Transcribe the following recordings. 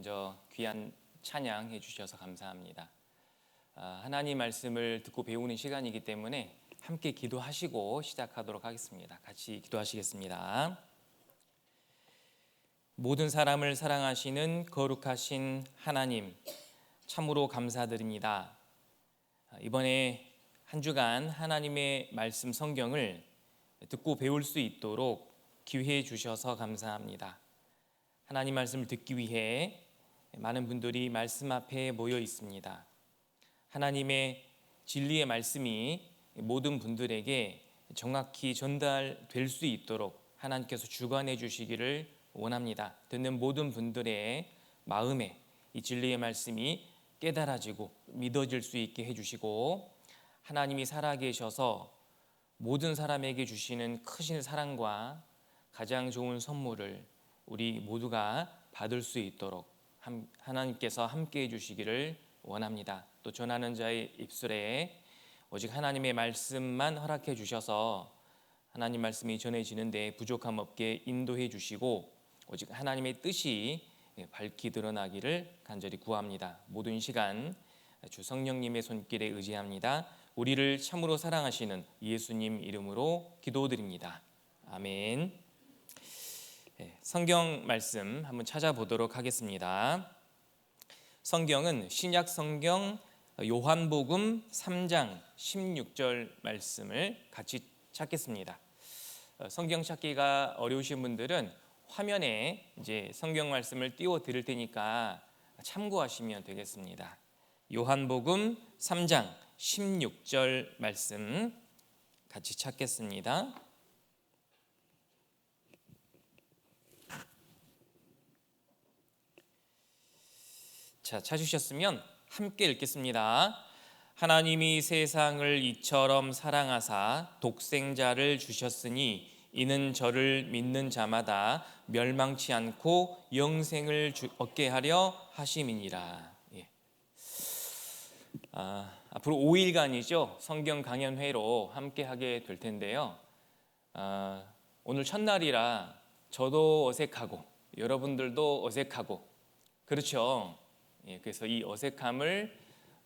먼저 귀한 찬양해 주셔서 감사합니다. 하나님 말씀을 듣고 배우는 시간이기 때문에 함께 기도하시고 시작하도록 하겠습니다. 같이 기도하시겠습니다. 모든 사람을 사랑하시는 거룩하신 하나님, 참으로 감사드립니다. 이번에 한 주간 하나님의 말씀 성경을 듣고 배울 수 있도록 기회해 주셔서 감사합니다. 하나님 말씀을 듣기 위해 많은 분들이 말씀 앞에 모여 있습니다. 하나님의 진리의 말씀이 모든 분들에게 정확히 전달될 수 있도록 하나님께서 주관해 주시기를 원합니다. 듣는 모든 분들의 마음에 이 진리의 말씀이 깨달아지고 믿어질 수 있게 해주시고, 하나님이 살아계셔서 모든 사람에게 주시는 크신 사랑과 가장 좋은 선물을 우리 모두가 받을 수 있도록 하나님께서 함께해 주시기를 원합니다. 또 전하는 자의 입술에 오직 하나님의 말씀만 허락해 주셔서 하나님 말씀이 전해지는데 부족함 없게 인도해 주시고 오직 하나님의 뜻이 밝히 드러나기를 간절히 구합니다. 모든 시간 주 성령님의 손길에 의지합니다. 우리를 참으로 사랑하시는 예수님 이름으로 기도드립니다. 아멘. 성경 말씀 한번 찾아보도록 하겠습니다. 성경은 신약 성경 요한복음 3장 16절 말씀을 같이 찾겠습니다. 성경 찾기가 어려우신 분들은 화면에 이제 성경 말씀을 띄워 드릴 테니까 참고하시면 되겠습니다. 요한복음 3장 16절 말씀 같이 찾겠습니다. 자, 찾으셨으면 함께 읽겠습니다. 하나님이 세상을 이처럼 사랑하사 독생자를 주셨으니 이는 저를 믿는 자마다 멸망치 않고 영생을 얻게 하려 하심이니라. 앞으로 5일간이죠. 성경 강연회로 함께 하게 될 텐데요. 오늘 첫날이라 저도 어색하고 여러분들도 어색하고 그렇죠. 그래서 이 어색함을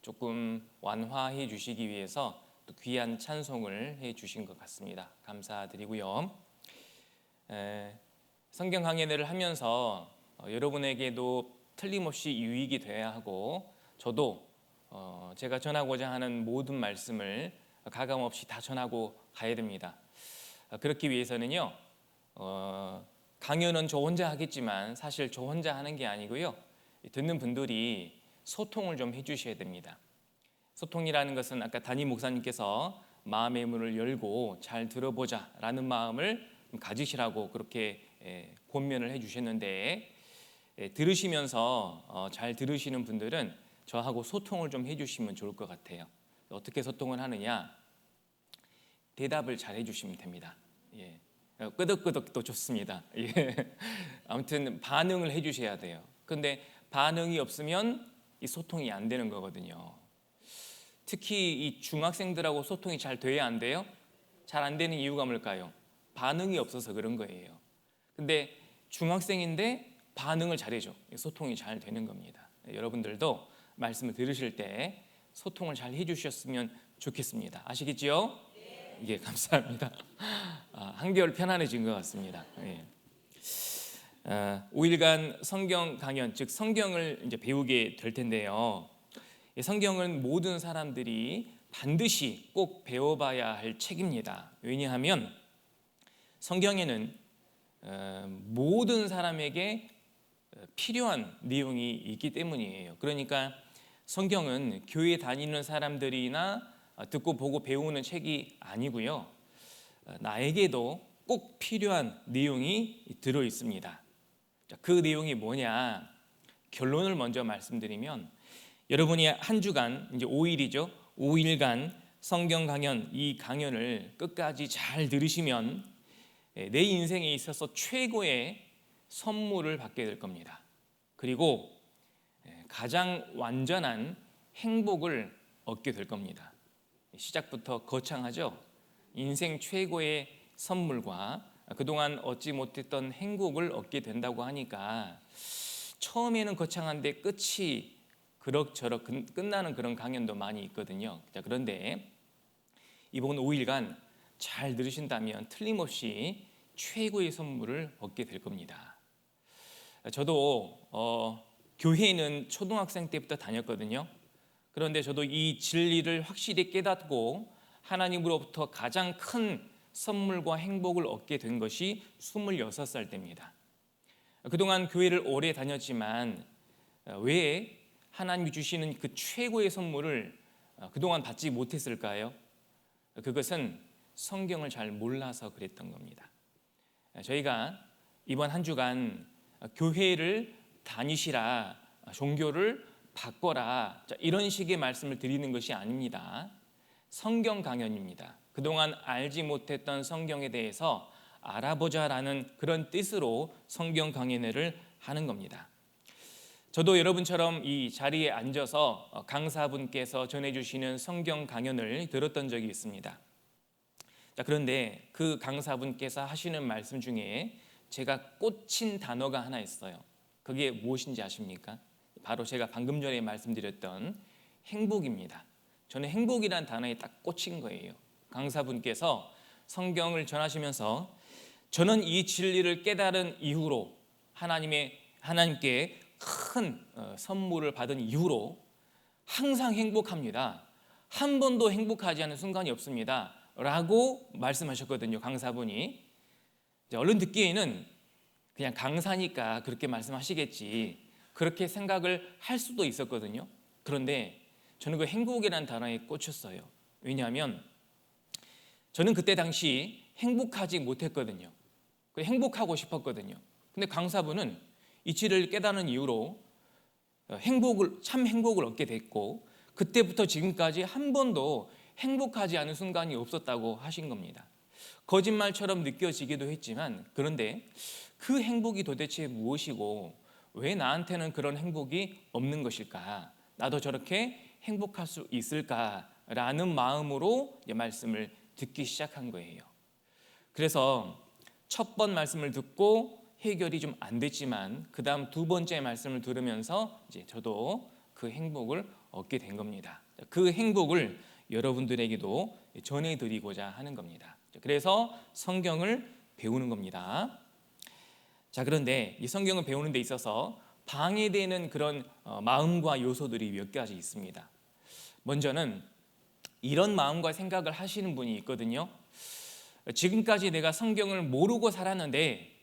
조금 완화해 주시기 위해서 또 귀한 찬송을 해 주신 것 같습니다. 감사드리고요. 성경 강연회를 하면서 여러분에게도 틀림없이 유익이 되어야 하고 저도 제가 전하고자 하는 모든 말씀을 가감없이 다 전하고 가야 됩니다. 그렇기 위해서는요, 강연은 저 혼자 하겠지만 사실 저 혼자 하는 게 아니고요, 듣는 분들이 소통을 좀 해주셔야 됩니다. 소통이라는 것은 아까 담임 목사님께서 마음의 문을 열고 잘 들어보자 라는 마음을 가지시라고 그렇게 권면을 해주셨는데, 들으시면서 잘 들으시는 분들은 저하고 소통을 좀 해주시면 좋을 것 같아요. 어떻게 소통을 하느냐? 대답을 잘 해주시면 됩니다. 끄덕끄덕도 좋습니다. 아무튼 반응을 해주셔야 돼요. 근데 반응이 없으면 이 소통이 안 되는 거거든요. 특히 이 중학생들하고 소통이 잘 돼야 안 돼요? 잘 안 되는 이유가 뭘까요? 반응이 없어서 그런 거예요. 근데 중학생인데 반응을 잘해줘. 소통이 잘 되는 겁니다. 여러분들도 말씀을 들으실 때 소통을 잘 해주셨으면 좋겠습니다. 아시겠지요? 예, 감사합니다. 한결 편안해진 것 같습니다. 5일간 성경 강연, 즉 성경을 이제 배우게 될 텐데요. 성경은 모든 사람들이 반드시 꼭 배워봐야 할 책입니다. 왜냐하면 성경에는 모든 사람에게 필요한 내용이 있기 때문이에요. 그러니까 성경은 교회 다니는 사람들이나 듣고 보고 배우는 책이 아니고요, 나에게도 꼭 필요한 내용이 들어 있습니다. 그 내용이 뭐냐? 결론을 먼저 말씀드리면, 여러분이 한 주간 이제 5일이죠. 5일간 성경 강연, 이 강연을 끝까지 잘 들으시면 내 인생에 있어서 최고의 선물을 받게 될 겁니다. 그리고 가장 완전한 행복을 얻게 될 겁니다. 시작부터 거창하죠. 인생 최고의 선물과 그동안 얻지 못했던 행복을 얻게 된다고 하니까 처음에는 거창한데 끝이 그럭저럭 끝나는 그런 강연도 많이 있거든요. 자, 그런데 이번 5일간 잘 들으신다면 틀림없이 최고의 선물을 얻게 될 겁니다. 저도 교회에는 초등학생 때부터 다녔거든요. 그런데 저도 이 진리를 확실히 깨닫고 하나님으로부터 가장 큰 선물과 행복을 얻게 된 것이 26살 때입니다. 그동안 교회를 오래 다녔지만 왜 하나님이 주시는 그 최고의 선물을 그동안 받지 못했을까요? 그것은 성경을 잘 몰라서 그랬던 겁니다. 저희가 이번 한 주간 교회를 다니시라, 종교를 바꿔라, 이런 식의 말씀을 드리는 것이 아닙니다. 성경 강연입니다. 그동안 알지 못했던 성경에 대해서 알아보자라는 그런 뜻으로 성경 강연회를 하는 겁니다. 저도 여러분처럼 이 자리에 앉아서 강사분께서 전해주시는 성경 강연을 들었던 적이 있습니다. 그런데 그 강사분께서 하시는 말씀 중에 제가 꽂힌 단어가 하나 있어요. 그게 무엇인지 아십니까? 바로 제가 방금 전에 말씀드렸던 행복입니다. 저는 행복이란 단어에 딱 꽂힌 거예요. 강사분께서 성경을 전하시면서 저는 이 진리를 깨달은 이후로 하나님께 큰 선물을 받은 이후로 항상 행복합니다. 한 번도 행복하지 않은 순간이 없습니다. 라고 말씀하셨거든요. 강사분이. 얼른 듣기에는 그냥 강사니까 그렇게 말씀하시겠지, 그렇게 생각을 할 수도 있었거든요. 그런데 저는 그 행복이라는 단어에 꽂혔어요. 왜냐하면 저는 그때 당시 행복하지 못했거든요. 행복하고 싶었거든요. 근데 강사분은 이 진리를 깨닫는 이후로 참 행복을 얻게 됐고, 그때부터 지금까지 한 번도 행복하지 않은 순간이 없었다고 하신 겁니다. 거짓말처럼 느껴지기도 했지만, 그런데 그 행복이 도대체 무엇이고 왜 나한테는 그런 행복이 없는 것일까? 나도 저렇게 행복할 수 있을까라는 마음으로 말씀을 듣기 시작한 거예요. 그래서 첫 번 말씀을 듣고 해결이 좀 안 됐지만 그 다음 두 번째 말씀을 들으면서 이제 저도 그 행복을 얻게 된 겁니다. 그 행복을 여러분들에게도 전해드리고자 하는 겁니다. 그래서 성경을 배우는 겁니다. 자, 그런데 이 성경을 배우는 데 있어서 방해되는 그런 마음과 요소들이 몇 가지 있습니다. 먼저는 이런 마음과 생각을 하시는 분이 있거든요. 지금까지 내가 성경을 모르고 살았는데,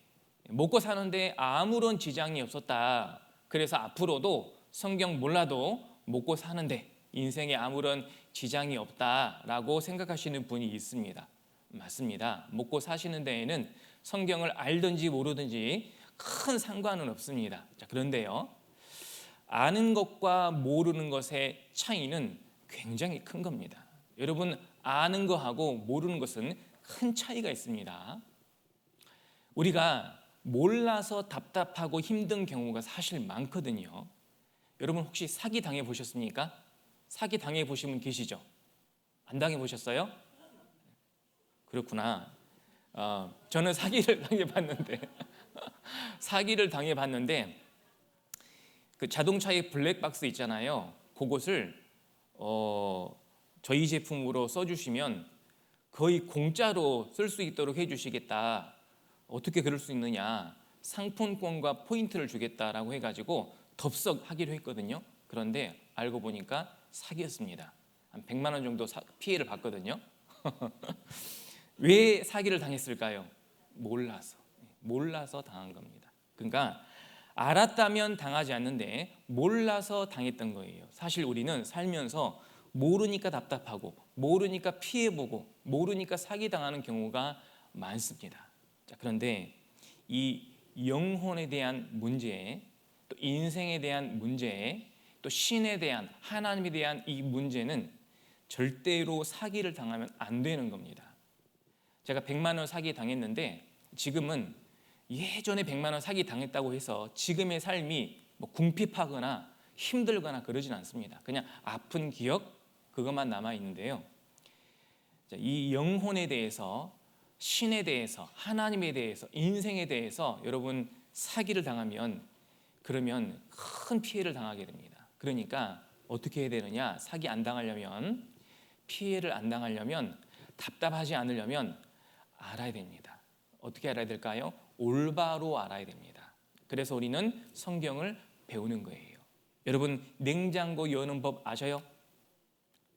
먹고 사는데 아무런 지장이 없었다. 그래서 앞으로도 성경 몰라도 먹고 사는데 인생에 아무런 지장이 없다라고 생각하시는 분이 있습니다. 맞습니다. 먹고 사시는 데에는 성경을 알든지 모르든지 큰 상관은 없습니다. 자, 그런데요, 아는 것과 모르는 것의 차이는 굉장히 큰 겁니다. 여러분, 아는 거하고 모르는 것은 큰 차이가 있습니다. 우리가 몰라서 답답하고 힘든 경우가 사실 많거든요. 여러분 혹시 사기 당해 보셨습니까? 사기 당해 보신 분 계시죠? 안 당해 보셨어요? 그렇구나. 저는 사기를 당해봤는데 사기를 당해봤는데 그 자동차의 블랙박스 있잖아요. 그것을 저희 제품으로 써주시면 거의 공짜로 쓸 수 있도록 해주시겠다. 어떻게 그럴 수 있느냐? 상품권과 포인트를 주겠다라고 해가지고 덥석 하기로 했거든요. 그런데 알고 보니까 사기였습니다. 한 100만 원 정도 피해를 봤거든요. 왜 사기를 당했을까요? 몰라서 당한 겁니다. 그러니까 알았다면 당하지 않는데 몰라서 당했던 거예요. 사실 우리는 살면서 모르니까 답답하고 모르니까 피해보고 모르니까 사기당하는 경우가 많습니다. 자, 그런데 이 영혼에 대한 문제, 또 인생에 대한 문제, 또 신에 대한, 하나님에 대한 이 문제는 절대로 사기를 당하면 안 되는 겁니다. 제가 100만 원 사기 당했는데 지금은 예전에 100만 원 사기 당했다고 해서 지금의 삶이 뭐 궁핍하거나 힘들거나 그러진 않습니다. 그냥 아픈 기억 그것만 남아 있는데요. 이 영혼에 대해서, 신에 대해서, 하나님에 대해서, 인생에 대해서 여러분 사기를 당하면 그러면 큰 피해를 당하게 됩니다. 그러니까 어떻게 해야 되느냐? 사기 안 당하려면, 피해를 안 당하려면, 답답하지 않으려면 알아야 됩니다. 어떻게 알아야 될까요? 올바로 알아야 됩니다. 그래서 우리는 성경을 배우는 거예요. 여러분, 냉장고 여는 법 아셔요?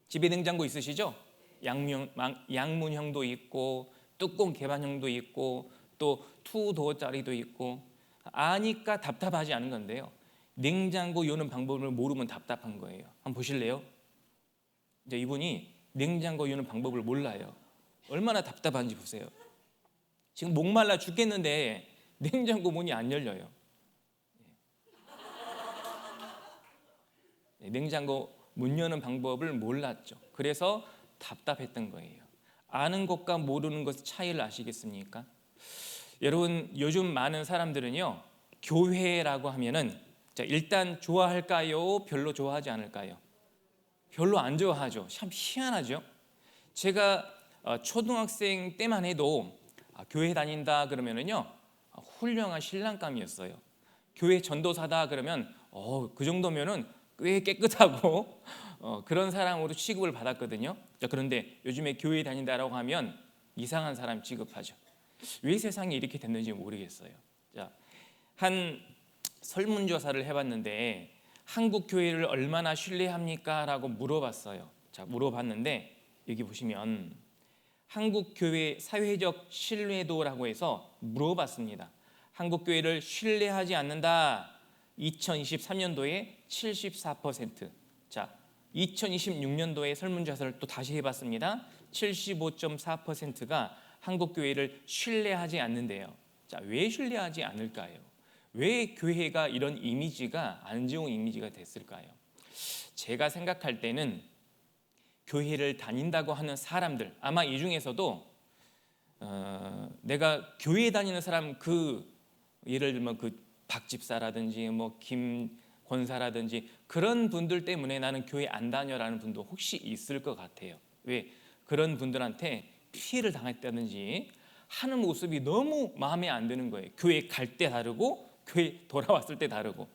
집에 냉장고 있으시죠? 양문형도 있고 뚜껑 개반형도 있고 또 투도어짜리도 있고, 아니까 답답하지 않은 건데요, 냉장고 여는 방법을 모르면 답답한 거예요. 한번 보실래요? 이제 이분이 냉장고 여는 방법을 몰라요. 얼마나 답답한지 보세요. 지금 목말라 죽겠는데 냉장고 문이 안 열려요. 냉장고 문 여는 방법을 몰랐죠. 그래서 답답했던 거예요. 아는 것과 모르는 것의 차이를 아시겠습니까? 여러분, 요즘 많은 사람들은요, 교회라고 하면은, 자, 일단 좋아할까요? 별로 좋아하지 않을까요? 별로 안 좋아하죠. 참 희한하죠. 제가 초등학생 때만 해도 교회 다닌다 그러면은요, 훌륭한 신랑감이었어요. 교회 전도사다 그러면 그 정도면은 꽤 깨끗하고 그런 사람으로 취급을 받았거든요. 자, 그런데 요즘에 교회 다닌다라고 하면 이상한 사람 취급하죠. 왜 세상이 이렇게 됐는지 모르겠어요. 자, 한 설문조사를 해봤는데 한국 교회를 얼마나 신뢰합니까? 라고 물어봤어요. 자, 물어봤는데 여기 보시면 한국 교회 사회적 신뢰도라고 해서 물어봤습니다. 한국 교회를 신뢰하지 않는다. 2023년도에 74%. 자, 2026년도에 설문조사를 또 다시 해봤습니다. 75.4%가 한국 교회를 신뢰하지 않는데요. 자, 왜 신뢰하지 않을까요? 왜 교회가 이런 이미지가 안 좋은 이미지가 됐을까요? 제가 생각할 때는 교회를 다닌다고 하는 사람들, 아마 이 중에서도 내가 교회 다니는 사람, 예를 들면 박 집사라든지 김 권사라든지 그런 분들 때문에 나는 교회 안 다녀라는 분도 혹시 있을 것 같아요. 왜? 그런 분들한테 피해를 당했다든지 하는 모습이 너무 마음에 안 드는 거예요. 교회 갈 때 다르고 교회 돌아왔을 때 다르고.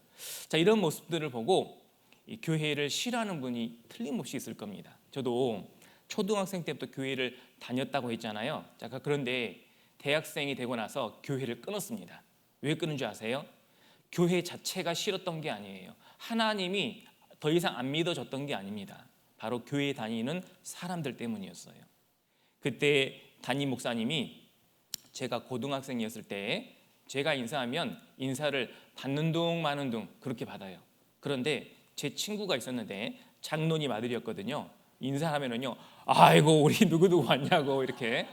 자, 이런 모습들을 보고 이 교회를 싫어하는 분이 틀림없이 있을 겁니다. 저도 초등학생 때부터 교회를 다녔다고 했잖아요. 자, 그런데 대학생이 되고 나서 교회를 끊었습니다. 왜 끊은 줄 아세요? 교회 자체가 싫었던 게 아니에요. 하나님이 더 이상 안 믿어졌던 게 아닙니다. 바로 교회 다니는 사람들 때문이었어요. 그때 담임 목사님이 제가 고등학생이었을 때 제가 인사하면 인사를 받는 둥 마는 둥 그렇게 받아요. 그런데 제 친구가 있었는데 장로님 아들이었거든요. 인사하면은요, 아이고 우리 누구누구 왔냐고 이렇게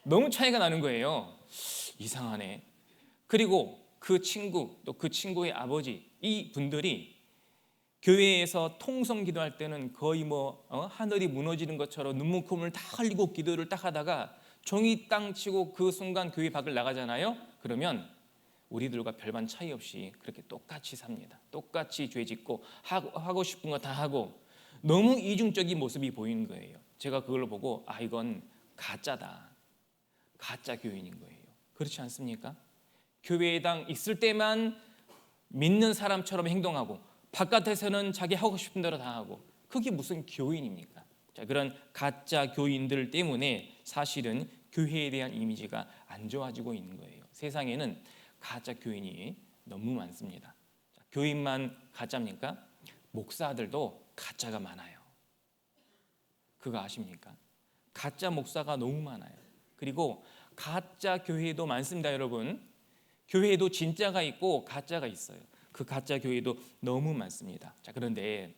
너무 차이가 나는 거예요. 이상하네. 그리고 그 친구, 또 그 친구의 아버지, 이 분들이 교회에서 통성 기도할 때는 거의 하늘이 무너지는 것처럼 눈물콧물 다 흘리고 기도를 딱 하다가 종이 땅 치고 그 순간 교회 밖을 나가잖아요. 그러면 우리들과 별반 차이 없이 그렇게 똑같이 삽니다. 똑같이 죄 짓고 하고 싶은 거 다 하고 너무 이중적인 모습이 보이는 거예요. 제가 그걸 보고 이건 가짜다. 가짜 교인인 거예요. 그렇지 않습니까? 교회당 있을 때만 믿는 사람처럼 행동하고 바깥에서는 자기 하고 싶은 대로 다 하고, 그게 무슨 교인입니까? 자, 그런 가짜 교인들 때문에 사실은 교회에 대한 이미지가 안 좋아지고 있는 거예요. 세상에는 가짜 교인이 너무 많습니다. 자, 교인만 가짜입니까? 목사들도 가짜가 많아요. 그거 아십니까? 가짜 목사가 너무 많아요. 그리고 가짜 교회도 많습니다, 여러분. 교회에도 진짜가 있고 가짜가 있어요. 그 가짜 교회도 너무 많습니다. 자, 그런데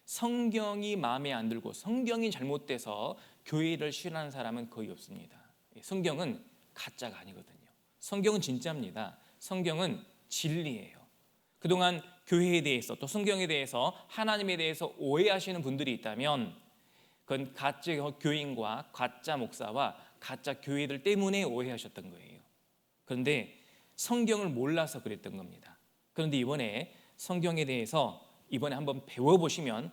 성경이 마음에 안 들고 성경이 잘못돼서 교회를 싫어하는 사람은 거의 없습니다. 성경은 가짜가 아니거든요. 성경은 진짜입니다. 성경은 진리예요. 그동안 교회에 대해서 또 성경에 대해서 하나님에 대해서 오해하시는 분들이 있다면 그건 가짜 교인과 가짜 목사와 가짜 교회들 때문에 오해하셨던 거예요. 그런데 성경을 몰라서 그랬던 겁니다. 그런데 이번에 성경에 대해서 한번 배워보시면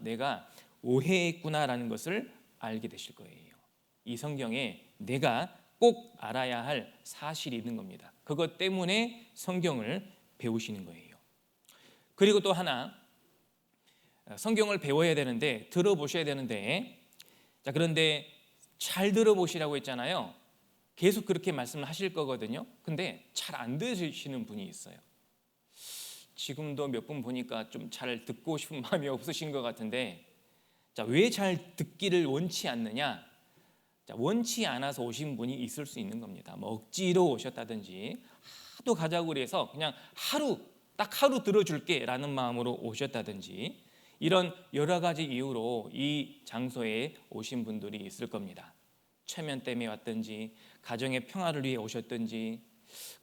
내가 오해했구나라는 것을 알게 되실 거예요. 이 성경에 내가 꼭 알아야 할 사실이 있는 겁니다. 그것 때문에 성경을 배우시는 거예요. 그리고 또 하나, 성경을 배워야 되는데, 들어보셔야 되는데, 자, 그런데 잘 들어보시라고 했잖아요. 계속 그렇게 말씀을 하실 거거든요. 근데 잘 안 들으시는 분이 있어요. 지금도 몇 분 보니까 좀 잘 듣고 싶은 마음이 없으신 것 같은데, 자, 왜 잘 듣기를 원치 않느냐? 자, 원치 않아서 오신 분이 있을 수 있는 겁니다. 뭐 억지로 오셨다든지, 하도 가자고 그래서 그냥 딱 하루 들어줄게 라는 마음으로 오셨다든지, 이런 여러 가지 이유로 이 장소에 오신 분들이 있을 겁니다. 체면 때문에 왔든지, 가정의 평화를 위해 오셨든지.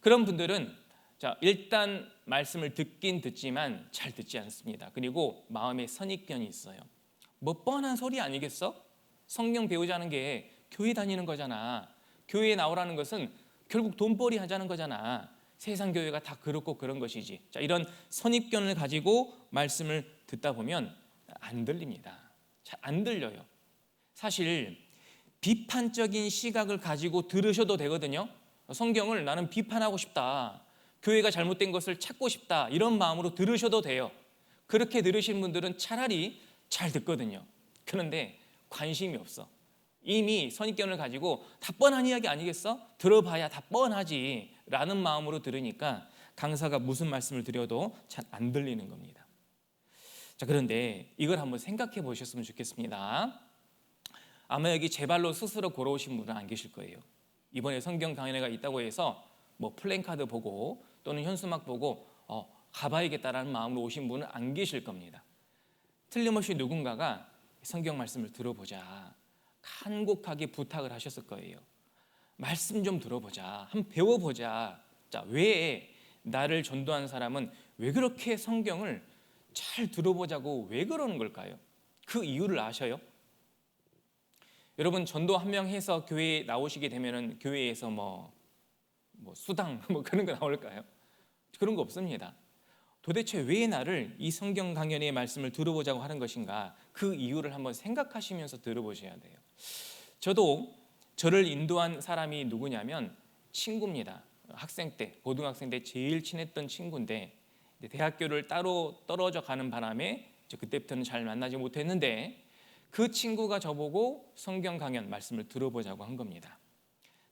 그런 분들은 자, 일단 말씀을 듣긴 듣지만 잘 듣지 않습니다. 그리고 마음에 선입견이 있어요. 뭐 뻔한 소리 아니겠어? 성경 배우자는 게 교회 다니는 거잖아. 교회에 나오라는 것은 결국 돈벌이 하자는 거잖아. 세상 교회가 다 그렇고 그런 것이지. 자, 이런 선입견을 가지고 말씀을 듣다 보면 안 들립니다. 잘 안 들려요. 사실 비판적인 시각을 가지고 들으셔도 되거든요. 성경을 나는 비판하고 싶다, 교회가 잘못된 것을 찾고 싶다, 이런 마음으로 들으셔도 돼요. 그렇게 들으신 분들은 차라리 잘 듣거든요. 그런데 관심이 없어. 이미 선입견을 가지고 다 뻔한 이야기 아니겠어? 들어봐야 다 뻔하지 라는 마음으로 들으니까 강사가 무슨 말씀을 드려도 잘 안 들리는 겁니다. 자, 그런데 이걸 한번 생각해 보셨으면 좋겠습니다. 아마 여기 제 발로 스스로 걸어오신 분은 안 계실 거예요. 이번에 성경 강연회가 있다고 해서 뭐 플랜카드 보고 또는 현수막 보고 가봐야겠다라는 마음으로 오신 분은 안 계실 겁니다. 틀림없이 누군가가 성경 말씀을 들어보자, 간곡하게 부탁을 하셨을 거예요. 말씀 좀 들어보자, 한번 배워보자. 자, 왜 나를 전도한 사람은 왜 그렇게 성경을 잘 들어보자고 왜 그러는 걸까요? 그 이유를 아셔요? 여러분, 전도 한 명 해서 교회에 나오시게 되면은 교회에서 뭐 수당 뭐 그런 거 나올까요? 그런 거 없습니다. 도대체 왜 나를 이 성경 강연의 말씀을 들어보자고 하는 것인가? 그 이유를 한번 생각하시면서 들어보셔야 돼요. 저도 저를 인도한 사람이 누구냐면 친구입니다. 학생 때, 고등학생 때 제일 친했던 친구인데 대학교를 따로 떨어져 가는 바람에 그때부터는 잘 만나지 못했는데 그 친구가 저보고 성경 강연 말씀을 들어보자고 한 겁니다.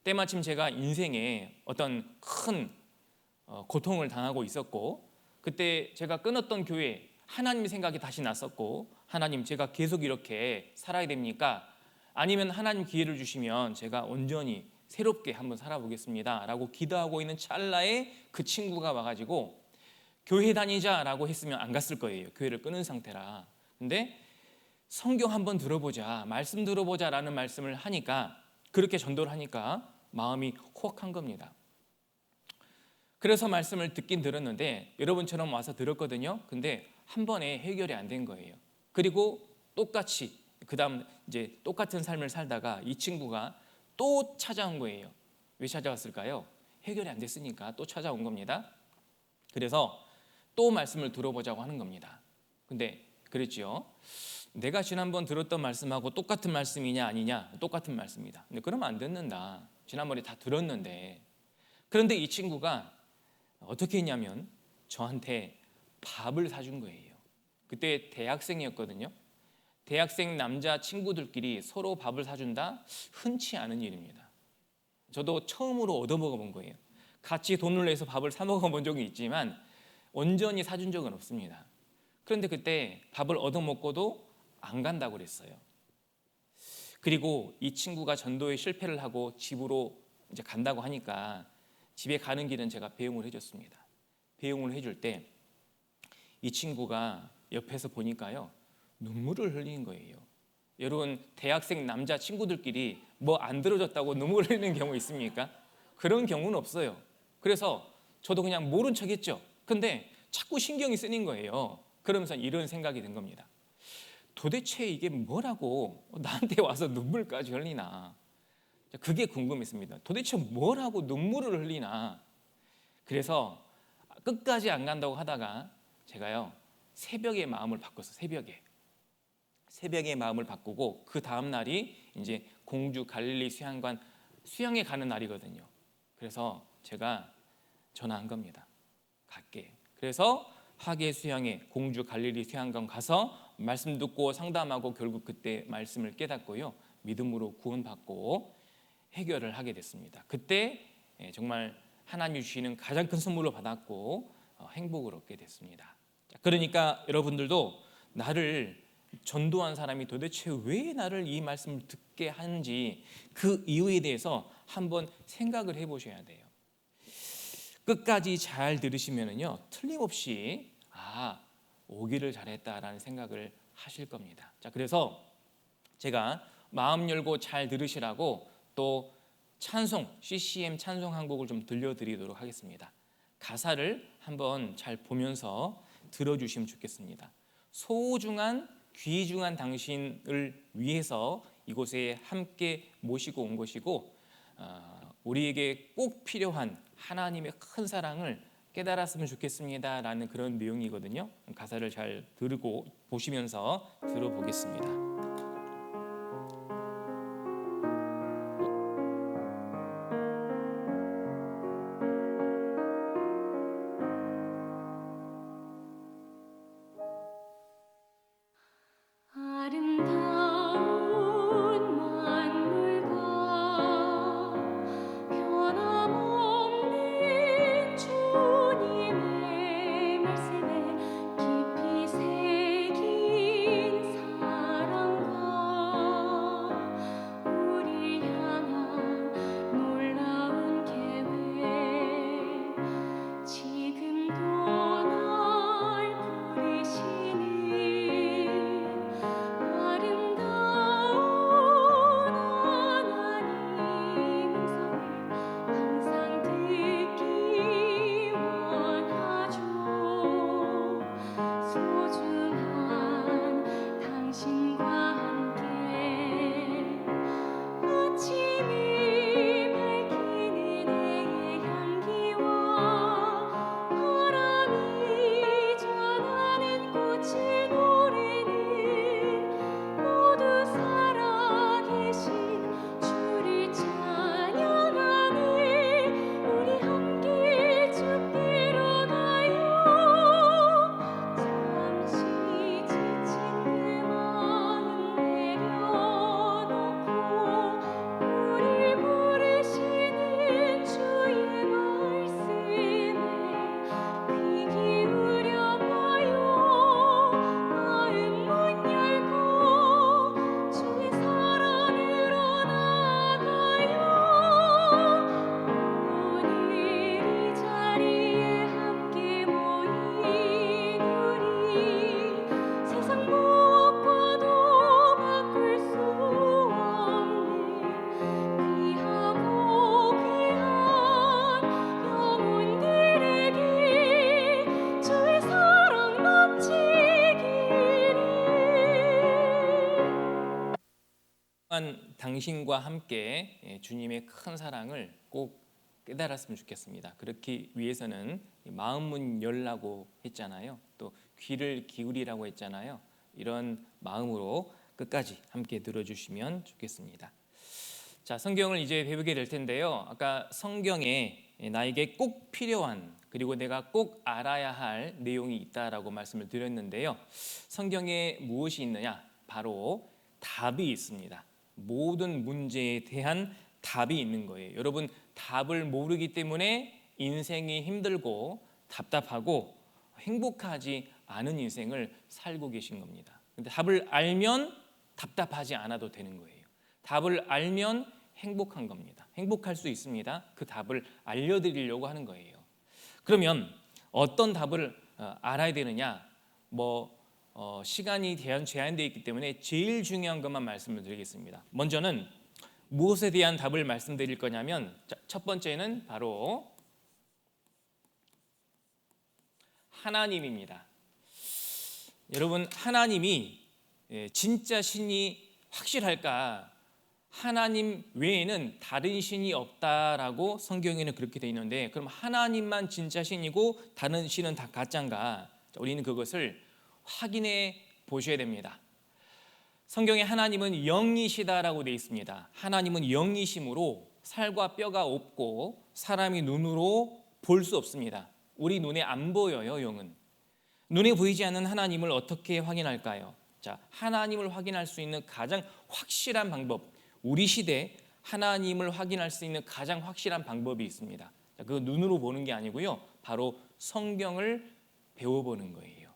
때마침 제가 인생에 어떤 큰 고통을 당하고 있었고, 그때 제가 끊었던 교회 하나님 생각이 다시 났었고, 하나님, 제가 계속 이렇게 살아야 됩니까? 아니면 하나님 기회를 주시면 제가 온전히 새롭게 한번 살아보겠습니다 라고 기도하고 있는 찰나에 그 친구가 와가지고 교회 다니자라고 했으면 안 갔을 거예요. 교회를 끊은 상태라. 근데 성경 한번 들어보자, 말씀 들어보자 라는 말씀을 하니까, 그렇게 전도를 하니까 마음이 호학한 겁니다. 그래서 말씀을 듣긴 들었는데 여러분처럼 와서 들었거든요. 근데 한 번에 해결이 안 된 거예요. 그리고 똑같이 그다음 이제 똑같은 삶을 살다가 이 친구가 또 찾아온 거예요. 왜 찾아왔을까요? 해결이 안 됐으니까 또 찾아온 겁니다. 그래서 또 말씀을 들어보자고 하는 겁니다. 근데 그랬죠. 내가 지난번 들었던 말씀하고 똑같은 말씀이냐 아니냐? 똑같은 말씀이다. 근데 그러면 안 듣는다. 지난번에 다 들었는데. 그런데 이 친구가 어떻게 했냐면 저한테 밥을 사준 거예요. 그때 대학생이었거든요. 대학생 남자 친구들끼리 서로 밥을 사준다? 흔치 않은 일입니다. 저도 처음으로 얻어먹어본 거예요. 같이 돈을 내서 밥을 사 먹어본 적이 있지만 온전히 사준 적은 없습니다. 그런데 그때 밥을 얻어먹고도 안 간다고 그랬어요. 그리고 이 친구가 전도에 실패를 하고 집으로 이제 간다고 하니까 집에 가는 길은 제가 배웅을 해줬습니다. 배웅을 해줄 때 이 친구가 옆에서 보니까요, 눈물을 흘리는 거예요. 여러분, 대학생 남자 친구들끼리 뭐 안 들어줬다고 눈물 흘리는 경우 있습니까? 그런 경우는 없어요. 그래서 저도 그냥 모른 척 했죠. 근데 자꾸 신경이 쓰이는 거예요. 그러면서 이런 생각이 든 겁니다. 도대체 이게 뭐라고 나한테 와서 눈물까지 흘리나? 그게 궁금했습니다. 도대체 뭐라고 눈물을 흘리나? 그래서 끝까지 안 간다고 하다가 제가요, 새벽에 마음을 바꿨어요. 새벽에 마음을 바꾸고 그 다음 날이 이제 공주 갈릴리 수양관 수양에 가는 날이거든요. 그래서 제가 전화한 겁니다. 갖게. 그래서 하계 수양에 공주 갈릴리 수양강 가서 말씀 듣고 상담하고 결국 그때 말씀을 깨닫고요, 믿음으로 구원받고 해결을 하게 됐습니다. 그때 정말 하나님이 주시는 가장 큰 선물로 받았고 행복을 얻게 됐습니다. 그러니까 여러분들도 나를 전도한 사람이 도대체 왜 나를 이 말씀을 듣게 하는지 그 이유에 대해서 한번 생각을 해보셔야 돼요. 끝까지 잘 들으시면은요, 틀림없이 오기를 잘했다라는 생각을 하실 겁니다. 자, 그래서 제가 마음 열고 잘 들으시라고 또 찬송, CCM 찬송 한 곡을 좀 들려드리도록 하겠습니다. 가사를 한번 잘 보면서 들어주시면 좋겠습니다. 소중한 귀중한 당신을 위해서 이곳에 함께 모시고 온 것이고, 우리에게 꼭 필요한 하나님의 큰 사랑을 깨달았으면 좋겠습니다 라는 그런 내용이거든요. 가사를 잘 들고 보시면서 들어보겠습니다. 당신과 함께 주님의 큰 사랑을 꼭 깨달았으면 좋겠습니다. 그렇기 위해서는 마음문 열라고 했잖아요. 또 귀를 기울이라고 했잖아요. 이런 마음으로 끝까지 함께 들어주시면 좋겠습니다. 자, 성경을 이제 배우게 될 텐데요. 아까 성경에 나에게 꼭 필요한, 그리고 내가 꼭 알아야 할 내용이 있다라고 말씀을 드렸는데요. 성경에 무엇이 있느냐? 바로 답이 있습니다. 모든 문제에 대한 답이 있는 거예요. 여러분, 답을 모르기 때문에 인생이 힘들고 답답하고 행복하지 않은 인생을 살고 계신 겁니다. 근데 답을 알면 답답하지 않아도 되는 거예요. 답을 알면 행복한 겁니다. 행복할 수 있습니다. 그 답을 알려드리려고 하는 거예요. 그러면 어떤 답을 알아야 되느냐? 시간이 제한되어 있기 때문에 제일 중요한 것만 말씀을 드리겠습니다. 먼저는 무엇에 대한 답을 말씀드릴 거냐면, 첫 번째는 바로 하나님입니다. 여러분, 하나님이 진짜 신이 확실할까? 하나님 외에는 다른 신이 없다라고 성경에는 그렇게 되어 있는데, 그럼 하나님만 진짜 신이고 다른 신은 다 가짜인가? 우리는 그것을 확인해 보셔야 됩니다. 성경에 하나님은 영이시다라고 되어 있습니다. 하나님은 영이심으로 살과 뼈가 없고 사람이 눈으로 볼 수 없습니다. 우리 눈에 안 보여요, 영은. 눈에 보이지 않는 하나님을 어떻게 확인할까요? 자, 하나님을 확인할 수 있는 가장 확실한 방법, 우리 시대 하나님을 확인할 수 있는 가장 확실한 방법이 있습니다. 자, 그 눈으로 보는 게 아니고요, 바로 성경을 배워보는 거예요.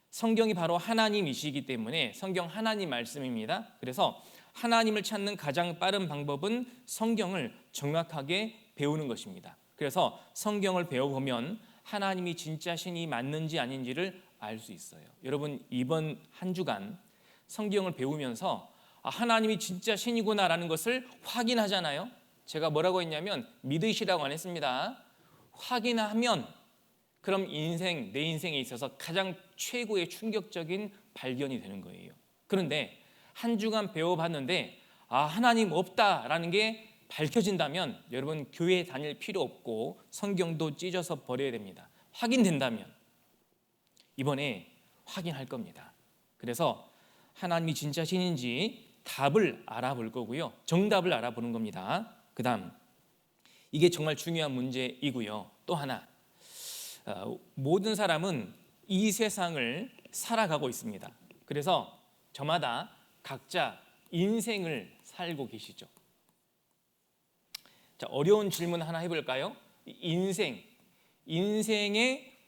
성경이 바로 하나님이시기 때문에 성경 하나님 말씀입니다. 그래서 하나님을 찾는 가장 빠른 방법은 성경을 정확하게 배우는 것입니다. 그래서 성경을 배워보면 하나님이 진짜 신이 맞는지 아닌지를 알 수 있어요. 여러분, 이번 한 주간 성경을 배우면서 하나님이 진짜 신이구나라는 것을 확인하잖아요. 제가 뭐라고 했냐면 믿으시라고 안 했습니다. 확인하면 그럼 내 인생에 있어서 가장 최고의 충격적인 발견이 되는 거예요. 그런데 한 주간 배워봤는데 하나님 없다라는 게 밝혀진다면 여러분, 교회 다닐 필요 없고 성경도 찢어서 버려야 됩니다. 확인된다면 이번에 확인할 겁니다. 그래서 하나님이 진짜 신인지 답을 알아볼 거고요, 정답을 알아보는 겁니다. 그 다음, 이게 정말 중요한 문제이고요. 또 하나, 모든 사람은 이 세상을 살아가고 있습니다. 그래서 저마다 각자 인생을 살고 계시죠. 자, 어려운 질문 하나 해볼까요? 인생의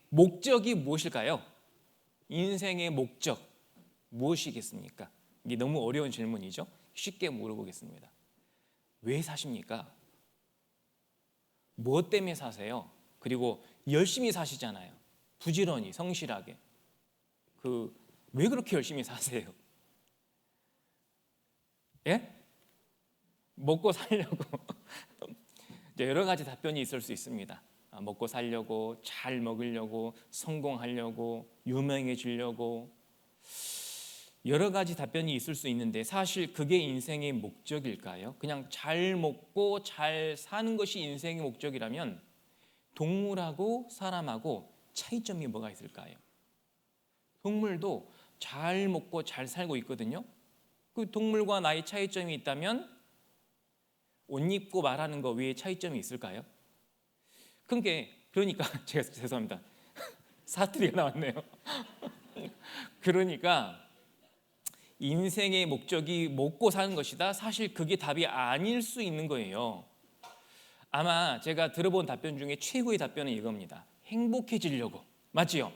목적이 무엇일까요? 인생의 목적 무엇이겠습니까? 이게 너무 어려운 질문이죠. 쉽게 물어보겠습니다. 왜 사십니까? 무엇 때문에 사세요? 그리고 열심히 사시잖아요. 부지런히, 성실하게. 왜 그렇게 열심히 사세요? 예? 먹고 살려고. 여러 가지 답변이 있을 수 있습니다. 먹고 살려고, 잘 먹으려고, 성공하려고, 유명해지려고, 여러 가지 답변이 있을 수 있는데 사실 그게 인생의 목적일까요? 그냥 잘 먹고 잘 사는 것이 인생의 목적이라면 동물하고 사람하고 차이점이 뭐가 있을까요? 동물도 잘 먹고 잘 살고 있거든요. 그 동물과 나의 차이점이 있다면 옷 입고 말하는 거 외에 차이점이 있을까요? 그러니까 제가 죄송합니다. 사투리가 나왔네요. 그러니까 인생의 목적이 먹고 사는 것이다. 사실 그게 답이 아닐 수 있는 거예요. 아마 제가 들어본 답변 중에 최고의 답변은 이겁니다. 행복해지려고. 맞지요?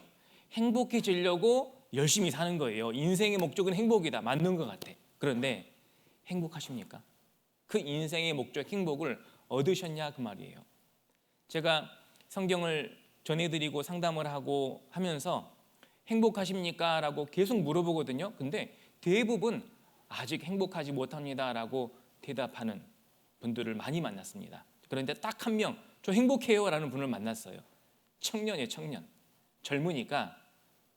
행복해지려고 열심히 사는 거예요. 인생의 목적은 행복이다. 맞는 것 같아. 그런데 행복하십니까? 그 인생의 목적, 행복을 얻으셨냐 그 말이에요. 제가 성경을 전해드리고 상담을 하고 하면서 행복하십니까? 라고 계속 물어보거든요. 근데 대부분 아직 행복하지 못합니다 라고 대답하는 분들을 많이 만났습니다. 그런데 딱 한 명, 저 행복해요 라는 분을 만났어요. 청년이에요, 청년. 젊으니까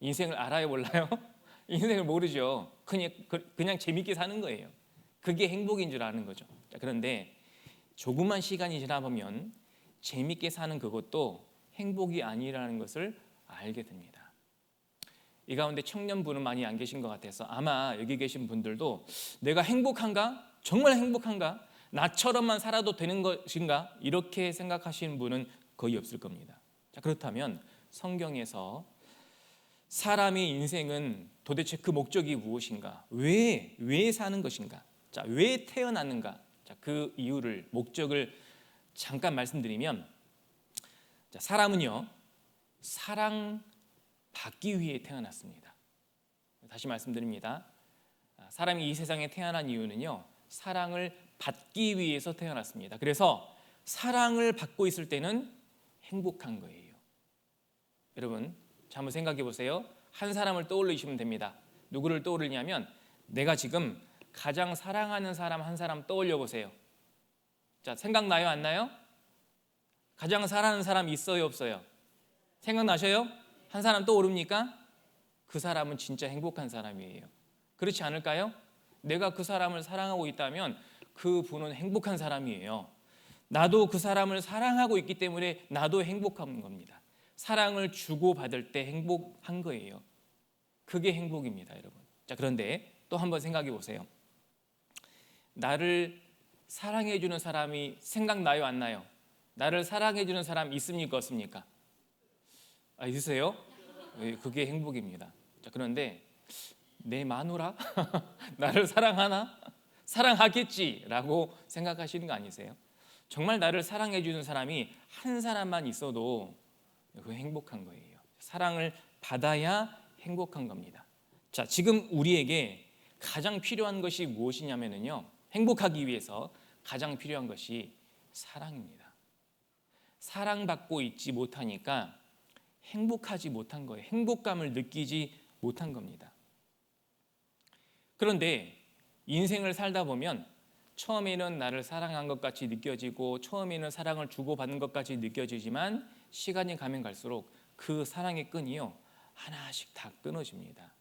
인생을 알아요, 몰라요? 인생을 모르죠. 그냥 재밌게 사는 거예요. 그게 행복인 줄 아는 거죠. 그런데 조그만 시간이 지나보면 재밌게 사는 그것도 행복이 아니라는 것을 알게 됩니다. 이 가운데 청년분은 많이 안 계신 것 같아서 아마 여기 계신 분들도 내가 행복한가? 정말 행복한가? 나처럼만 살아도 되는 것인가? 이렇게 생각하시는 분은 거의 없을 겁니다. 자, 그렇다면 성경에서 사람의 인생은 도대체 그 목적이 무엇인가? 왜 사는 것인가? 자, 왜 태어났는가? 자, 그 이유를, 목적을 잠깐 말씀드리면, 자, 사람은요, 사랑받기 위해 태어났습니다. 다시 말씀드립니다. 사람이 이 세상에 태어난 이유는요, 사랑을 받기 위해서 태어났습니다. 그래서 사랑을 받고 있을 때는 행복한 거예요. 여러분, 자, 한번 생각해 보세요. 한 사람을 떠올리시면 됩니다. 누구를 떠올리냐면 내가 지금 가장 사랑하는 사람 한 사람 떠올려 보세요. 자, 생각나요, 안 나요? 가장 사랑하는 사람 있어요, 없어요? 생각나셔요? 한 사람 떠오릅니까? 그 사람은 진짜 행복한 사람이에요. 그렇지 않을까요? 내가 그 사람을 사랑하고 있다면 그 분은 행복한 사람이에요. 나도 그 사람을 사랑하고 있기 때문에 나도 행복한 겁니다. 사랑을 주고받을 때 행복한 거예요. 그게 행복입니다, 여러분. 자, 그런데 또 한번 생각해 보세요. 나를 사랑해 주는 사람이 생각나요, 안 나요? 나를 사랑해 주는 사람 있습니까, 없습니까? 있으세요? 그게 행복입니다. 자, 그런데 내 마누라? 나를 사랑하나? 사랑하겠지라고 생각하시는 거 아니세요? 정말 나를 사랑해 주는 사람이 한 사람만 있어도 그 행복한 거예요. 사랑을 받아야 행복한 겁니다. 자, 지금 우리에게 가장 필요한 것이 무엇이냐면요, 행복하기 위해서 가장 필요한 것이 사랑입니다. 사랑받고 있지 못하니까 행복하지 못한 거예요. 행복감을 느끼지 못한 겁니다. 그런데 인생을 살다 보면 처음에는 나를 사랑한 것 같이 느껴지고 처음에는 사랑을 주고받는 것 같이 느껴지지만 시간이 가면 갈수록 그 사랑의 끈이요, 하나씩 다 끊어집니다.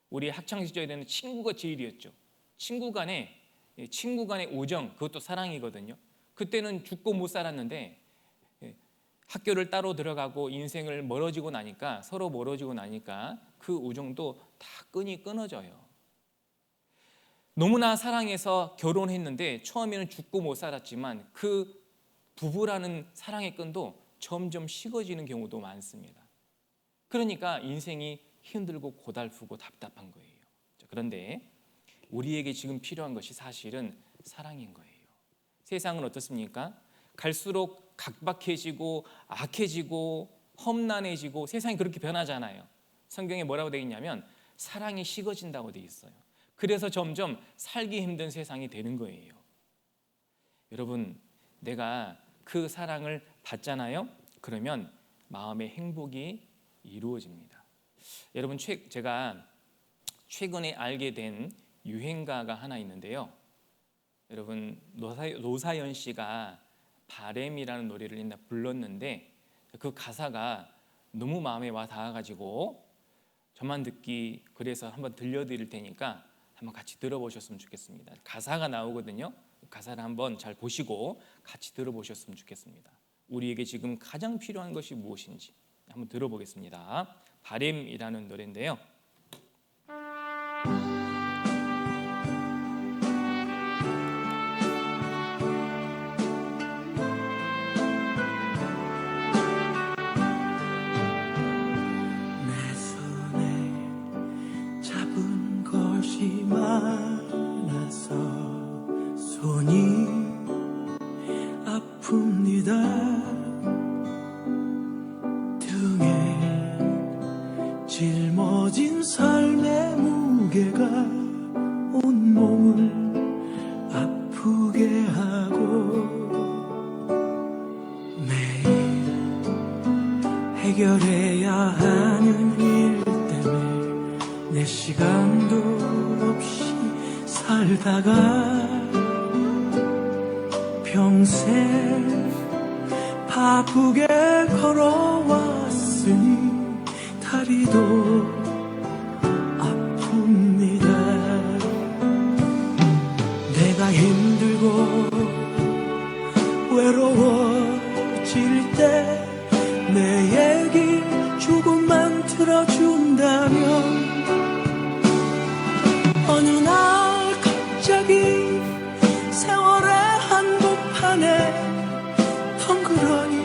우리 학창 시절에는 친구가 제일이었죠. 친구 간의 우정, 그것도 사랑이거든요. 그때는 죽고 못 살았는데 학교를 따로 들어가고 인생을 멀어지고 나니까, 서로 멀어지고 나니까 그 우정도 다 끈이 끊어져요. 너무나 사랑해서 결혼했는데 처음에는 죽고 못 살았지만 그 부부라는 사랑의 끈도 점점 식어지는 경우도 많습니다. 그러니까 인생이 힘들고 고달프고 답답한 거예요. 그런데 우리에게 지금 필요한 것이 사실은 사랑인 거예요. 세상은 어떻습니까? 갈수록 각박해지고 악해지고 험난해지고 세상이 그렇게 변하잖아요. 성경에 뭐라고 되어 있냐면 사랑이 식어진다고 되어 있어요. 그래서 점점 살기 힘든 세상이 되는 거예요. 여러분, 내가 그 사랑을 받잖아요. 그러면 마음의 행복이 이루어집니다. 여러분, 제가 최근에 알게 된 유행가가 하나 있는데요. 여러분, 노사연 씨가 바램이라는 노래를 옛날 불렀는데 그 가사가 너무 마음에 와 닿아가지고 저만 듣기 그래서 한번 들려드릴 테니까 한번 같이 들어보셨으면 좋겠습니다. 가사가 나오거든요. 가사를 한번 잘 보시고 같이 들어보셨으면 좋겠습니다. 우리에게 지금 가장 필요한 것이 무엇인지 한번 들어보겠습니다. 바램이라는 노래인데요. 많아서 손이 아픕니다. 등에 짊어진 삶의 무게가 온몸을 아프게 하고 매일 해결해야 하는 일 때문에 내 시간도 없이 살다가 평생 바쁘게 걸어왔으니 다리도 아픕니다. 내가 힘들고 외로워질 때 내 얘기 조금만 들어준다면 어느 날 갑자기 세월의 한복판에 덩그러니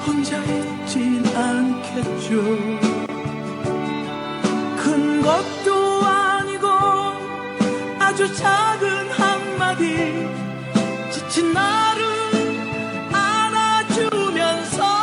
혼자 있진 않겠죠. 큰 것도 아니고 아주 작은 한마디 지친 나를 안아주면서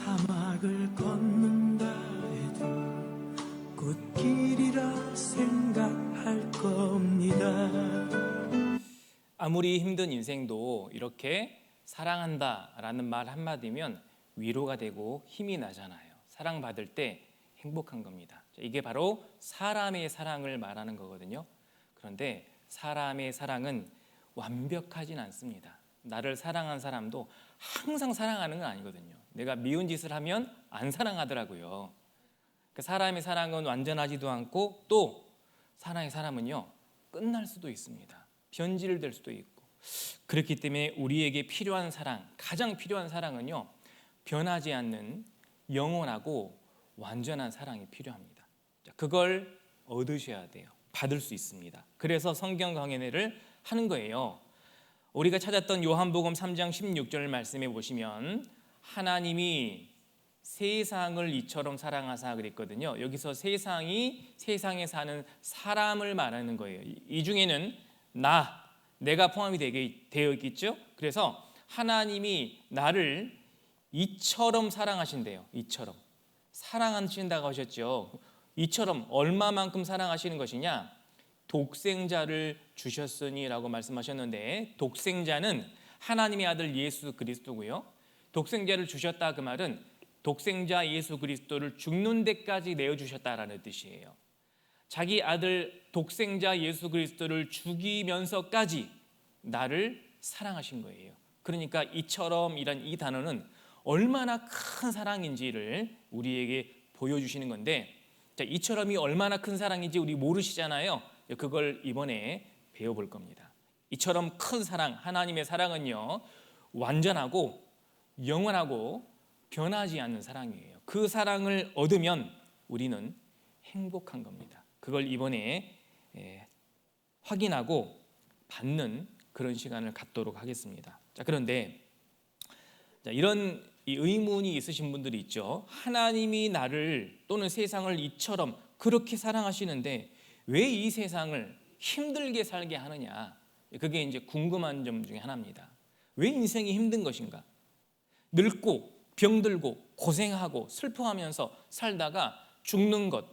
사막을 걷는다 해도 꽃길이라 생각할 겁니다. 아무리 힘든 인생도 이렇게 사랑한다라는 말 한마디면 위로가 되고 힘이 나잖아요. 사랑받을 때 행복한 겁니다. 이게 바로 사람의 사랑을 말하는 거거든요. 그런데 사람의 사랑은 완벽하진 않습니다. 나를 사랑한 사람도 항상 사랑하는 건 아니거든요. 내가 미운 짓을 하면 안 사랑하더라고요. 사람의 사랑은 완전하지도 않고 또 사랑의 사람은요 끝날 수도 있습니다. 변질될 수도 있고 그렇기 때문에 우리에게 필요한 사랑, 가장 필요한 사랑은요, 변하지 않는 영원하고 완전한 사랑이 필요합니다. 그걸 얻으셔야 돼요. 받을 수 있습니다. 그래서 성경 강연회를 하는 거예요. 우리가 찾았던 요한복음 3장 16절 말씀에 보시면 하나님이 세상을 이처럼 사랑하사 그랬거든요. 여기서 세상이 세상에 사는 사람을 말하는 거예요. 이 중에는 내가 포함이 되어 있겠죠. 그래서 하나님이 나를 이처럼 사랑하신대요. 이처럼 사랑하신다고 하셨죠. 이처럼 얼마만큼 사랑하시는 것이냐? 독생자를 주셨으니 라고 말씀하셨는데, 독생자는 하나님의 아들 예수 그리스도고요. 독생자를 주셨다 그 말은 독생자 예수 그리스도를 죽는 데까지 내어주셨다라는 뜻이에요. 자기 아들 독생자 예수 그리스도를 죽이면서까지 나를 사랑하신 거예요. 그러니까 이처럼이란 이 단어는 얼마나 큰 사랑인지를 우리에게 보여주시는 건데, 자, 이처럼이 얼마나 큰 사랑인지 우리 모르시잖아요. 그걸 이번에 배워볼 겁니다. 이처럼 큰 사랑, 하나님의 사랑은요, 완전하고 영원하고 변하지 않는 사랑이에요. 그 사랑을 얻으면 우리는 행복한 겁니다. 그걸 이번에 확인하고 받는 그런 시간을 갖도록 하겠습니다. 자, 그런데 이런 의문이 있으신 분들이 있죠. 하나님이 나를 또는 세상을 이처럼 그렇게 사랑하시는데 왜 이 세상을 힘들게 살게 하느냐? 그게 이제 궁금한 점 중에 하나입니다. 왜 인생이 힘든 것인가? 늙고 병들고 고생하고 슬퍼하면서 살다가 죽는 것,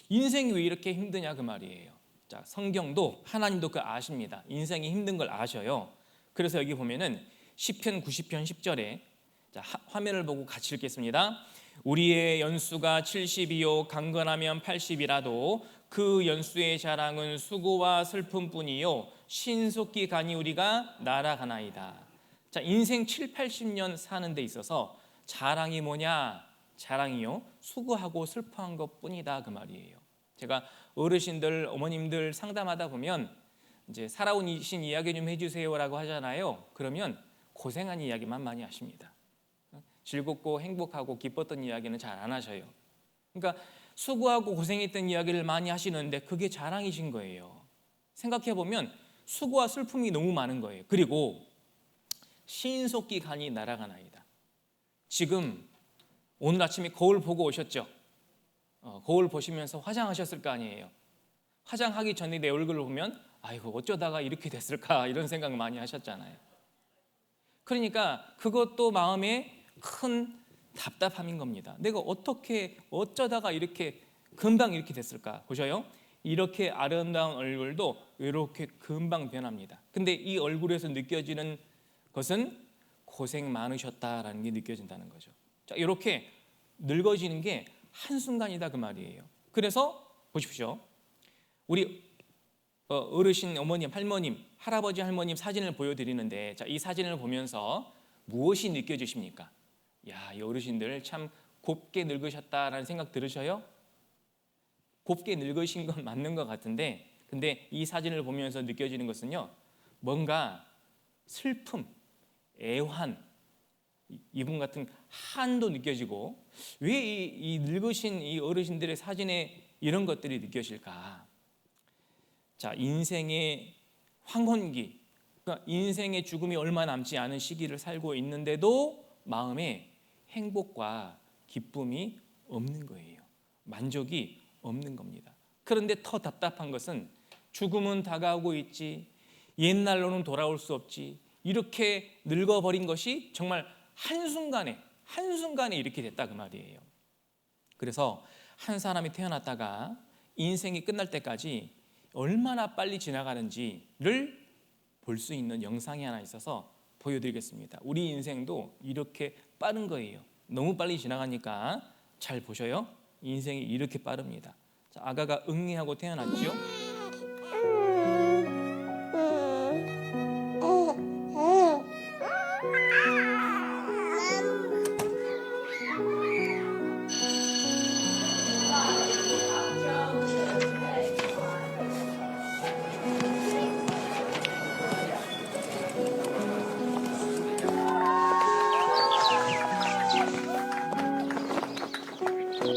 인생이 왜 이렇게 힘드냐 그 말이에요. 자, 성경도 하나님도 그 아십니다. 인생이 힘든 걸 아셔요. 그래서 여기 보면은 시편 90편 10절에, 자, 화면을 보고 같이 읽겠습니다. 우리의 연수가 70이요 강건하면 80이라도 그 연수의 자랑은 수고와 슬픔뿐이요 신속히 가니 우리가 날아가나이다. 자, 인생 7, 80년 사는 데 있어서 자랑이 뭐냐? 자랑이요 수고하고 슬퍼한 것뿐이다 그 말이에요. 제가 어르신들, 어머님들 상담하다 보면 이제 살아오신 이야기 좀 해주세요라고 하잖아요. 그러면 고생한 이야기만 많이 하십니다. 즐겁고 행복하고 기뻤던 이야기는 잘 안 하셔요. 그러니까 수고하고 고생했던 이야기를 많이 하시는데 그게 자랑이신 거예요. 생각해 보면 수고와 슬픔이 너무 많은 거예요. 그리고 신속히 가니 날아가나이다. 지금 오늘 아침에 거울 보고 오셨죠? 거울 보시면서 화장하셨을 거 아니에요. 화장하기 전에 내 얼굴을 보면 아이고 어쩌다가 이렇게 됐을까 이런 생각 많이 하셨잖아요. 그러니까 그것도 마음에 큰 답답함인 겁니다. 내가 어쩌다가 이렇게 금방 이렇게 됐을까? 보셔요. 이렇게 아름다운 얼굴도 이렇게 금방 변합니다. 근데 이 얼굴에서 느껴지는 것은 고생 많으셨다라는 게 느껴진다는 거죠. 자, 이렇게 늙어지는 게 한순간이다 그 말이에요. 그래서 보십시오. 우리 어르신, 어머님, 할머님, 할아버지, 할머님 사진을 보여드리는데, 자, 이 사진을 보면서 무엇이 느껴지십니까? 야, 이 어르신들 참 곱게 늙으셨다라는 생각 들으셔요? 곱게 늙으신 건 맞는 것 같은데, 근데 이 사진을 보면서 느껴지는 것은요, 뭔가 슬픔, 애환, 이분 같은 한도 느껴지고, 왜 이 늙으신 이 어르신들의 사진에 이런 것들이 느껴질까? 자, 인생의 황혼기, 그러니까 인생의 죽음이 얼마 남지 않은 시기를 살고 있는데도 마음에 행복과 기쁨이 없는 거예요. 만족이 없는 겁니다. 그런데 더 답답한 것은 죽음은 다가오고 있지, 옛날로는 돌아올 수 없지, 이렇게 늙어버린 것이 정말 한순간에 이렇게 됐다 그 말이에요. 그래서 한 사람이 태어났다가 인생이 끝날 때까지 얼마나 빨리 지나가는지를 볼 수 있는 영상이 하나 있어서 보여드리겠습니다. 우리 인생도 이렇게 빠른 거예요. 너무 빨리 지나가니까 잘 보셔요. 인생이 이렇게 빠릅니다. 자, 아가가 응애하고 태어났죠. 자,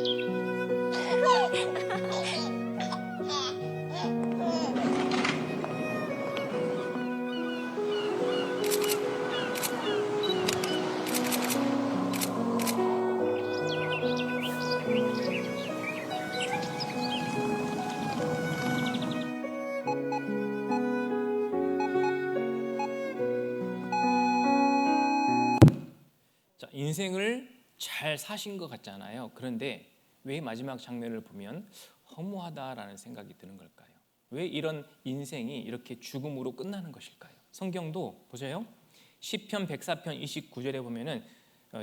인생을 잘 사신 것 같잖아요. 그런데 왜 마지막 장면을 보면 허무하다라는 생각이 드는 걸까요? 왜 이런 인생이 이렇게 죽음으로 끝나는 것일까요? 성경도 보세요. 시편 104편 29절에 보면은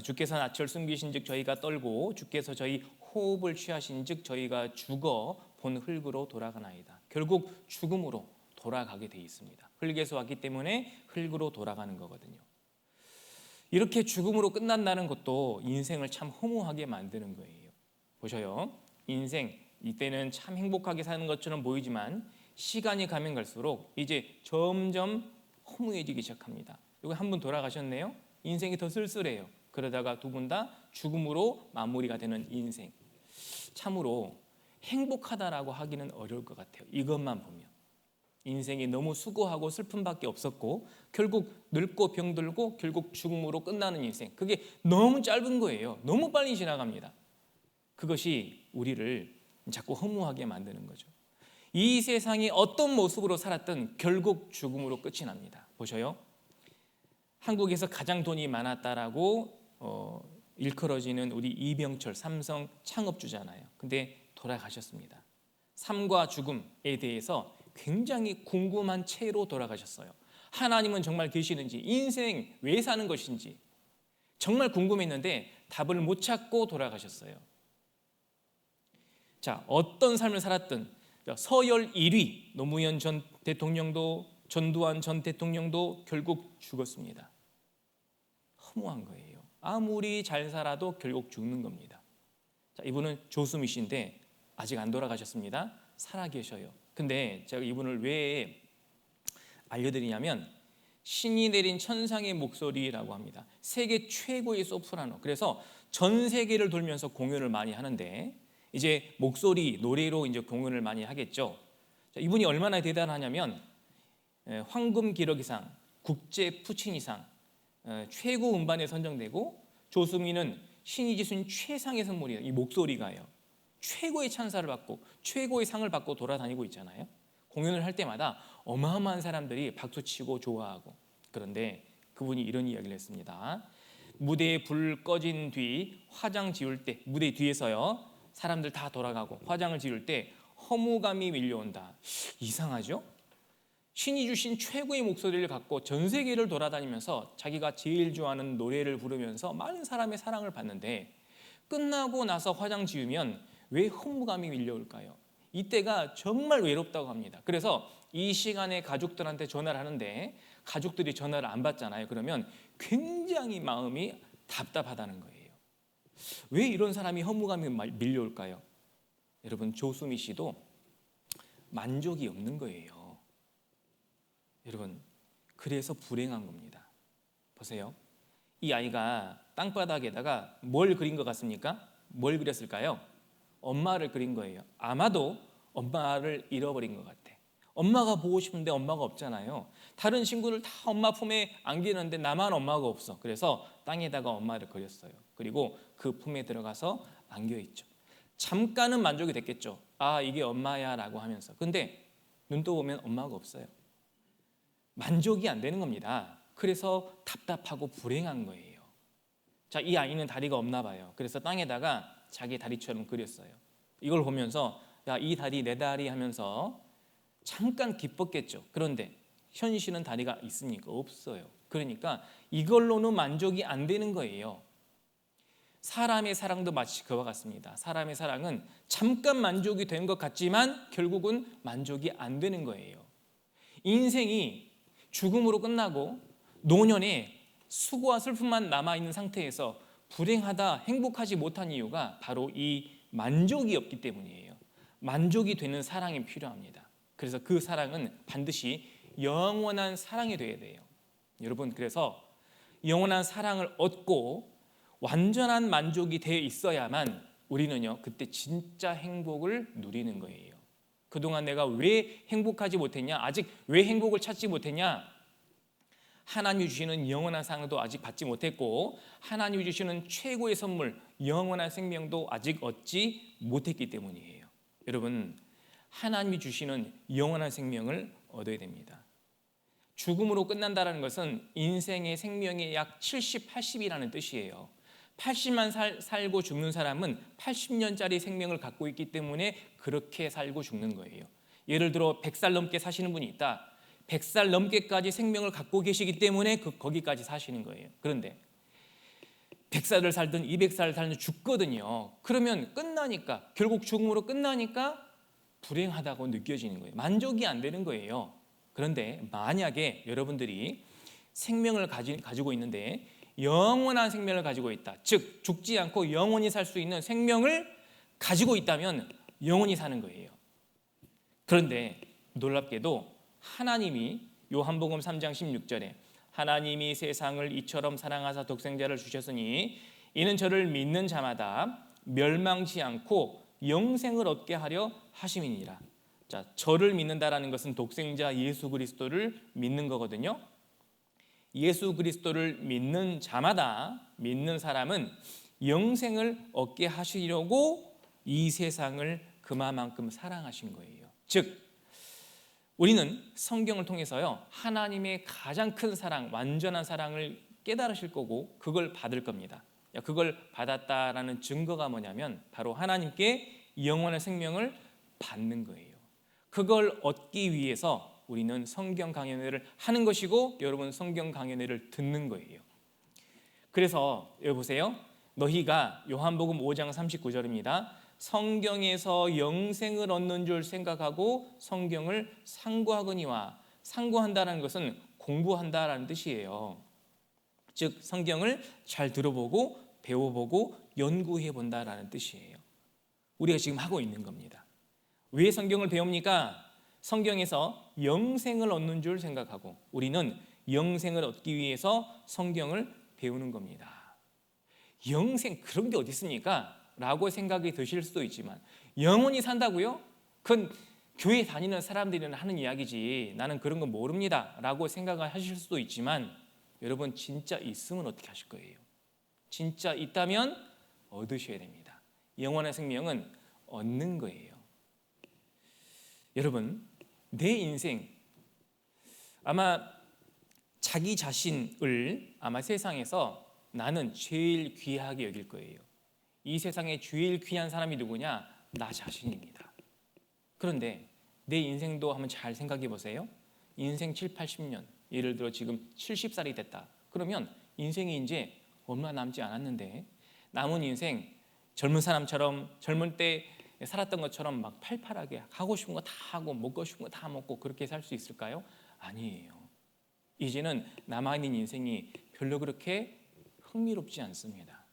주께서 낯을 숨기신즉 저희가 떨고 주께서 저희 호흡을 취하신즉 저희가 죽어 본 흙으로 돌아가나이다. 결국 죽음으로 돌아가게 돼 있습니다. 흙에서 왔기 때문에 흙으로 돌아가는 거거든요. 이렇게 죽음으로 끝난다는 것도 인생을 참 허무하게 만드는 거예요. 보셔요. 인생 이때는 참 행복하게 사는 것처럼 보이지만 시간이 가면 갈수록 이제 점점 허무해지기 시작합니다. 여기 한 분 돌아가셨네요. 인생이 더 쓸쓸해요. 그러다가 두 분 다 죽음으로 마무리가 되는 인생. 참으로 행복하다라고 하기는 어려울 것 같아요. 이것만 보면. 인생이 너무 수고하고 슬픔밖에 없었고 결국 늙고 병들고 결국 죽음으로 끝나는 인생. 그게 너무 짧은 거예요. 너무 빨리 지나갑니다. 그것이 우리를 자꾸 허무하게 만드는 거죠. 이 세상이 어떤 모습으로 살았든 결국 죽음으로 끝이 납니다. 보셔요. 한국에서 가장 돈이 많았다라고 일컬어지는 우리 이병철 삼성 창업주잖아요. 근데 돌아가셨습니다. 삶과 죽음에 대해서 굉장히 궁금한 채로 돌아가셨어요. 하나님은 정말 계시는지, 인생 왜 사는 것인지 정말 궁금했는데 답을 못 찾고 돌아가셨어요. 자, 어떤 삶을 살았든 서열 1위 노무현 전 대통령도 전두환 전 대통령도 결국 죽었습니다. 허무한 거예요. 아무리 잘 살아도 결국 죽는 겁니다. 자, 이분은 조수미 씨인데 아직 안 돌아가셨습니다. 살아 계셔요. 근데 제가 이분을 왜 알려드리냐면 신이 내린 천상의 목소리라고 합니다. 세계 최고의 소프라노. 그래서 전 세계를 돌면서 공연을 많이 하는데 이제 목소리, 노래로 이제 공연을 많이 하겠죠. 자, 이분이 얼마나 대단하냐면 황금 기러기상, 국제 푸치니상, 최고 음반에 선정되고 조수미는 신이 주신 최상의 선물이에요. 이 목소리가요. 최고의 찬사를 받고 최고의 상을 받고 돌아다니고 있잖아요. 공연을 할 때마다 어마어마한 사람들이 박수치고 좋아하고. 그런데 그분이 이런 이야기를 했습니다. 무대에 불 꺼진 뒤 화장 지울 때 무대 뒤에서요 사람들 다 돌아가고 화장을 지울 때 허무감이 밀려온다. 이상하죠? 신이 주신 최고의 목소리를 갖고 전 세계를 돌아다니면서 자기가 제일 좋아하는 노래를 부르면서 많은 사람의 사랑을 받는데 끝나고 나서 화장 지우면 왜 허무감이 밀려올까요? 이때가 정말 외롭다고 합니다. 그래서 이 시간에 가족들한테 전화를 하는데 가족들이 전화를 안 받잖아요. 그러면 굉장히 마음이 답답하다는 거예요. 왜 이런 사람이 허무감이 밀려올까요? 여러분, 조수미 씨도 만족이 없는 거예요. 여러분, 그래서 불행한 겁니다. 보세요. 이 아이가 땅바닥에다가 뭘 그린 것 같습니까? 뭘 그렸을까요? 엄마를 그린 거예요. 아마도 엄마를 잃어버린 것 같아. 엄마가 보고 싶은데 엄마가 없잖아요. 다른 친구를 다 엄마 품에 안기는데 나만 엄마가 없어. 그래서 땅에다가 엄마를 그렸어요. 그리고 그 품에 들어가서 안겨있죠. 잠깐은 만족이 됐겠죠. 아, 이게 엄마야 라고 하면서. 근데 눈 떠보면 엄마가 없어요. 만족이 안 되는 겁니다. 그래서 답답하고 불행한 거예요. 자, 이 아이는 다리가 없나 봐요. 그래서 땅에다가 자기 다리처럼 그렸어요. 이걸 보면서 야, 이 다리 내 다리 하면서 잠깐 기뻤겠죠. 그런데 현실은 다리가 있습니까? 없어요. 그러니까 이걸로는 만족이 안 되는 거예요. 사람의 사랑도 마치 그와 같습니다. 사람의 사랑은 잠깐 만족이 된 것 같지만 결국은 만족이 안 되는 거예요. 인생이 죽음으로 끝나고 노년에 수고와 슬픔만 남아있는 상태에서 불행하다, 행복하지 못한 이유가 바로 이 만족이 없기 때문이에요. 만족이 되는 사랑이 필요합니다. 그래서 그 사랑은 반드시 영원한 사랑이 되어야 돼요. 여러분, 그래서 영원한 사랑을 얻고 완전한 만족이 되어 있어야만 우리는요 그때 진짜 행복을 누리는 거예요. 그동안 내가 왜 행복하지 못했냐? 아직 왜 행복을 찾지 못했냐? 하나님이 주시는 영원한 상도 아직 받지 못했고, 하나님이 주시는 최고의 선물 영원한 생명도 아직 얻지 못했기 때문이에요. 여러분, 하나님이 주시는 영원한 생명을 얻어야 됩니다. 죽음으로 끝난다는 것은 인생의 생명의 약 70, 80이라는 뜻이에요. 80만 살고 죽는 사람은 80년짜리 생명을 갖고 있기 때문에 그렇게 살고 죽는 거예요. 예를 들어 100살 넘게 사시는 분이 있다. 100살 넘게까지 생명을 갖고 계시기 때문에 거기까지 사시는 거예요. 그런데 100살을 살든 200살을 살든 죽거든요. 그러면 끝나니까, 결국 죽음으로 끝나니까 불행하다고 느껴지는 거예요. 만족이 안 되는 거예요. 그런데 만약에 여러분들이 생명을 가지고 있는데 영원한 생명을 가지고 있다, 즉 죽지 않고 영원히 살 수 있는 생명을 가지고 있다면 영원히 사는 거예요. 그런데 놀랍게도 하나님이 요한복음 3장 16절에 하나님이 세상을 이처럼 사랑하사 독생자를 주셨으니 이는 저를 믿는 자마다 멸망치 않고 영생을 얻게 하려 하심이니라. 자, 저를 믿는다라는 것은 독생자 예수 그리스도를 믿는 거거든요. 예수 그리스도를 믿는 자마다, 믿는 사람은 영생을 얻게 하시려고 이 세상을 그만큼 사랑하신 거예요. 즉 우리는 성경을 통해서요 하나님의 가장 큰 사랑, 완전한 사랑을 깨달으실 거고 그걸 받을 겁니다. 그걸 받았다라는 증거가 뭐냐면 바로 하나님께 영원한 생명을 받는 거예요. 그걸 얻기 위해서 우리는 성경 강연회를 하는 것이고 여러분 성경 강연회를 듣는 거예요. 그래서 여기 보세요. 너희가 요한복음 5장 39절입니다. 성경에서 영생을 얻는 줄 생각하고 성경을 상고하거니와, 상고한다는 것은 공부한다라는 뜻이에요. 즉 성경을 잘 들어보고 배워보고 연구해 본다라는 뜻이에요. 우리가 지금 하고 있는 겁니다. 왜 성경을 배웁니까? 성경에서 영생을 얻는 줄 생각하고 우리는 영생을 얻기 위해서 성경을 배우는 겁니다. 영생 그런 게 어디 있습니까? 라고 생각이 드실 수도 있지만 영원히 산다고요? 그건 교회 다니는 사람들이 하는 이야기지 나는 그런 거 모릅니다 라고 생각을 하실 수도 있지만 여러분 진짜 있으면 어떻게 하실 거예요? 진짜 있다면 얻으셔야 됩니다. 영원한 생명은 얻는 거예요. 여러분 내 인생 아마 자기 자신을 아마 세상에서 나는 제일 귀하게 여길 거예요. 이 세상에 제일 귀한 사람이 누구냐? 나 자신입니다. 그런데 내 인생도 한번 잘 생각해 보세요. 인생 7, 80년 예를 들어 지금 70살이 됐다. 그러면 인생이 이제 얼마 남지 않았는데 남은 인생 젊은 사람처럼 젊을 때 살았던 것처럼 막 팔팔하게 하고 싶은 거 다 하고 먹고 싶은 거 다 먹고 그렇게 살 수 있을까요? 아니에요. 이제는 남아있는 인생이 별로 그렇게 흥미롭지 않습니다.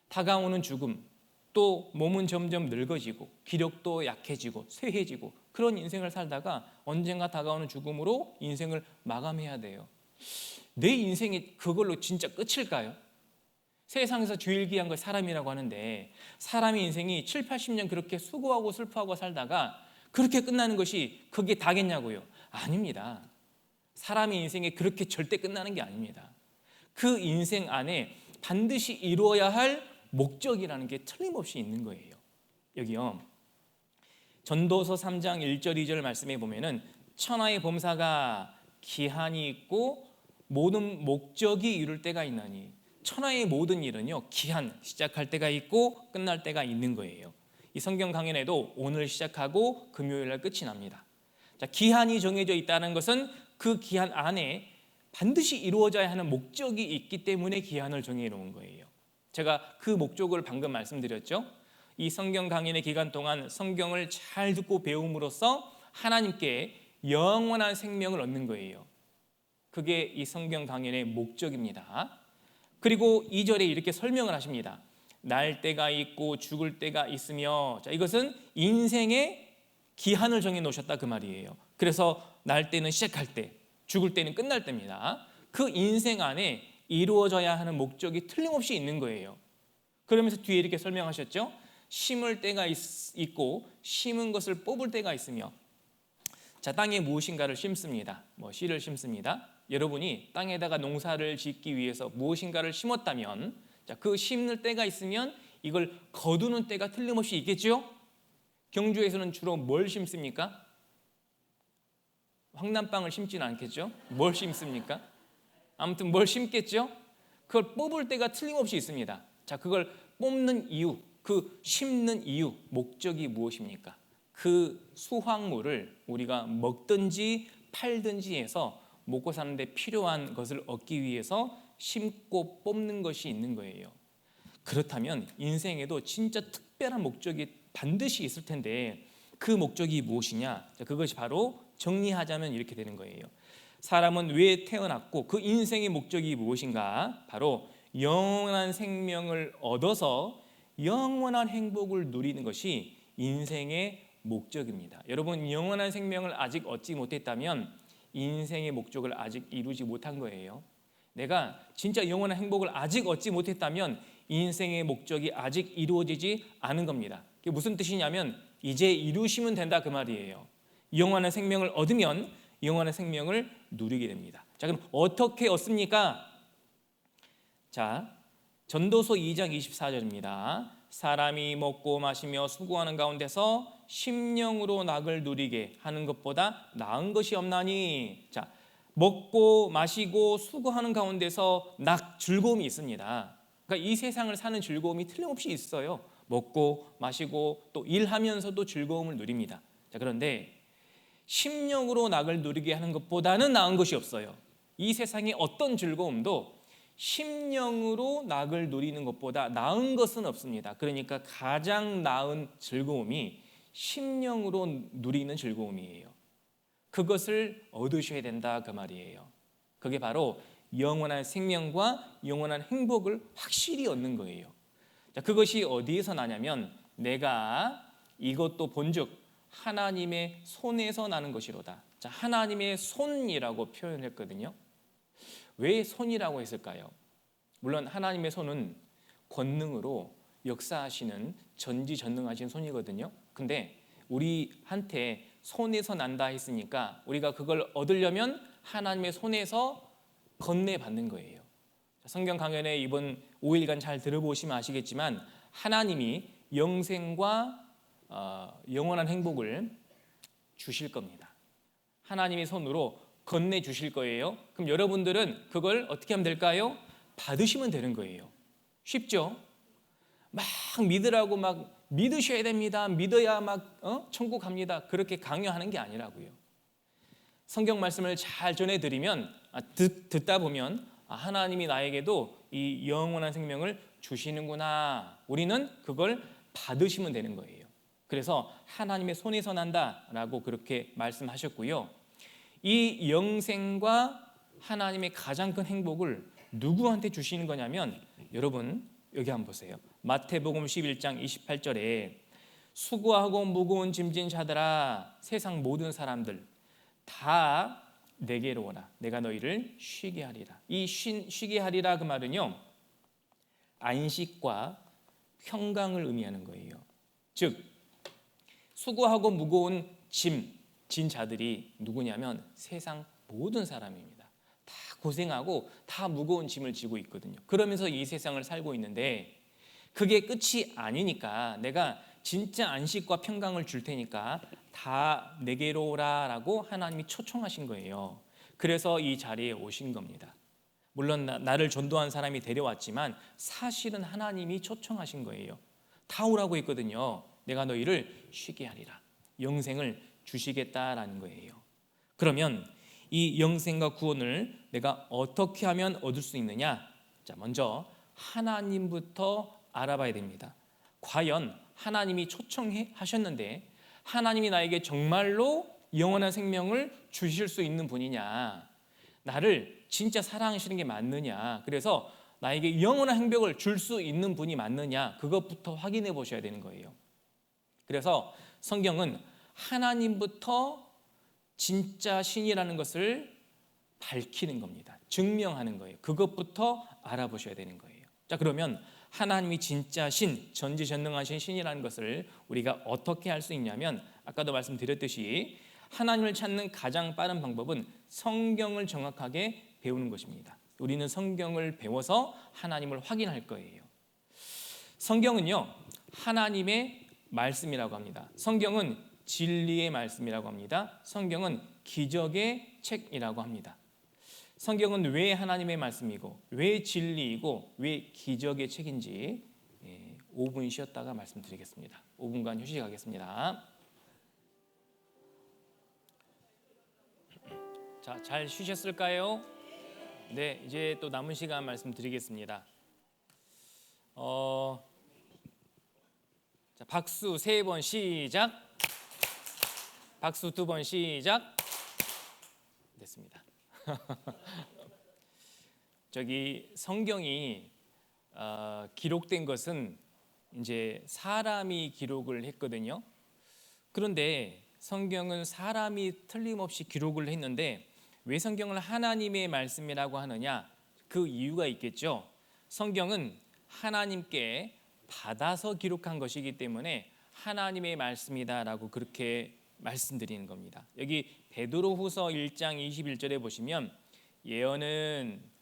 다가오는 죽음, 또 몸은 점점 늙어지고 기력도 약해지고 쇠해지고 그런 인생을 살다가 언젠가 다가오는 죽음으로 인생을 마감해야 돼요. 내 인생이 그걸로 진짜 끝일까요? 세상에서 제일 귀한 걸 사람이라고 하는데 사람의 인생이 7, 80년 그렇게 수고하고 슬퍼하고 살다가 그렇게 끝나는 것이 그게 다겠냐고요? 아닙니다. 사람의 인생이 그렇게 절대 끝나는 게 아닙니다. 그 인생 안에 반드시 이루어야 할 목적이라는 게 틀림없이 있는 거예요. 여기요 전도서 3장 1절 2절 말씀에 보면은 천하의 범사가 기한이 있고 모든 목적이 이룰 때가 있나니, 천하의 모든 일은요 기한, 시작할 때가 있고 끝날 때가 있는 거예요. 이 성경 강연에도 오늘 시작하고 금요일 날 끝이 납니다. 자, 기한이 정해져 있다는 것은 그 기한 안에 반드시 이루어져야 하는 목적이 있기 때문에 기한을 정해 놓은 거예요. 제가 그 목적을 방금 말씀드렸죠. 이 성경 강연의 기간 동안 성경을 잘 듣고 배움으로써 하나님께 영원한 생명을 얻는 거예요. 그게 이 성경 강연의 목적입니다. 그리고 2절에 이렇게 설명을 하십니다. 날 때가 있고 죽을 때가 있으며, 자, 이것은 인생의 기한을 정해 놓으셨다 그 말이에요. 그래서 날 때는 시작할 때, 죽을 때는 끝날 때입니다. 그 인생 안에 이루어져야 하는 목적이 틀림없이 있는 거예요. 그러면서 뒤에 이렇게 설명하셨죠. 심을 때가 있고 심은 것을 뽑을 때가 있으며, 자, 땅에 무엇인가를 심습니다. 씨를 심습니다. 여러분이 땅에다가 농사를 짓기 위해서 무엇인가를 심었다면, 자, 그 심는 때가 있으면 이걸 거두는 때가 틀림없이 있겠죠? 경주에서는 주로 뭘 심습니까? 황남빵을 심지는 않겠죠? 뭘 심습니까? 아무튼 뭘 심겠죠? 그걸 뽑을 때가 틀림없이 있습니다. 자, 그걸 뽑는 이유, 그 심는 이유, 목적이 무엇입니까? 그 수확물을 우리가 먹든지 팔든지 해서 먹고 사는데 필요한 것을 얻기 위해서 심고 뽑는 것이 있는 거예요. 그렇다면 인생에도 진짜 특별한 목적이 반드시 있을 텐데 그 목적이 무엇이냐? 그것이 바로 정리하자면 이렇게 되는 거예요. 사람은 왜 태어났고 그 인생의 목적이 무엇인가? 바로 영원한 생명을 얻어서 영원한 행복을 누리는 것이 인생의 목적입니다. 여러분, 영원한 생명을 아직 얻지 못했다면 인생의 목적을 아직 이루지 못한 거예요. 내가 진짜 영원한 행복을 아직 얻지 못했다면 인생의 목적이 아직 이루어지지 않은 겁니다. 그게 무슨 뜻이냐면 이제 이루시면 된다 그 말이에요. 영원한 생명을 얻으면 영원한 생명을 누리게 됩니다. 자, 그럼 어떻게 얻습니까? 자, 전도서 2장 24절입니다. 사람이 먹고 마시며 수고하는 가운데서 심령으로 낙을 누리게 하는 것보다 나은 것이 없나니. 자, 먹고 마시고 수고하는 가운데서 즐거움이 있습니다. 그러니까 이 세상을 사는 즐거움이 틀림없이 있어요. 먹고 마시고 또 일하면서도 즐거움을 누립니다. 자, 그런데 심령으로 낙을 누리게 하는 것보다는 나은 것이 없어요. 이 세상의 어떤 즐거움도 심령으로 낙을 누리는 것보다 나은 것은 없습니다. 그러니까 가장 나은 즐거움이 심령으로 누리는 즐거움이에요. 그것을 얻으셔야 된다 그 말이에요. 그게 바로 영원한 생명과 영원한 행복을 확실히 얻는 거예요. 자, 그것이 어디에서 나냐면 내가 이것도 본즉 하나님의 손에서 나는 것이로다. 자, 하나님의 손이라고 표현했거든요. 왜 손이라고 했을까요? 물론 하나님의 손은 권능으로 역사하시는 전지전능하신 손이거든요. 근데 우리한테 손에서 난다 했으니까 우리가 그걸 얻으려면 하나님의 손에서 건네받는 거예요. 성경 강연에 이번 5일간 잘 들어보시면 아시겠지만 하나님이 영생과 영원한 행복을 주실 겁니다. 하나님의 손으로 건네주실 거예요. 그럼 여러분들은 그걸 어떻게 하면 될까요? 받으시면 되는 거예요. 쉽죠? 막 믿으라고 막 믿으셔야 됩니다. 믿어야 막 천국 갑니다. 그렇게 강요하는 게 아니라고요. 성경 말씀을 잘 전해드리면 듣다 보면 하나님이 나에게도 이 영원한 생명을 주시는구나. 우리는 그걸 받으시면 되는 거예요. 그래서 하나님의 손에서 난다라고 그렇게 말씀하셨고요. 이 영생과 하나님의 가장 큰 행복을 누구한테 주시는 거냐면 여러분 여기 한번 보세요. 마태복음 11장 28절에 수고하고 무거운 짐진 자들아 세상 모든 사람들 다 내게로 오라. 내가 너희를 쉬게 하리라. 이 쉬게 하리라 그 말은요. 안식과 평강을 의미하는 거예요. 즉 수고하고 무거운 진 자들이 누구냐면 세상 모든 사람입니다. 다 고생하고 다 무거운 짐을 지고 있거든요. 그러면서 이 세상을 살고 있는데 그게 끝이 아니니까 내가 진짜 안식과 평강을 줄 테니까 다 내게로 오라라고 하나님이 초청하신 거예요. 그래서 이 자리에 오신 겁니다. 물론 나를 전도한 사람이 데려왔지만 사실은 하나님이 초청하신 거예요. 다 오라고 했거든요. 내가 너희를 쉬게 하리라. 영생을 주시겠다라는 거예요. 그러면 이 영생과 구원을 내가 어떻게 하면 얻을 수 있느냐? 자, 먼저 하나님부터 알아봐야 됩니다. 과연 하나님이 초청하셨는데 하나님이 나에게 정말로 영원한 생명을 주실 수 있는 분이냐? 나를 진짜 사랑하시는 게 맞느냐? 그래서 나에게 영원한 행복을 줄 수 있는 분이 맞느냐? 그것부터 확인해 보셔야 되는 거예요. 그래서 성경은 하나님부터 진짜 신이라는 것을 밝히는 겁니다. 증명하는 거예요. 그것부터 알아보셔야 되는 거예요. 자, 그러면 하나님이 진짜 신, 전지전능하신 신이라는 것을 우리가 어떻게 알 수 있냐면 아까도 말씀드렸듯이 하나님을 찾는 가장 빠른 방법은 성경을 정확하게 배우는 것입니다. 우리는 성경을 배워서 하나님을 확인할 거예요. 성경은요, 하나님의 말씀이라고 합니다. 성경은 진리의 말씀이라고 합니다. 성경은 기적의 책이라고 합니다. 성경은 왜 하나님의 말씀이고 왜 진리이고 왜 기적의 책인지 5분 쉬었다가 말씀드리겠습니다. 5분간 휴식하겠습니다. 자, 잘 쉬셨을까요? 네, 이제 또 남은 시간 말씀드리겠습니다. 자, 박수 3번 시작. 박수 2번 시작. 됐습니다. 저기 성경이 기록된 것은 이제 사람이 기록을 했거든요. 그런데 성경은 사람이 틀림없이 기록을 했는데 왜 성경을 하나님의 말씀이라고 하느냐? 그 이유가 있겠죠. 성경은 하나님께 받아서 기록한 것이기 때문에 하나님의 말씀이다라고 그렇게 말씀드리는 겁니다. 여기 베드로후서 1장 21절에 보시면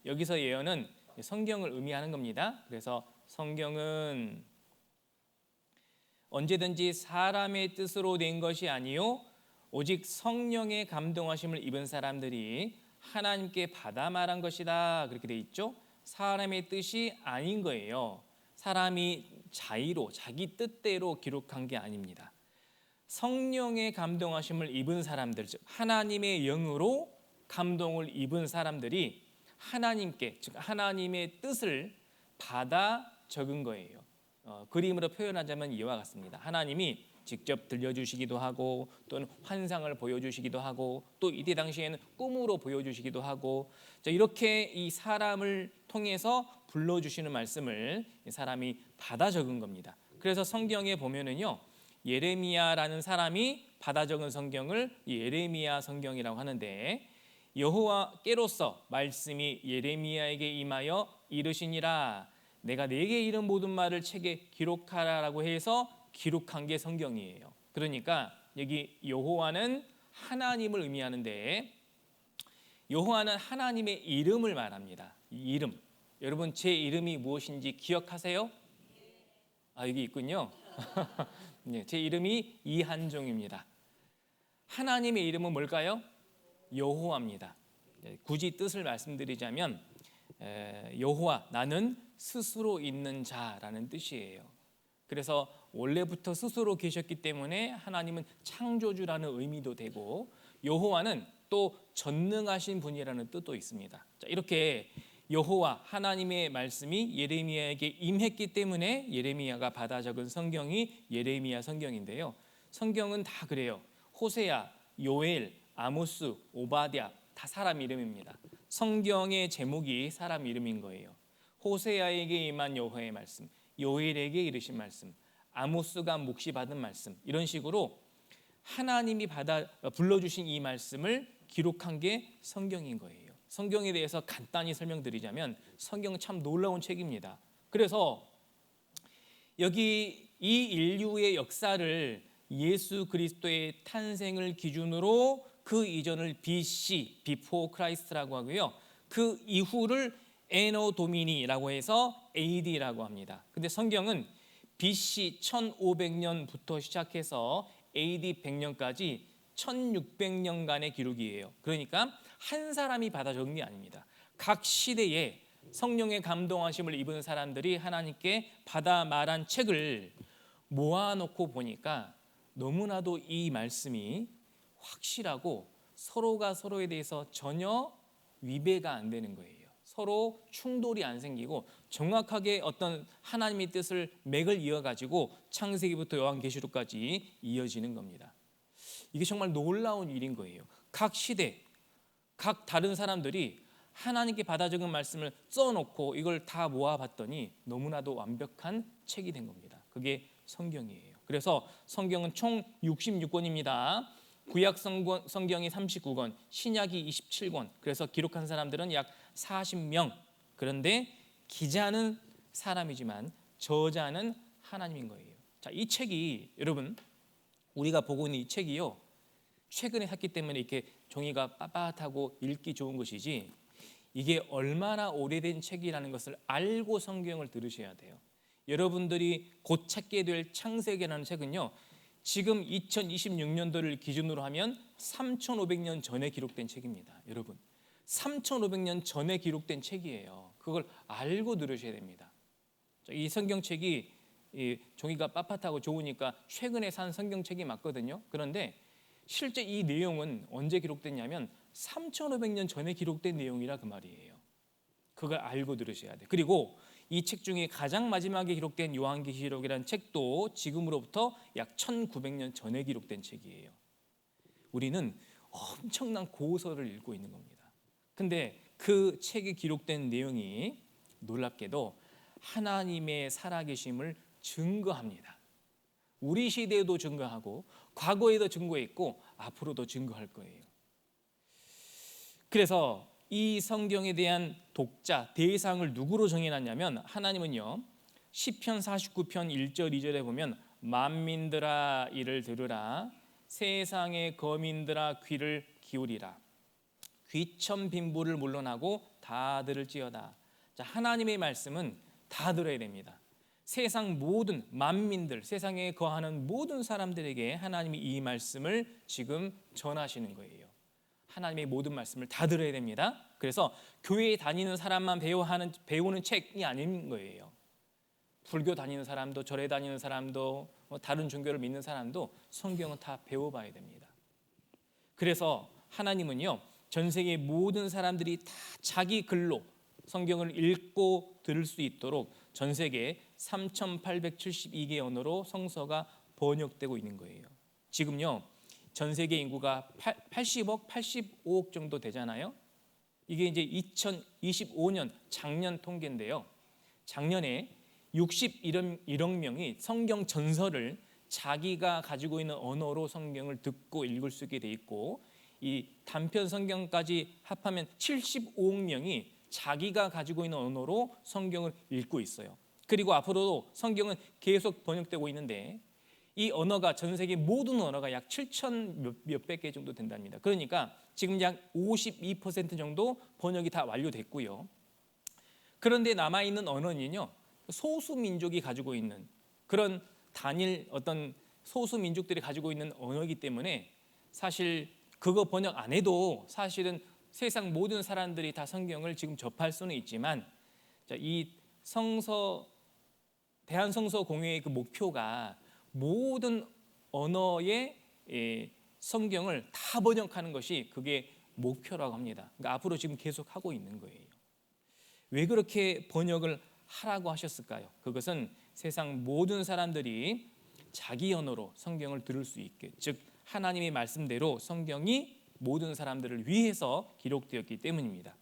여기서 예언은 성경을 의미하는 겁니다. 그래서 성경은 언제든지 사람의 뜻으로 된 것이 아니요 오직 성령의 감동하심을 입은 사람들이 하나님께 받아 말한 것이다. 그렇게 돼 있죠. 사람의 뜻이 아닌 거예요. 사람이 자의로 자기 뜻대로 기록한 게 아닙니다. 성령의 감동하심을 입은 사람들, 즉 하나님의 영으로 감동을 입은 사람들이 하나님께, 즉 하나님의 뜻을 받아 적은 거예요. 그림으로 표현하자면 이와 같습니다. 하나님이 직접 들려주시기도 하고 또는 환상을 보여주시기도 하고 또 이때 당시에는 꿈으로 보여주시기도 하고 이렇게 이 사람을 통해서 불러주시는 말씀을 사람이 받아 적은 겁니다. 그래서 성경에 보면은요, 예레미야라는 사람이 받아 적은 성경을 예레미야 성경이라고 하는데 여호와께로서 말씀이 예레미야에게 임하여 이르시니라 내가 네게 이른 모든 말을 책에 기록하라라고 해서 기록한 게 성경이에요. 그러니까 여기 여호와는 하나님을 의미하는데 여호와는 하나님의 이름을 말합니다. 이 이름. 여러분 제 이름이 무엇인지 기억하세요? 여기 있군요. 네, 제 이름이 이한종입니다. 하나님의 이름은 뭘까요? 여호와입니다. 굳이 뜻을 말씀드리자면 여호와, 나는 스스로 있는 자라는 뜻이에요. 그래서 원래부터 스스로 계셨기 때문에 하나님은 창조주라는 의미도 되고 여호와는 또 전능하신 분이라는 뜻도 있습니다. 자, 이렇게 여호와 하나님의 말씀이 예레미야에게 임했기 때문에 예레미야가 받아 적은 성경이 예레미야 성경인데요. 성경은 다 그래요. 호세아, 요엘, 아모스, 오바댜 다 사람 이름입니다. 성경의 제목이 사람 이름인 거예요. 호세아에게 임한 여호와의 말씀, 요엘에게 이르신 말씀, 아모스가 묵시 받은 말씀, 이런 식으로 하나님이 불러주신 이 말씀을 기록한 게 성경인 거예요. 성경에 대해서 간단히 설명드리자면 성경은 참 놀라운 책입니다. 그래서 여기 이 인류의 역사를 예수 그리스도의 탄생을 기준으로 그 이전을 BC, Before Christ라고 하고요. 그 이후를 에노 도미니라고 해서 AD라고 합니다. 근데 성경은 BC 1500년부터 시작해서 AD 100년까지 1600년간의 기록이에요. 그러니까 한 사람이 받아 적은 게 아닙니다. 각 시대에 성령의 감동하심을 입은 사람들이 하나님께 받아 말한 책을 모아놓고 보니까 너무나도 이 말씀이 확실하고 서로가 서로에 대해서 전혀 위배가 안 되는 거예요. 서로 충돌이 안 생기고 정확하게 어떤 하나님의 뜻을 맥을 이어가지고 창세기부터 요한계시록까지 이어지는 겁니다. 이게 정말 놀라운 일인 거예요. 각 시대, 각 다른 사람들이 하나님께 받아 적은 말씀을 써놓고 이걸 다 모아봤더니 너무나도 완벽한 책이 된 겁니다. 그게 성경이에요. 그래서 성경은 총 66권입니다. 구약 성경이 39권, 신약이 27권. 그래서 기록한 사람들은 약 40명. 그런데 기자는 사람이지만 저자는 하나님인 거예요. 자, 이 책이 여러분 우리가 보고 있는 이 책이요, 최근에 샀기 때문에 이렇게 종이가 빳빳하고 읽기 좋은 것이지, 이게 얼마나 오래된 책이라는 것을 알고 성경을 들으셔야 돼요. 여러분들이 곧 찾게 될 창세기라는 책은요, 지금 2026년도를 기준으로 하면 3,500년 전에 기록된 책입니다. 여러분, 3,500년 전에 기록된 책이에요. 그걸 알고 들으셔야 됩니다. 이 성경책이 종이가 빳빳하고 좋으니까 최근에 산 성경책이 맞거든요. 그런데 실제 이 내용은 언제 기록됐냐면 3,500년 전에 기록된 내용이라 그 말이에요. 그걸 알고 들으셔야 돼요. 그리고 이 책 중에 가장 마지막에 기록된 요한계시록이라는 책도 지금으로부터 약 1900년 전에 기록된 책이에요. 우리는 엄청난 고서를 읽고 있는 겁니다. 근데 그 책에 기록된 내용이 놀랍게도 하나님의 살아계심을 증거합니다. 우리 시대에도 증거하고 과거에도 증거했고 앞으로도 증거할 거예요. 그래서 이 성경에 대한 독자, 대상을 누구로 정해놨냐면, 하나님은요, 시편 49편 1절 2절에 보면 만민들아 이를 들으라, 세상의 거민들아 귀를 기울이라, 귀천 빈부를 물러나고 다 들을지어다. 자, 하나님의 말씀은 다 들어야 됩니다. 세상 모든 만민들, 세상에 거하는 모든 사람들에게 하나님이 이 말씀을 지금 전하시는 거예요. 하나님의 모든 말씀을 다 들어야 됩니다. 그래서 교회에 다니는 사람만 배우는 책이 아닌 거예요. 불교 다니는 사람도, 절에 다니는 사람도, 다른 종교를 믿는 사람도 성경은 다 배워봐야 됩니다. 그래서 하나님은요, 전 세계 모든 사람들이 다 자기 글로 성경을 읽고 들을 수 있도록 전 세계 3,872개 언어로 성서가 번역되고 있는 거예요. 지금요, 전 세계 인구가 80억, 85억 정도 되잖아요. 이게 이제 2025년 작년 통계인데요. 작년에 61억 명이 성경 전설을 자기가 가지고 있는 언어로 성경을 듣고 읽을 수 있게 돼 있고, 이 단편 성경까지 합하면 75억 명이 자기가 가지고 있는 언어로 성경을 읽고 있어요. 그리고 앞으로도 성경은 계속 번역되고 있는데, 이 언어가 전 세계 모든 언어가 약 7천 몇백 개 정도 된답니다. 그러니까 지금 약 52% 정도 번역이 다 완료됐고요. 그런데 남아있는 언어는요, 소수민족이 가지고 있는 그런 단일 어떤 소수민족들이 가지고 있는 언어이기 때문에 사실 그거 번역 안 해도 사실은 세상 모든 사람들이 다 성경을 지금 접할 수는 있지만, 이 대한성서 공회의 그 목표가 모든 언어의 성경을 다 번역하는 것이 그게 목표라고 합니다. 그러니까 앞으로 지금 계속 하고 있는 거예요. 왜 그렇게 번역을 하라고 하셨을까요? 그것은 세상 모든 사람들이 자기 언어로 성경을 들을 수 있게, 즉 하나님의 말씀대로 성경이 모든 사람들을 위해서 기록되었기 때문입니다.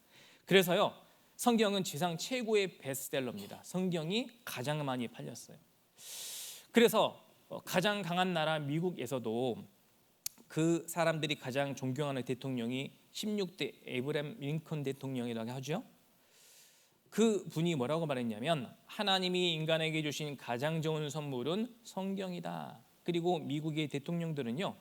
그래서요, 성경은 지상 최고의 베스트셀러입니다. 성경이 가장 많이 팔렸어요. 그래서 가장 강한 나라 미국에서도 그 사람들이 가장 존경하는 대통령이 16대 에이브러햄 링컨 대통령이라고 하죠. 그 분이 뭐라고 말했냐면, 하나님이 인간에게 주신 가장 좋은 선물은 성경이다. 그리고 미국의 대통령들은요,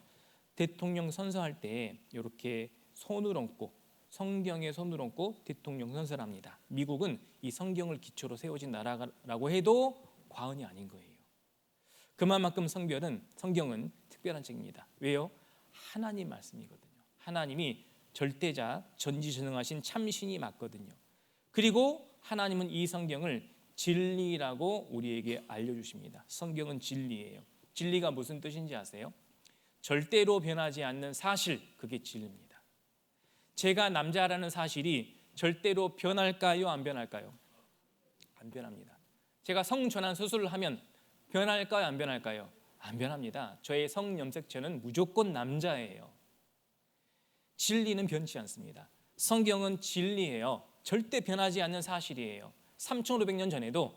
대통령 선서할 때 이렇게 손을 얹고, 성경에 손을 얹고 대통령 선서를 합니다. 미국은 이 성경을 기초로 세워진 나라라고 해도 과언이 아닌 거예요. 그만큼 성경은 특별한 책입니다. 왜요? 하나님 말씀이거든요. 하나님이 절대자, 전지전능하신 참신이 맞거든요. 그리고 하나님은 이 성경을 진리라고 우리에게 알려주십니다. 성경은 진리예요. 진리가 무슨 뜻인지 아세요? 절대로 변하지 않는 사실, 그게 진리입니다. 제가 남자라는 사실이 절대로 변할까요? 안 변할까요? 안 변합니다. 제가 성전환 수술을 하면 변할까요? 안 변할까요? 안 변합니다. 저의 성염색체는 무조건 남자예요. 진리는 변치 않습니다. 성경은 진리예요. 절대 변하지 않는 사실이에요. 3,500년 전에도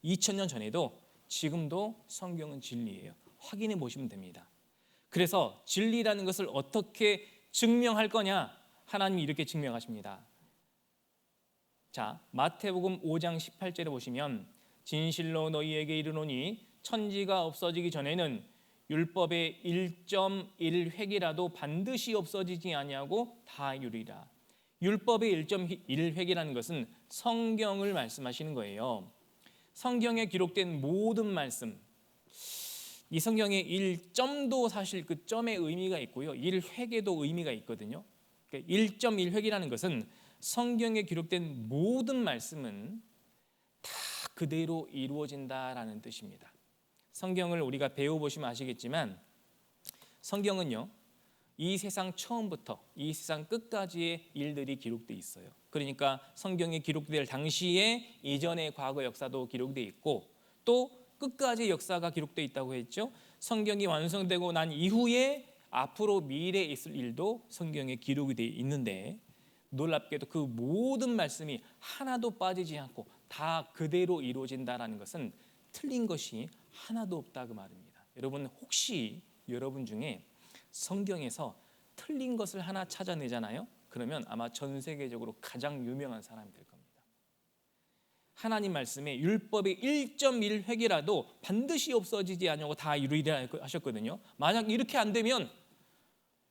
2,000년 전에도 지금도 성경은 진리예요. 확인해 보시면 됩니다. 그래서 진리라는 것을 어떻게 증명할 거냐? 하나님이 이렇게 증명하십니다. 자, 마태복음 5장 18절에 보시면 진실로 너희에게 이르노니 천지가 없어지기 전에는 율법의 1.1획이라도 반드시 없어지지 아니하고 다 이루리라. 율법의 1.1획이라는 것은 성경을 말씀하시는 거예요. 성경에 기록된 모든 말씀, 이 성경의 1점도 사실 그 점의 의미가 있고요, 1획에도 의미가 있거든요. 1.1획이라는 것은 성경에 기록된 모든 말씀은 다 그대로 이루어진다라는 뜻입니다. 성경을 우리가 배워보시면 아시겠지만 성경은요, 이 세상 처음부터 이 세상 끝까지의 일들이 기록되어 있어요. 그러니까 성경에 기록될 당시에 이전의 과거 역사도 기록되어 있고 또 끝까지 역사가 기록되어 있다고 했죠. 성경이 완성되고 난 이후에 앞으로 미래에 있을 일도 성경에 기록이 되어 있는데 놀랍게도 그 모든 말씀이 하나도 빠지지 않고 다 그대로 이루어진다는 것은 틀린 것이 하나도 없다 그 말입니다. 여러분, 혹시 여러분 중에 성경에서 틀린 것을 하나 찾아내잖아요. 그러면 아마 전 세계적으로 가장 유명한 사람이 될 겁니다. 하나님 말씀에 율법의 1.1획이라도 반드시 없어지지 않냐고 다 이루리라 하셨거든요. 만약 이렇게 안 되면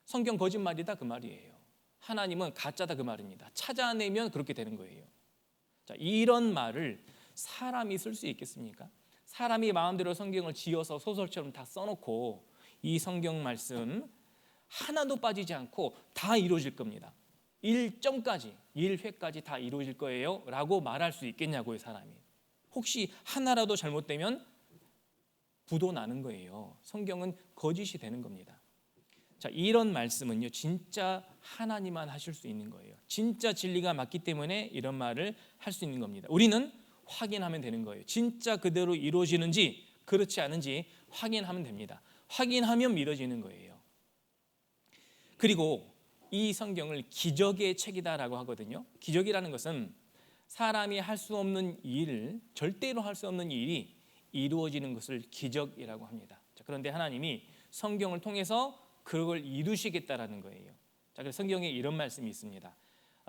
성경 거짓말이다 그 말이에요. 하나님은 가짜다 그 말입니다. 찾아내면 그렇게 되는 거예요. 자, 이런 말을 사람이 쓸 수 있겠습니까? 사람이 마음대로 성경을 지어서 소설처럼 다 써놓고 이 성경 말씀 하나도 빠지지 않고 다 이루어질 겁니다. 1점까지, 1획까지 다 이루어질 거예요 라고 말할 수 있겠냐고요, 사람이. 혹시 하나라도 잘못되면 부도 나는 거예요. 성경은 거짓이 되는 겁니다. 자, 이런 말씀은요, 진짜 하나님만 하실 수 있는 거예요. 진짜 진리가 맞기 때문에 이런 말을 할 수 있는 겁니다. 우리는 확인하면 되는 거예요. 진짜 그대로 이루어지는지 그렇지 않은지 확인하면 됩니다. 확인하면 믿어지는 거예요. 그리고 이 성경을 기적의 책이다라고 하거든요. 기적이라는 것은 사람이 할 수 없는 일, 절대로 할 수 없는 일이 이루어지는 것을 기적이라고 합니다. 자, 그런데 하나님이 성경을 통해서 그걸 이루시겠다라는 거예요. 자, 그래서 성경에 이런 말씀이 있습니다.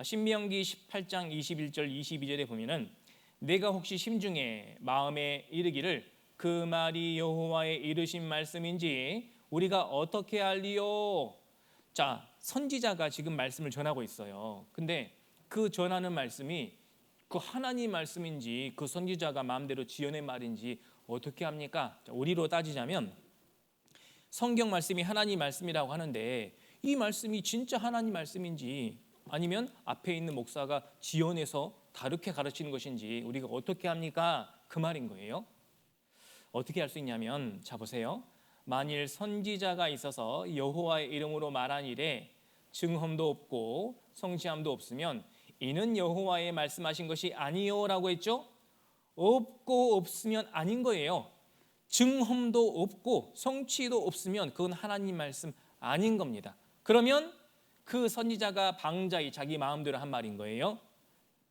신명기 18장 21절 22절에 보면은 내가 혹시 심중에 마음에 이르기를 그 말이 여호와의 이르신 말씀인지 우리가 어떻게 알리요? 자, 선지자가 지금 말씀을 전하고 있어요. 근데 그 전하는 말씀이 그 하나님 말씀인지 그 선지자가 마음대로 지어낸 말인지 어떻게 합니까? 자, 우리로 따지자면 성경 말씀이 하나님 말씀이라고 하는데 이 말씀이 진짜 하나님 말씀인지 아니면 앞에 있는 목사가 지어내서 다르게 가르치는 것인지 우리가 어떻게 합니까? 그 말인 거예요. 어떻게 할 수 있냐면, 자 보세요. 만일 선지자가 있어서 여호와의 이름으로 말한 일에 증언도 없고 성취함도 없으면 이는 여호와의 말씀하신 것이 아니요라고 했죠. 없고 없으면 아닌 거예요. 증언도 없고 성취도 없으면 그건 하나님 말씀 아닌 겁니다. 그러면 그 선지자가 방자히 자기 마음대로 한 말인 거예요.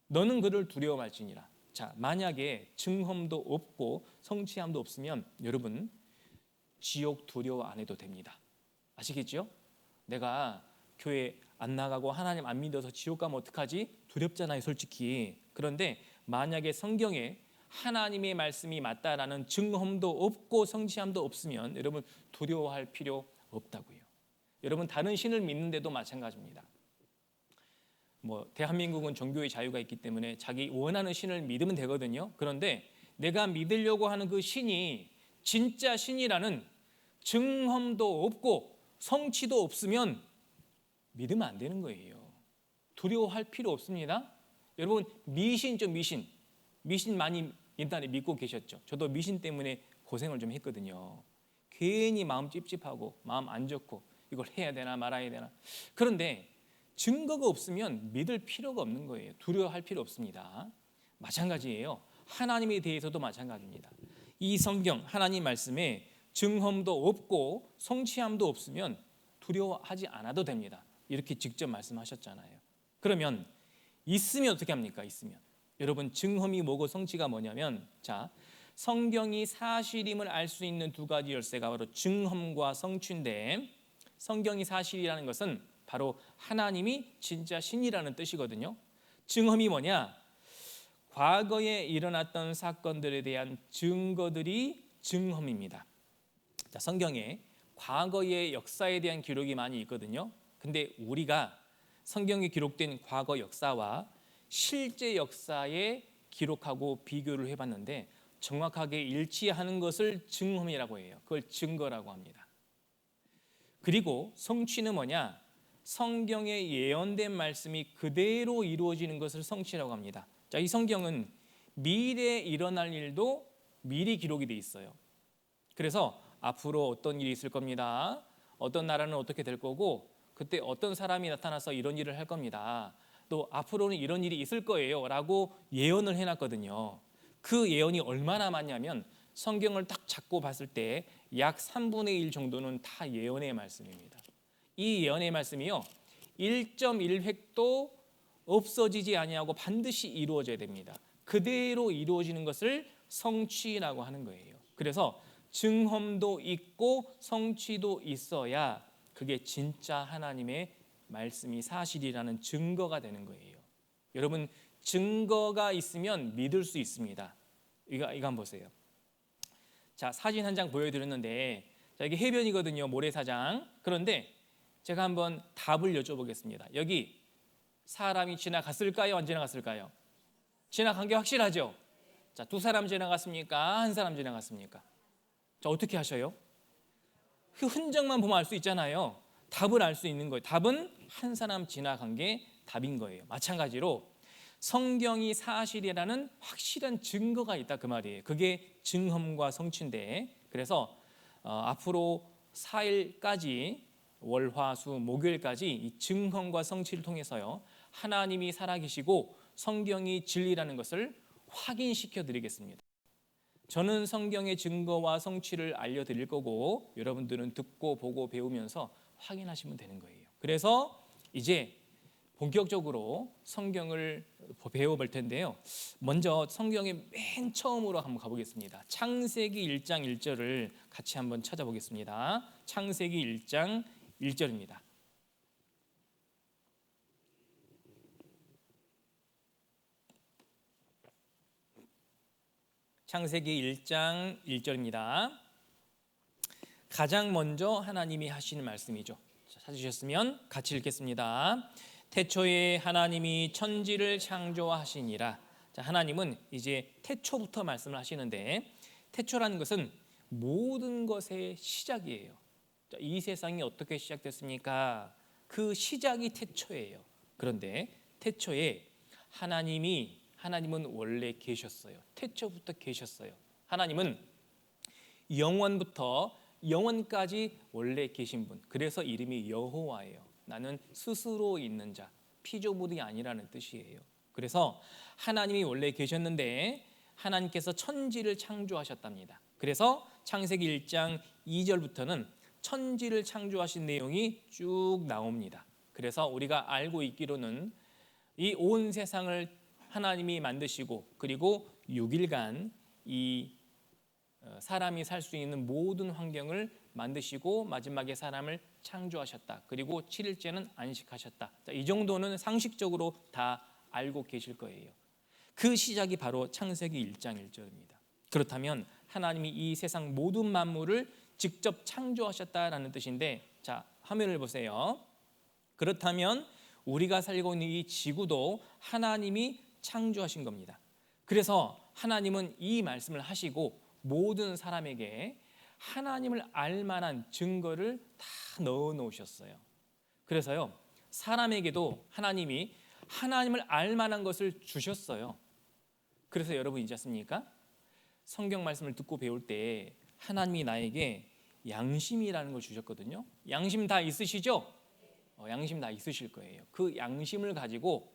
너는 그를 두려워할지니라. 자, 만약에 증언도 없고 성취함도 없으면 여러분 지옥 두려워 안 해도 됩니다. 아시겠죠? 내가 교회 안 나가고 하나님 안 믿어서 지옥 가면 어떡하지? 두렵잖아요, 솔직히. 그런데 만약에 성경에 하나님의 말씀이 맞다라는 증언도 없고 성취함도 없으면 여러분 두려워할 필요 없다고요. 여러분 다른 신을 믿는데도 마찬가지입니다. 대한민국은 종교의 자유가 있기 때문에 자기 원하는 신을 믿으면 되거든요. 그런데 내가 믿으려고 하는 그 신이 진짜 신이라는 증언도 없고 성취도 없으면 믿으면 안 되는 거예요. 두려워할 필요 없습니다. 여러분 미신죠, 미신. 미신 많이 옛날에 믿고 계셨죠. 저도 미신 때문에 고생을 좀 했거든요. 괜히 마음 찝찝하고 마음 안 좋고 이걸 해야 되나 말아야 되나. 그런데 증거가 없으면 믿을 필요가 없는 거예요. 두려워할 필요 없습니다. 마찬가지예요. 하나님에 대해서도 마찬가지입니다. 이 성경 하나님 말씀에 증언도 없고 성취함도 없으면 두려워하지 않아도 됩니다. 이렇게 직접 말씀하셨잖아요. 그러면 있으면 어떻게 합니까? 있으면 여러분 증언이 뭐고 성취가 뭐냐면, 자, 성경이 사실임을 알 수 있는 두 가지 열쇠가 바로 증언과 성취인데, 성경이 사실이라는 것은 바로 하나님이 진짜 신이라는 뜻이거든요. 증언이 뭐냐? 과거에 일어났던 사건들에 대한 증거들이 증험입니다. 자, 성경에 과거의 역사에 대한 기록이 많이 있거든요. 근데 우리가 성경에 기록된 과거 역사와 실제 역사에 기록하고 비교를 해봤는데 정확하게 일치하는 것을 증험이라고 해요. 그걸 증거라고 합니다. 그리고 성취는 뭐냐? 성경에 예언된 말씀이 그대로 이루어지는 것을 성취라고 합니다. 자, 이 성경은 미래에 일어날 일도 미리 기록이 돼 있어요. 그래서 앞으로 어떤 일이 있을 겁니다. 어떤 나라는 어떻게 될 거고 그때 어떤 사람이 나타나서 이런 일을 할 겁니다. 또 앞으로는 이런 일이 있을 거예요 라고 예언을 해놨거든요. 그 예언이 얼마나 많냐면 성경을 딱 잡고 봤을 때 약 3분의 1 정도는 다 예언의 말씀입니다. 이 예언의 말씀이요 1.1획도 없어지지 아니하고 반드시 이루어져야 됩니다. 그대로 이루어지는 것을 성취라고 하는 거예요. 그래서 증험도 있고 성취도 있어야 그게 진짜 하나님의 말씀이 사실이라는 증거가 되는 거예요. 여러분, 증거가 있으면 믿을 수 있습니다. 이거 한번 보세요. 자, 사진 한 장 보여드렸는데, 자, 이게 해변이거든요. 모래사장. 그런데 제가 한번 답을 여쭤보겠습니다. 여기 사람이 지나갔을까요? 안 지나갔을까요? 지나간 게 확실하죠? 자, 두 사람 지나갔습니까? 한 사람 지나갔습니까? 자, 어떻게 하셔요? 그 흔적만 보면 알 수 있잖아요. 답을 알 수 있는 거예요. 답은 한 사람 지나간 게 답인 거예요. 마찬가지로 성경이 사실이라는 확실한 증거가 있다 그 말이에요. 그게 증험과 성취인데, 그래서 앞으로 4일까지 월화수 목요일까지 이 증험과 성취를 통해서요 하나님이 살아계시고 성경이 진리라는 것을 확인시켜 드리겠습니다. 저는 성경의 증거와 성취를 알려드릴 거고 여러분들은 듣고 보고 배우면서 확인하시면 되는 거예요. 그래서 이제 본격적으로 성경을 배워볼 텐데요. 먼저 성경의 맨 처음으로 한번 가보겠습니다. 창세기 1장 1절을 같이 한번 찾아보겠습니다. 창세기 1장 1절입니다. 창세기 1장 1절입니다. 가장 먼저 하나님이 하시는 말씀이죠. 찾으셨으면 같이 읽겠습니다. 태초에 하나님이 천지를 창조하시니라. 자, 하나님은 이제 태초부터 말씀을 하시는데 태초라는 것은 모든 것의 시작이에요. 자, 이 세상이 어떻게 시작됐습니까? 그 시작이 태초예요. 그런데 태초에 하나님은 원래 계셨어요. 태초부터 계셨어요. 하나님은 영원부터 영원까지 원래 계신 분. 그래서 이름이 여호와예요. 나는 스스로 있는 자, 피조물이 아니라는 뜻이에요. 그래서 하나님이 원래 계셨는데 하나님께서 천지를 창조하셨답니다. 그래서 창세기 1장 2절부터는 천지를 창조하신 내용이 쭉 나옵니다. 그래서 우리가 알고 있기로는 이 온 세상을 하나님이 만드시고 그리고 6일간 이 사람이 살 수 있는 모든 환경을 만드시고 마지막에 사람을 창조하셨다. 그리고 7일째는 안식하셨다. 이 정도는 상식적으로 다 알고 계실 거예요. 그 시작이 바로 창세기 1장 1절입니다. 그렇다면 하나님이 이 세상 모든 만물을 직접 창조하셨다라는 뜻인데, 자, 화면을 보세요. 그렇다면 우리가 살고 있는 이 지구도 하나님이 창조하신 겁니다. 그래서 하나님은 이 말씀을 하시고 모든 사람에게 하나님을 알 만한 증거를 다 넣어 놓으셨어요. 그래서요, 사람에게도 하나님이 하나님을 알 만한 것을 주셨어요. 그래서 여러분 있지 않습니까? 성경 말씀을 듣고 배울 때 하나님이 나에게 양심이라는 걸 주셨거든요. 양심 다 있으시죠? 양심 다 있으실 거예요. 그 양심을 가지고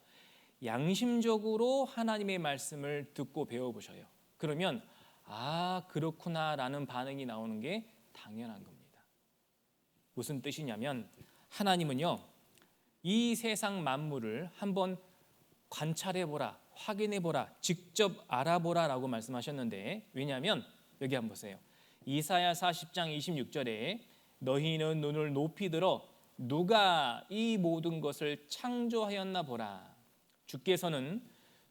양심적으로 하나님의 말씀을 듣고 배워보셔요. 그러면 아, 그렇구나라는 반응이 나오는 게 당연한 겁니다. 무슨 뜻이냐면 하나님은요, 이 세상 만물을 한번 관찰해보라, 확인해보라, 직접 알아보라라고 말씀하셨는데, 왜냐하면 여기 한번 보세요. 이사야 40장 26절에 너희는 눈을 높이 들어 누가 이 모든 것을 창조하였나 보라. 주께서는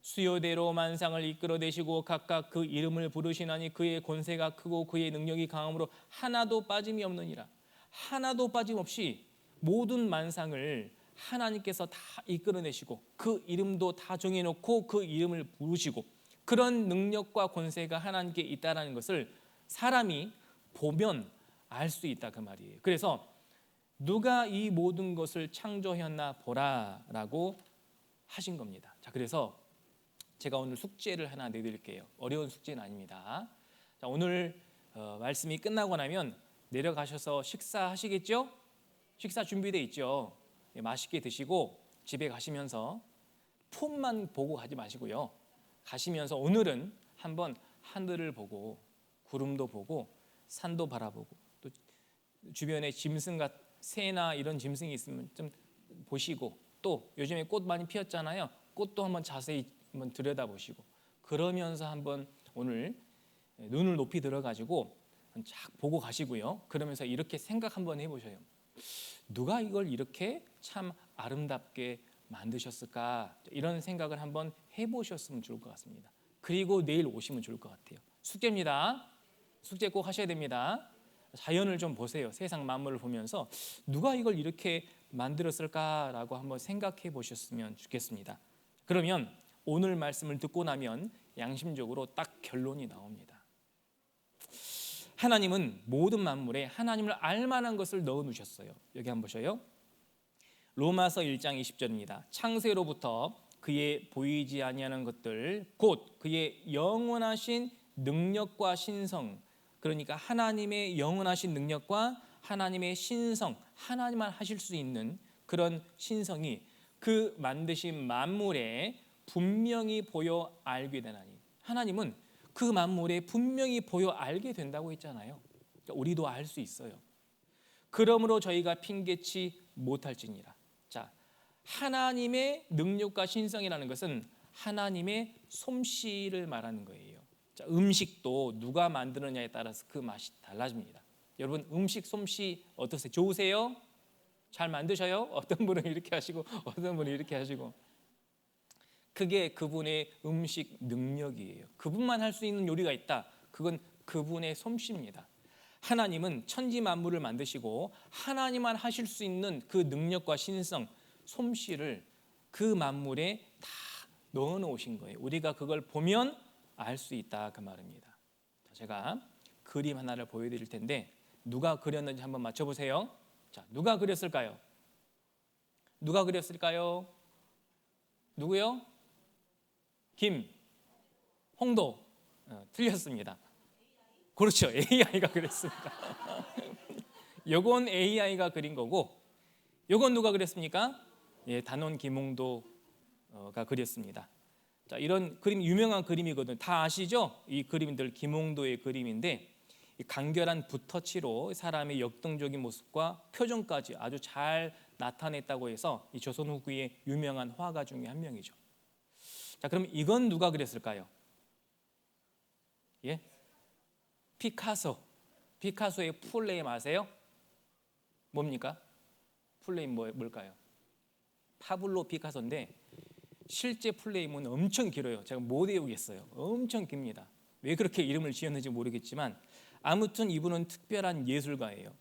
수요대로 만상을 이끌어내시고 각각 그 이름을 부르시나니 그의 권세가 크고 그의 능력이 강함으로 하나도 빠짐이 없느니라. 하나도 빠짐없이 모든 만상을 하나님께서 다 이끌어내시고 그 이름도 다 정해놓고 그 이름을 부르시고 그런 능력과 권세가 하나님께 있다는 것을 사람이 보면 알 수 있다 그 말이에요. 그래서 누가 이 모든 것을 창조했나 보라라고 하신 겁니다. 자, 그래서 제가 오늘 숙제를 하나 내드릴게요. 어려운 숙제는 아닙니다. 자, 오늘 말씀이 끝나고 나면 내려가셔서 식사하시겠죠? 식사 준비되어 있죠? 맛있게 드시고 집에 가시면서 폰만 보고 가지 마시고요. 가시면서 오늘은 한번 하늘을 보고 구름도 보고 산도 바라보고 또 주변에 짐승 새나 이런 짐승이 있으면 좀 보시고 또 요즘에 꽃 많이 피었잖아요. 꽃도 한번 자세히 한번 들여다보시고 그러면서 한번 오늘 눈을 높이 들어가지고 쫙 보고 가시고요. 그러면서 이렇게 생각 한번 해보셔요. 누가 이걸 이렇게 참 아름답게 만드셨을까? 이런 생각을 한번 해보셨으면 좋을 것 같습니다. 그리고 내일 오시면 좋을 것 같아요. 숙제입니다. 숙제 꼭 하셔야 됩니다. 자연을 좀 보세요. 세상 만물을 보면서 누가 이걸 이렇게 만들었을까라고 한번 생각해 보셨으면 좋겠습니다. 그러면 오늘 말씀을 듣고 나면 양심적으로 딱 결론이 나옵니다. 하나님은 모든 만물에 하나님을 알만한 것을 넣어 놓으셨어요. 여기 한번 보셔요. 로마서 1장 20절입니다. 창세로부터 그의 보이지 아니하는 것들 곧 그의 영원하신 능력과 신성, 그러니까 하나님의 영원하신 능력과 하나님의 신성, 하나님만 하실 수 있는 그런 신성이 그 만드신 만물에 분명히 보여 알게 되나니. 하나님은 그 만물에 분명히 보여 알게 된다고 했잖아요. 그러니까 우리도 알 수 있어요. 그러므로 저희가 핑계치 못할지니라. 자, 하나님의 능력과 신성이라는 것은 하나님의 솜씨를 말하는 거예요. 자, 음식도 누가 만드느냐에 따라서 그 맛이 달라집니다. 여러분 음식 솜씨 어떠세요? 좋으세요? 잘 만드셔요? 어떤 분은 이렇게 하시고 어떤 분은 이렇게 하시고 그게 그분의 음식 능력이에요. 그분만 할 수 있는 요리가 있다. 그건 그분의 솜씨입니다. 하나님은 천지 만물을 만드시고 하나님만 하실 수 있는 그 능력과 신성, 솜씨를 그 만물에 다 넣어 놓으신 거예요. 우리가 그걸 보면 알 수 있다 그 말입니다. 제가 그림 하나를 보여드릴 텐데 누가 그렸는지 한번 맞춰보세요. 자, 누가 그렸을까요? 누가 그렸을까요? 누구요? 홍도. 틀렸습니다. 그렇죠. AI가 그렸습니다. 요건 AI가 그린 거고 요건 누가 그렸습니까? 예, 단원 김홍도가 그렸습니다. 자, 이런 그림 유명한 그림이거든요. 다 아시죠? 이 그림들 김홍도의 그림인데 간결한 붓터치로 사람의 역동적인 모습과 표정까지 아주 잘 나타냈다고 해서 이 조선 후기의 유명한 화가 중에 한 명이죠. 자, 그럼 이건 누가 그렸을까요? 예? 피카소. 피카소의 풀네임 아세요? 뭡니까? 풀네임 뭘까요? 파블로 피카소인데 실제 풀네임은 엄청 길어요. 제가 못 외우겠어요. 엄청 깁니다. 왜 그렇게 이름을 지었는지 모르겠지만 아무튼 이분은 특별한 예술가예요.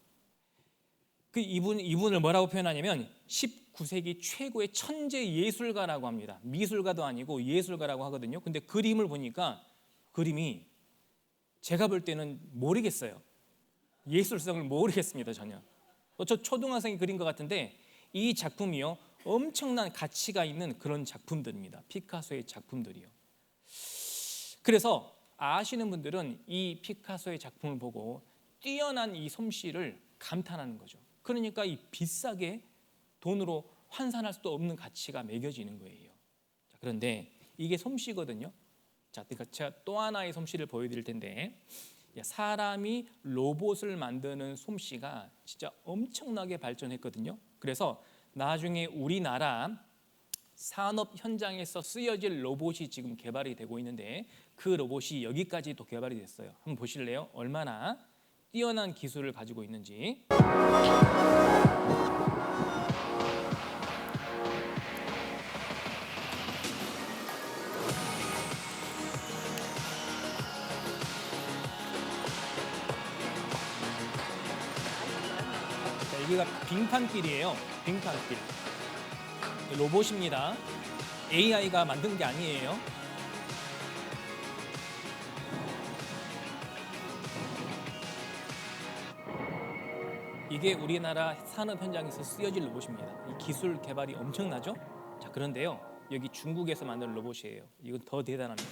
그 이분을 뭐라고 표현하냐면 19세기 최고의 천재 예술가라고 합니다. 미술가도 아니고 예술가라고 하거든요. 근데 그림을 보니까 그림이 제가 볼 때는 모르겠어요. 예술성을 모르겠습니다. 전혀. 저 초등학생이 그린 것 같은데 이 작품이요 엄청난 가치가 있는 그런 작품들입니다. 피카소의 작품들이요. 그래서 아시는 분들은 이 피카소의 작품을 보고 뛰어난 이 솜씨를 감탄하는 거죠. 그러니까 이 비싸게 돈으로 환산할 수도 없는 가치가 매겨지는 거예요. 자, 그런데 이게 솜씨거든요. 자, 그러니까 제가 또 하나의 솜씨를 보여드릴 텐데 사람이 로봇을 만드는 솜씨가 진짜 엄청나게 발전했거든요. 그래서 나중에 우리나라 산업 현장에서 쓰여질 로봇이 지금 개발이 되고 있는데 그 로봇이 여기까지도 개발이 됐어요. 한번 보실래요? 얼마나 뛰어난 기술을 가지고 있는지. 여기가 빙판길이에요. 빙판길. 로봇입니다. AI가 만든 게 아니에요. 이게 우리나라 산업 현장에서 쓰여질 로봇입니다. 이 기술 개발이 엄청나죠? 자, 그런데요. 여기 중국에서 만든 로봇이에요. 이건 더 대단합니다.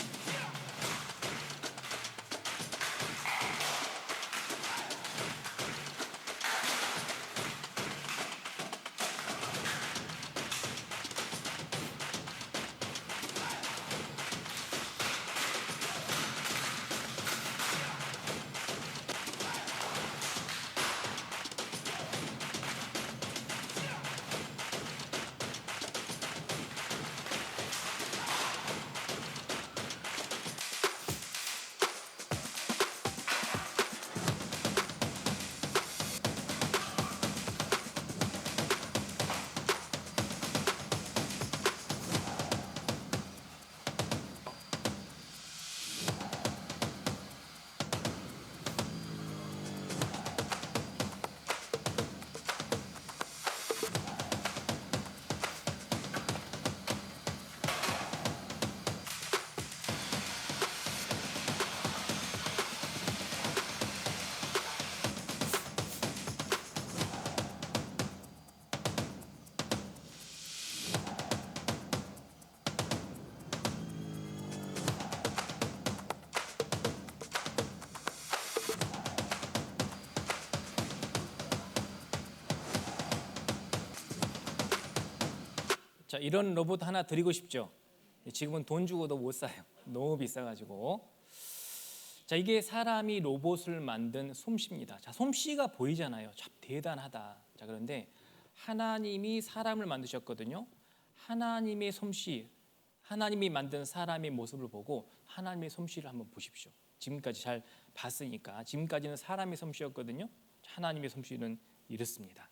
자, 이런 로봇 하나 드리고 싶죠? 지금은 돈 주고도 못 사요. 너무 비싸가지고. 자, 이게 사람이 로봇을 만든 솜씨입니다. 자, 솜씨가 보이잖아요. 참 대단하다. 자, 그런데 하나님이 사람을 만드셨거든요. 하나님의 솜씨, 하나님이 만든 사람의 모습을 보고 하나님의 솜씨를 한번 보십시오. 지금까지 잘 봤으니까. 지금까지는 사람의 솜씨였거든요. 하나님의 솜씨는 이렇습니다.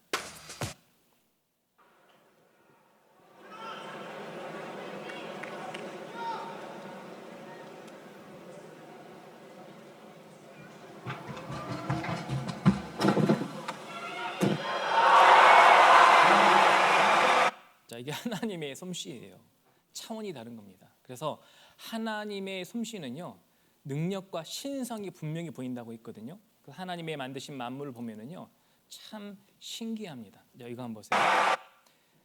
자, 이게 하나님의 솜씨예요. 차원이 다른 겁니다. 그래서 하나님의 솜씨는요, 능력과 신성이 분명히 보인다고 했거든요. 그 하나님의 만드신 만물을 보면은요, 참 신기합니다. 자, 이거 한번 보세요.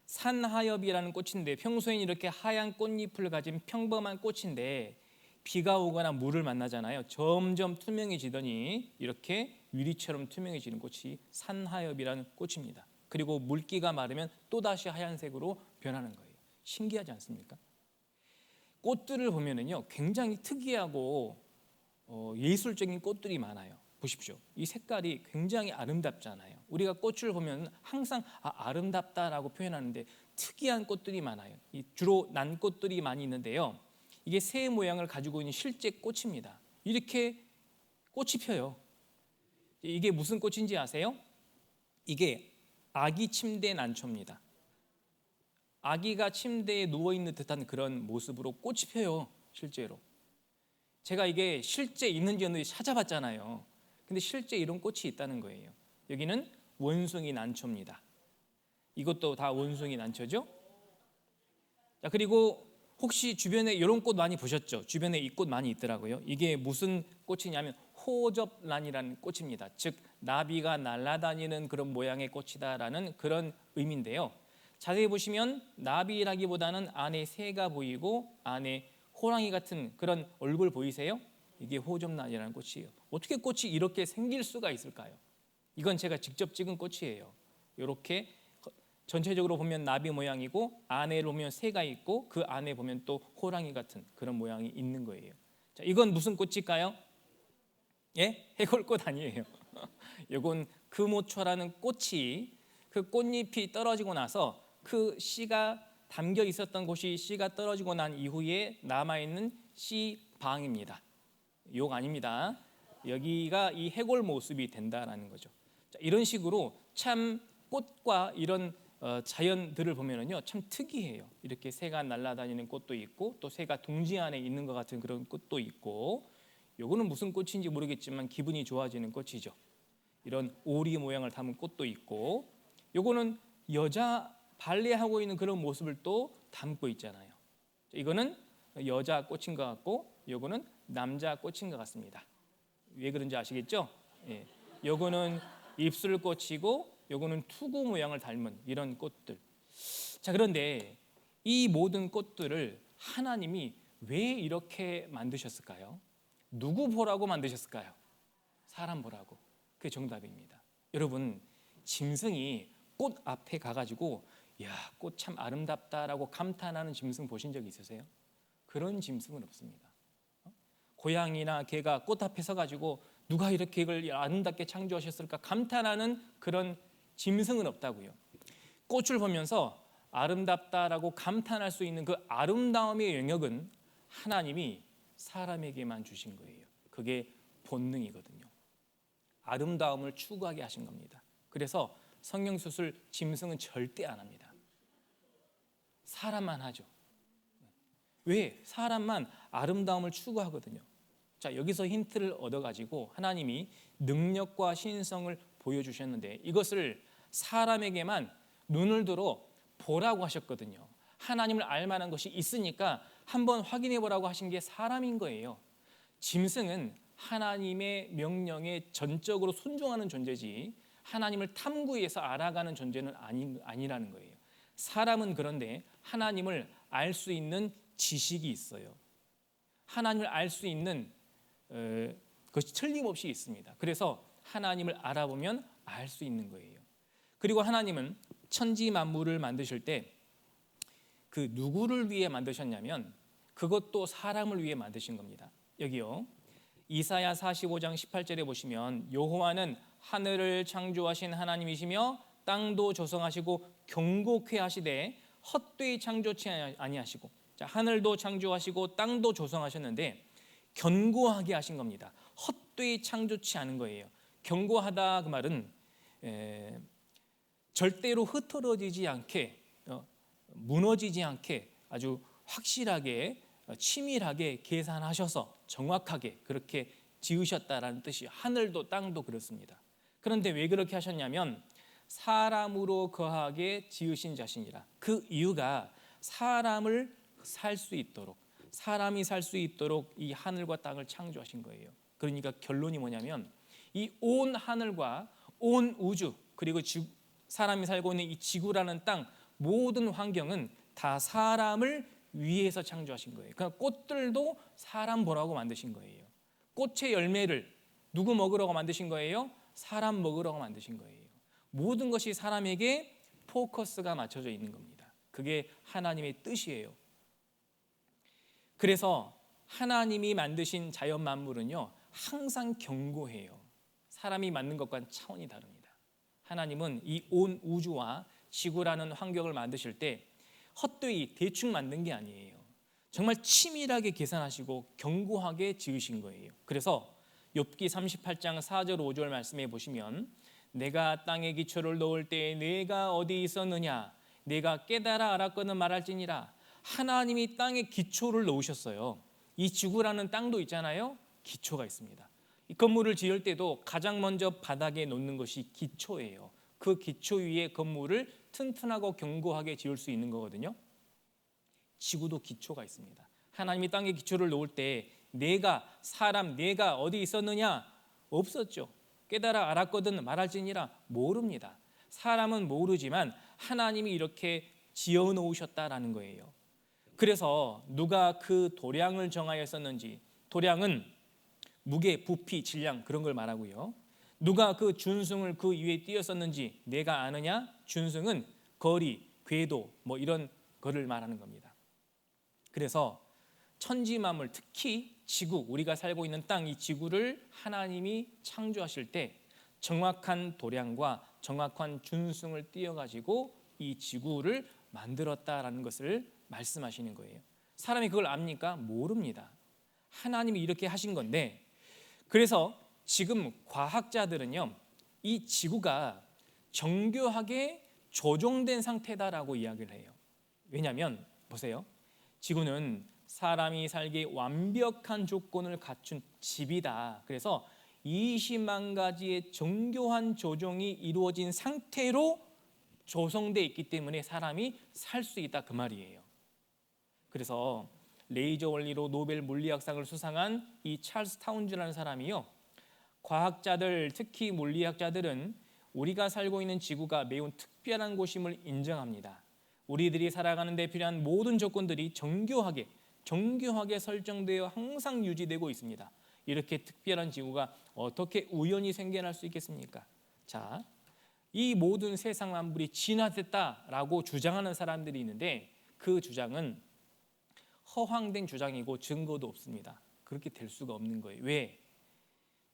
산하엽이라는 꽃인데 평소엔 이렇게 하얀 꽃잎을 가진 평범한 꽃인데 비가 오거나 물을 만나잖아요. 점점 투명해지더니 이렇게 유리처럼 투명해지는 꽃이 산하엽이라는 꽃입니다. 그리고 물기가 마르면 또다시 하얀색으로 변하는 거예요. 신기하지 않습니까? 꽃들을 보면은요, 굉장히 특이하고 예술적인 꽃들이 많아요. 보십시오. 이 색깔이 굉장히 아름답잖아요. 우리가 꽃을 보면 항상 아름답다라고 표현하는데 특이한 꽃들이 많아요. 주로 난꽃들이 많이 있는데요. 이게 새 모양을 가지고 있는 실제 꽃입니다. 이렇게 꽃이 펴요. 이게 무슨 꽃인지 아세요? 이게 아기 침대 난초입니다. 아기가 침대에 누워있는 듯한 그런 모습으로 꽃이 펴요. 실제로. 제가 이게 실제 있는지 없는지 찾아봤잖아요. 근데 실제 이런 꽃이 있다는 거예요. 여기는 원숭이 난초입니다. 이것도 다 원숭이 난초죠. 자, 그리고 혹시 주변에 이런 꽃 많이 보셨죠? 주변에 이 꽃 많이 있더라고요. 이게 무슨 꽃이냐면 호접란이라는 꽃입니다. 즉 나비가 날아다니는 그런 모양의 꽃이다라는 그런 의미인데요. 자세히 보시면 나비라기보다는 안에 새가 보이고 안에 호랑이 같은 그런 얼굴 보이세요? 이게 호접란이라는 꽃이에요. 어떻게 꽃이 이렇게 생길 수가 있을까요? 이건 제가 직접 찍은 꽃이에요. 이렇게 전체적으로 보면 나비 모양이고 안에 보면 새가 있고 그 안에 보면 또 호랑이 같은 그런 모양이 있는 거예요. 자, 이건 무슨 꽃일까요? 예? 해골꽃 아니에요. 이건 금오초라는 꽃이 그 꽃잎이 떨어지고 나서 그 씨가 담겨 있었던 곳이 씨가 떨어지고 난 이후에 남아있는 씨방입니다. 욕 아닙니다. 여기가 이 해골 모습이 된다라는 거죠. 자, 이런 식으로 참 꽃과 이런 자연들을 보면은요 참 특이해요. 이렇게 새가 날아다니는 꽃도 있고 또 새가 둥지 안에 있는 것 같은 그런 꽃도 있고, 요거는 무슨 꽃인지 모르겠지만 기분이 좋아지는 꽃이죠. 이런 오리 모양을 담은 꽃도 있고, 요거는 여자 발레하고 있는 그런 모습을 또 담고 있잖아요. 이거는 여자 꽃인 것 같고 요거는 남자 꽃인 것 같습니다. 왜 그런지 아시겠죠? 예. 요거는 입술 꽃이고 요거는 투구 모양을 닮은 이런 꽃들. 자, 그런데 이 모든 꽃들을 하나님이 왜 이렇게 만드셨을까요? 누구 보라고 만드셨을까요? 사람 보라고. 그게 정답입니다. 여러분, 짐승이 꽃 앞에 가가지고 야, 꽃 참 아름답다라고 감탄하는 짐승 보신 적 있으세요? 그런 짐승은 없습니다. 고양이나 개가 꽃 앞에 서가지고 누가 이렇게 이걸 아름답게 창조하셨을까 감탄하는 그런 짐승은 없다고요. 꽃을 보면서 아름답다라고 감탄할 수 있는 그 아름다움의 영역은 하나님이 사람에게만 주신 거예요. 그게 본능이거든요. 아름다움을 추구하게 하신 겁니다. 그래서 성형수술 짐승은 절대 안 합니다. 사람만 하죠. 왜? 사람만 아름다움을 추구하거든요. 자, 여기서 힌트를 얻어가지고 하나님이 능력과 신성을 보여주셨는데 이것을 사람에게만 눈을 들어 보라고 하셨거든요. 하나님을 알만한 것이 있으니까 한번 확인해 보라고 하신 게 사람인 거예요. 짐승은 하나님의 명령에 전적으로 순종하는 존재지 하나님을 탐구해서 알아가는 존재는 아니라는 거예요. 사람은 그런데 하나님을 알 수 있는 지식이 있어요. 하나님을 알 수 있는 것이 틀림없이 있습니다. 그래서 하나님을 알아보면 알 수 있는 거예요. 그리고 하나님은 천지 만물을 만드실 때 그 누구를 위해 만드셨냐면 그것도 사람을 위해 만드신 겁니다. 여기요. 이사야 45장 18절에 보시면 여호와는 하늘을 창조하신 하나님이시며 땅도 조성하시고 경고케 하시되 헛되이 창조치 아니하시고, 자, 하늘도 창조하시고 땅도 조성하셨는데 견고하게 하신 겁니다. 헛되이 창조치 않은 거예요. 견고하다 그 말은 절대로 흐트러지지 않게 무너지지 않게 아주 확실하게 치밀하게 계산하셔서 정확하게 그렇게 지으셨다라는 뜻이 하늘도 땅도 그렇습니다. 그런데 왜 그렇게 하셨냐면 사람으로 거하게 지으신 자신이라. 그 이유가 사람을 살 수 있도록 사람이 살 수 있도록 이 하늘과 땅을 창조하신 거예요. 그러니까 결론이 뭐냐면 이 온 하늘과 온 우주 그리고 사람이 살고 있는 이 지구라는 땅 모든 환경은 다 사람을 위해서 창조하신 거예요. 그러니까 꽃들도 사람 보라고 만드신 거예요. 꽃의 열매를 누구 먹으라고 만드신 거예요? 사람 먹으라고 만드신 거예요. 모든 것이 사람에게 포커스가 맞춰져 있는 겁니다. 그게 하나님의 뜻이에요. 그래서 하나님이 만드신 자연 만물은요 항상 견고해요. 사람이 만든 것과는 차원이 다릅니다. 하나님은 이 온 우주와 지구라는 환경을 만드실 때 헛되이 대충 만든 게 아니에요. 정말 치밀하게 계산하시고 견고하게 지으신 거예요. 그래서 욥기 38장 4절 5절 말씀에 보시면 내가 땅에 기초를 놓을 때에 내가 어디 있었느냐 내가 깨달아 알았거든 말할지니라. 하나님이 땅에 기초를 놓으셨어요. 이 지구라는 땅도 있잖아요. 기초가 있습니다. 이 건물을 지을 때도 가장 먼저 바닥에 놓는 것이 기초예요. 그 기초 위에 건물을 튼튼하고 견고하게 지을 수 있는 거거든요. 지구도 기초가 있습니다. 하나님이 땅에 기초를 놓을 때 내가 어디 있었느냐? 없었죠. 깨달아 알았거든 말할지니라. 모릅니다. 사람은 모르지만 하나님이 이렇게 지어 놓으셨다라는 거예요. 그래서 누가 그 도량을 정하였었는지, 도량은 무게, 부피, 질량 그런 걸 말하고요. 누가 그 준승을 그 위에 띄었었는지 내가 아느냐? 준승은 거리, 궤도 뭐 이런 거를 말하는 겁니다. 그래서 천지 만물 특히 지구, 우리가 살고 있는 땅, 이 지구를 하나님이 창조하실 때 정확한 도량과 정확한 준승을 띄어가지고 이 지구를 만들었다라는 것을 말씀하시는 거예요. 사람이 그걸 압니까? 모릅니다. 하나님이 이렇게 하신 건데, 그래서 지금 과학자들은요 이 지구가 정교하게 조종된 상태다라고 이야기를 해요. 왜냐하면 보세요, 지구는 사람이 살기에 완벽한 조건을 갖춘 집이다. 그래서 20만 가지의 정교한 조종이 이루어진 상태로 조성되어 있기 때문에 사람이 살 수 있다 그 말이에요. 그래서 레이저 원리로 노벨 물리학상을 수상한 이 찰스 타운즈라는 사람이요, 과학자들, 특히 물리학자들은 우리가 살고 있는 지구가 매우 특별한 곳임을 인정합니다. 우리들이 살아가는 데 필요한 모든 조건들이 정교하게 설정되어 항상 유지되고 있습니다. 이렇게 특별한 지구가 어떻게 우연히 생겨날 수 있겠습니까? 자, 이 모든 세상 만물이 진화됐다라고 주장하는 사람들이 있는데 그 주장은 허황된 주장이고 증거도 없습니다. 그렇게 될 수가 없는 거예요. 왜?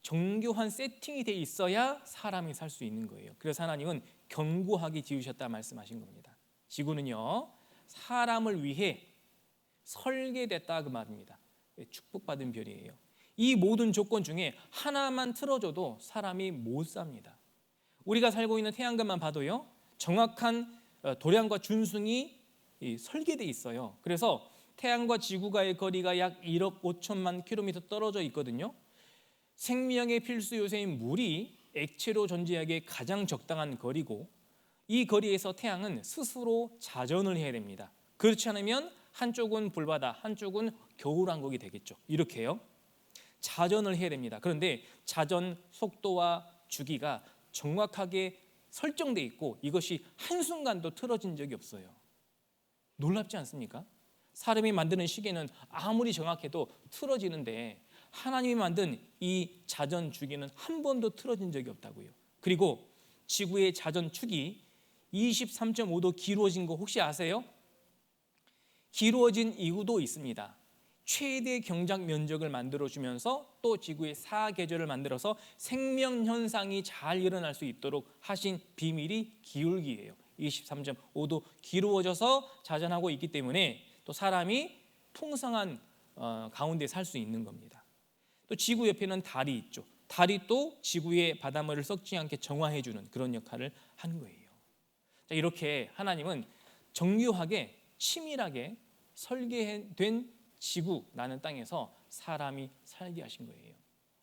정교한 세팅이 돼 있어야 사람이 살 수 있는 거예요. 그래서 하나님은 견고하게 지으셨다 말씀하신 겁니다. 지구는요, 사람을 위해 설계됐다 그 말입니다. 축복받은 별이에요. 이 모든 조건 중에 하나만 틀어줘도 사람이 못 삽니다. 우리가 살고 있는 태양관만 봐도요, 정확한 도량과 준승이 설계되어 있어요. 그래서 태양과 지구가의 거리가 약 1억 5천만 킬로미터 떨어져 있거든요. 생명의 필수 요소인 물이 액체로 존재하기에 가장 적당한 거리고, 이 거리에서 태양은 스스로 자전을 해야 됩니다. 그렇지 않으면 한쪽은 불바다, 한쪽은 겨울왕국이 되겠죠. 이렇게요, 자전을 해야 됩니다. 그런데 자전 속도와 주기가 정확하게 설정돼 있고 이것이 한순간도 틀어진 적이 없어요. 놀랍지 않습니까? 사람이 만드는 시계는 아무리 정확해도 틀어지는데 하나님이 만든 이 자전 주기는 한 번도 틀어진 적이 없다고요. 그리고 지구의 자전 축이 23.5도 기울어진 거 혹시 아세요? 기울어진 이유도 있습니다. 최대 경작 면적을 만들어주면서 또 지구의 사계절을 만들어서 생명 현상이 잘 일어날 수 있도록 하신 비밀이 기울기예요. 23.5도 기울어져서 자전하고 있기 때문에 또 사람이 풍성한 가운데 살 수 있는 겁니다. 또 지구 옆에는 달이 있죠. 달이 또 지구의 바닷물을 썩지 않게 정화해주는 그런 역할을 하는 거예요. 자, 이렇게 하나님은 정교하게 치밀하게 설계된 지구라는 땅에서 사람이 살게 하신 거예요.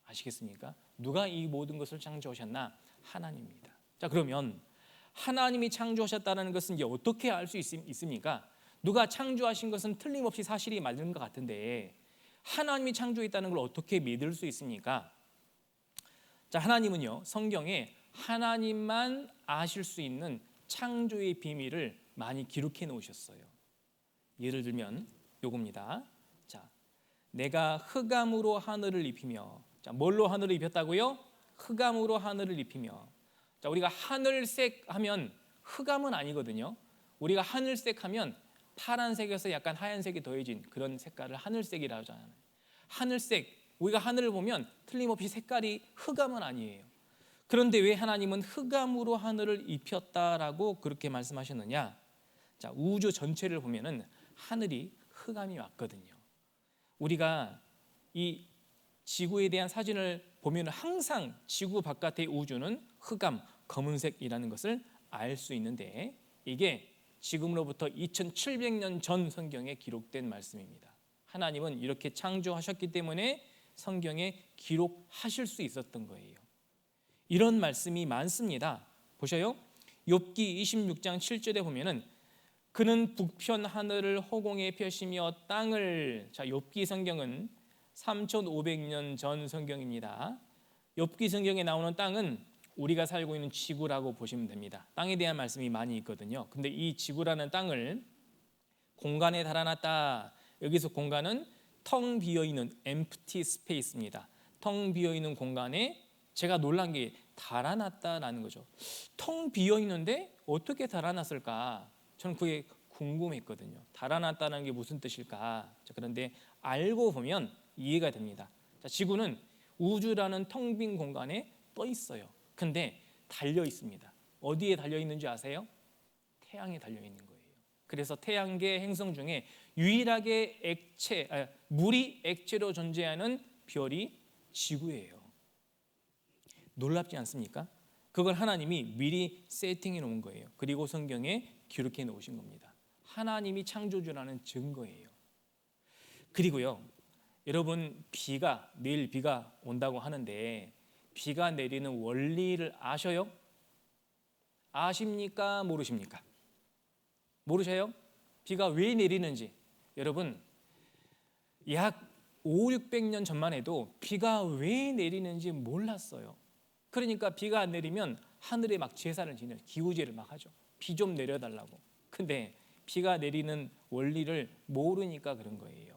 아시겠습니까? 누가 이 모든 것을 창조하셨나? 하나님입니다. 자, 그러면 하나님이 창조하셨다는 것은 이제 어떻게 알 수 있습니까? 누가 창조하신 것은 틀림없이 사실이 맞는 것 같은데 하나님이 창조했다는 걸 어떻게 믿을 수 있습니까? 자, 하나님은요, 성경에 하나님만 아실 수 있는 창조의 비밀을 많이 기록해 놓으셨어요. 예를 들면 요겁니다. 자, 내가 흑암으로 하늘을 입히며, 자, 뭘로 하늘을 입혔다고요? 흑암으로 하늘을 입히며. 자, 우리가 하늘색 하면 흑암은 아니거든요. 우리가 하늘색 하면 파란색에서 약간 하얀색이 더해진 그런 색깔을 하늘색이라고 하잖아요. 하늘색, 우리가 하늘을 보면 틀림없이 색깔이 흑암은 아니에요. 그런데 왜 하나님은 흑암으로 하늘을 입혔다라고 그렇게 말씀하셨느냐? 자, 우주 전체를 보면은 하늘이 흑암이 왔거든요. 우리가 이 지구에 대한 사진을 보면 항상 지구 바깥의 우주는 흑암, 검은색이라는 것을 알 수 있는데 이게 지금으로부터 2700년 전 성경에 기록된 말씀입니다. 하나님은 이렇게 창조하셨기 때문에 성경에 기록하실 수 있었던 거예요. 이런 말씀이 많습니다. 보셔요. 욥기 26장 7절에 보면은 그는 북편 하늘을 허공에 펴시며 땅을, 자, 욥기 성경은 3500년 전 성경입니다. 욥기 성경에 나오는 땅은 우리가 살고 있는 지구라고 보시면 됩니다. 땅에 대한 말씀이 많이 있거든요. 근데 이 지구라는 땅을 공간에 달아놨다. 여기서 공간은 텅 비어있는 empty space입니다. 텅 비어있는 공간에 제가 놀란 게 달아놨다라는 거죠. 텅 비어있는데 어떻게 달아놨을까? 저는 그게 궁금했거든요. 달아놨다는 게 무슨 뜻일까? 자, 그런데 알고 보면 이해가 됩니다. 자, 지구는 우주라는 텅 빈 공간에 떠 있어요. 근데 달려 있습니다. 어디에 달려 있는지 아세요? 태양에 달려 있는 거예요. 그래서 태양계 행성 중에 유일하게 물이 액체로 존재하는 별이 지구예요. 놀랍지 않습니까? 그걸 하나님이 미리 세팅해 놓은 거예요. 그리고 성경에 기록해 놓으신 겁니다. 하나님이 창조주라는 증거예요. 그리고요, 여러분, 내일 비가 온다고 하는데 비가 내리는 원리를 아셔요? 아십니까? 모르십니까? 모르세요? 비가 왜 내리는지. 여러분, 약 500~600년 전만 해도 비가 왜 내리는지 몰랐어요. 그러니까 비가 안 내리면 하늘에 막 제사를 지내요. 기우제를 막 하죠. 비 좀 내려달라고. 근데 비가 내리는 원리를 모르니까 그런 거예요.